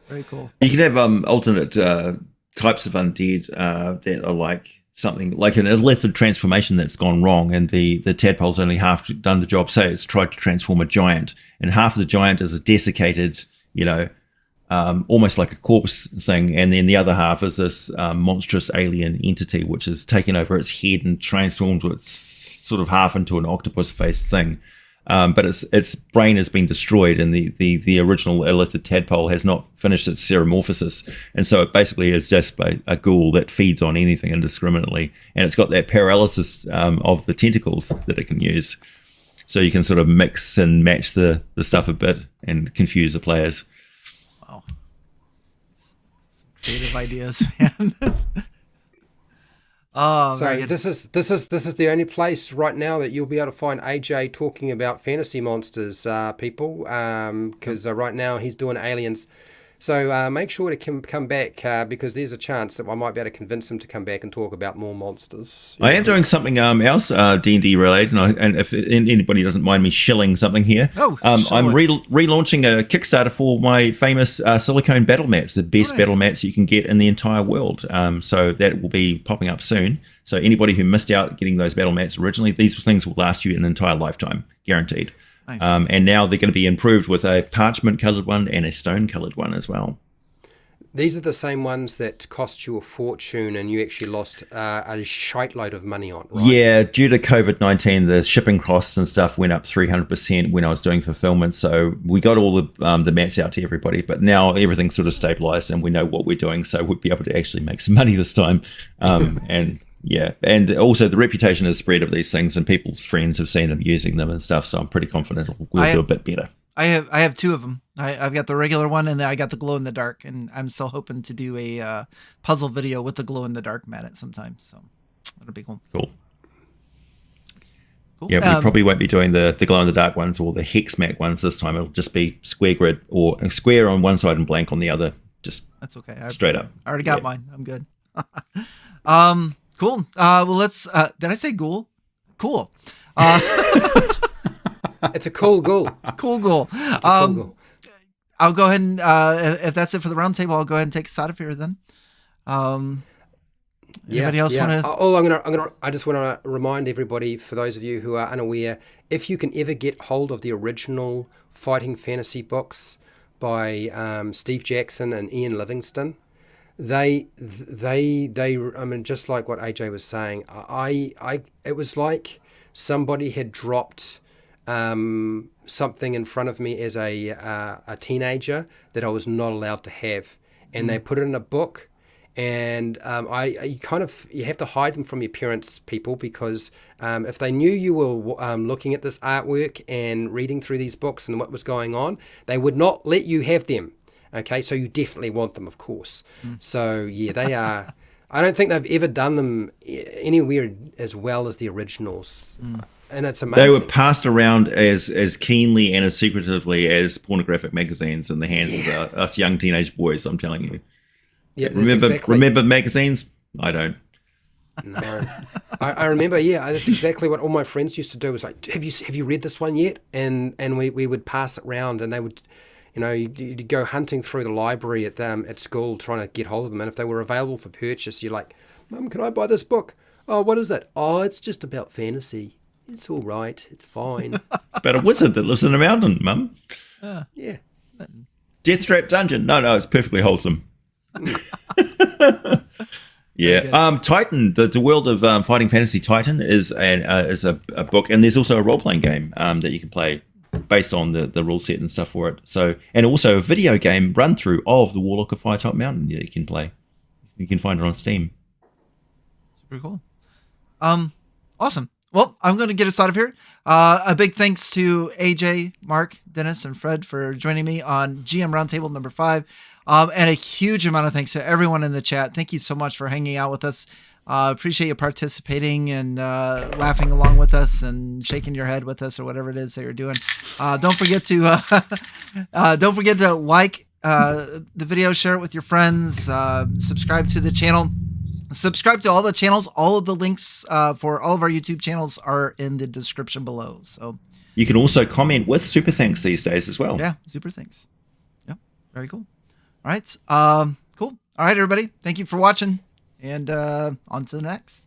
[SPEAKER 1] Very cool.
[SPEAKER 2] You can have alternate types of undead that are like something like an illithid transformation that's gone wrong, and the tadpole's only half done the job. Say it's tried to transform a giant, and half of the giant is a desiccated, almost like a corpse thing, and then the other half is this monstrous alien entity which has taken over its head and transformed its sort of half into an octopus-faced thing. But its brain has been destroyed, and the original illithid tadpole has not finished its ceramorphosis, and so it basically is just a ghoul that feeds on anything indiscriminately, and it's got that paralysis of the tentacles that it can use, so you can sort of mix and match the stuff a bit and confuse the players.
[SPEAKER 1] Wow. Creative ideas, man. Oh,
[SPEAKER 5] So
[SPEAKER 1] very good.
[SPEAKER 5] this is the only place right now that you'll be able to find AJ talking about fantasy monsters, people, because right now he's doing aliens. So make sure to come back because there's a chance that I might be able to convince him to come back and talk about more monsters.
[SPEAKER 2] I am doing something else D&D related, and if anybody doesn't mind me shilling something here, I'm relaunching a Kickstarter for my famous silicone battle mats, the best battle mats you can get in the entire world. So that will be popping up soon. So anybody who missed out getting those battle mats originally, these things will last you an entire lifetime, guaranteed.
[SPEAKER 1] Nice.
[SPEAKER 2] And now they're going to be improved with a parchment colored one and a stone colored one as well.
[SPEAKER 5] These are the same ones that cost you a fortune and you actually lost a shite load of money on, right?
[SPEAKER 2] Yeah, due to COVID-19, the shipping costs and stuff went up 300% when I was doing fulfillment. So we got all the mats out to everybody, but now everything's sort of stabilized and we know what we're doing. So we'll be able to actually make some money this time. And also the reputation has spread of these things and people's friends have seen them using them and stuff. So I'm pretty confident we'll do a bit better.
[SPEAKER 1] I have two of them. I've got the regular one and then I got the glow in the dark, and I'm still hoping to do a puzzle video with the glow in the dark mat at some time. So that'll be cool.
[SPEAKER 2] Cool. Yeah, we probably won't be doing the glow in the dark ones or the hex mat ones this time. It'll just be square grid or a square on one side and blank on the other. Just
[SPEAKER 1] that's okay.
[SPEAKER 2] Straight up.
[SPEAKER 1] I already got mine. I'm good. Cool. Well, let's. Did I say ghoul? Cool.
[SPEAKER 5] It's a cool ghoul.
[SPEAKER 1] Cool ghoul.
[SPEAKER 5] It's a cool ghoul.
[SPEAKER 1] I'll go ahead and if that's it for the roundtable, I'll go ahead and take us out of here then. Anybody else want to?
[SPEAKER 5] I just want to remind everybody, for those of you who are unaware, if you can ever get hold of the original fighting fantasy books by Steve Jackson and Ian Livingston, they I mean, just like what AJ was saying, it was like somebody had dropped something in front of me as a teenager that I was not allowed to have, and they put it in a book, and you have to hide them from your parents, people, because if they knew you were looking at this artwork and reading through these books and what was going on, they would not let you have them. Okay, so you definitely want them, of course. So yeah, they are. I don't think they've ever done them anywhere as well as the originals. And it's amazing.
[SPEAKER 2] They were passed around as keenly and as secretively as pornographic magazines in the hands of us young teenage boys, I'm telling you.
[SPEAKER 5] Yeah,
[SPEAKER 2] remember magazines? I don't.
[SPEAKER 5] No. I remember, yeah, that's exactly what all my friends used to do. Was like, have you read this one yet? And we would pass it around, and they would, you'd go hunting through the library at school trying to get hold of them. And if they were available for purchase, you're like, Mum, can I buy this book? Oh, what is it? Oh, it's just about fantasy. It's all right. It's fine.
[SPEAKER 2] It's about a wizard that lives in a mountain, Mum.
[SPEAKER 5] Yeah.
[SPEAKER 2] Deathtrap Dungeon. No, it's perfectly wholesome. Yeah. Titan, the world of fighting fantasy Titan is a book, and there's also a role-playing game that you can play based on the rule set and stuff for it. So, and also a video game run through of the Warlock of Firetop Mountain that you can play. You can find it on Steam.
[SPEAKER 1] Super cool. Awesome. Well, I'm going to get us out of here. A big thanks to AJ, Mark, Dennis, and Fred for joining me on GM Roundtable number 5. And a huge amount of thanks to everyone in the chat. Thank you so much for hanging out with us. Appreciate you participating and laughing along with us and shaking your head with us or whatever it is that you're doing. Don't forget to like the video, share it with your friends, subscribe to the channel. Subscribe to all the channels. All of the links for all of our YouTube channels are in the description below. So
[SPEAKER 2] you can also comment with super thanks these days as well.
[SPEAKER 1] Yeah, super thanks. Yep, very cool. All right, cool. All right, everybody. Thank you for watching, and on to the next.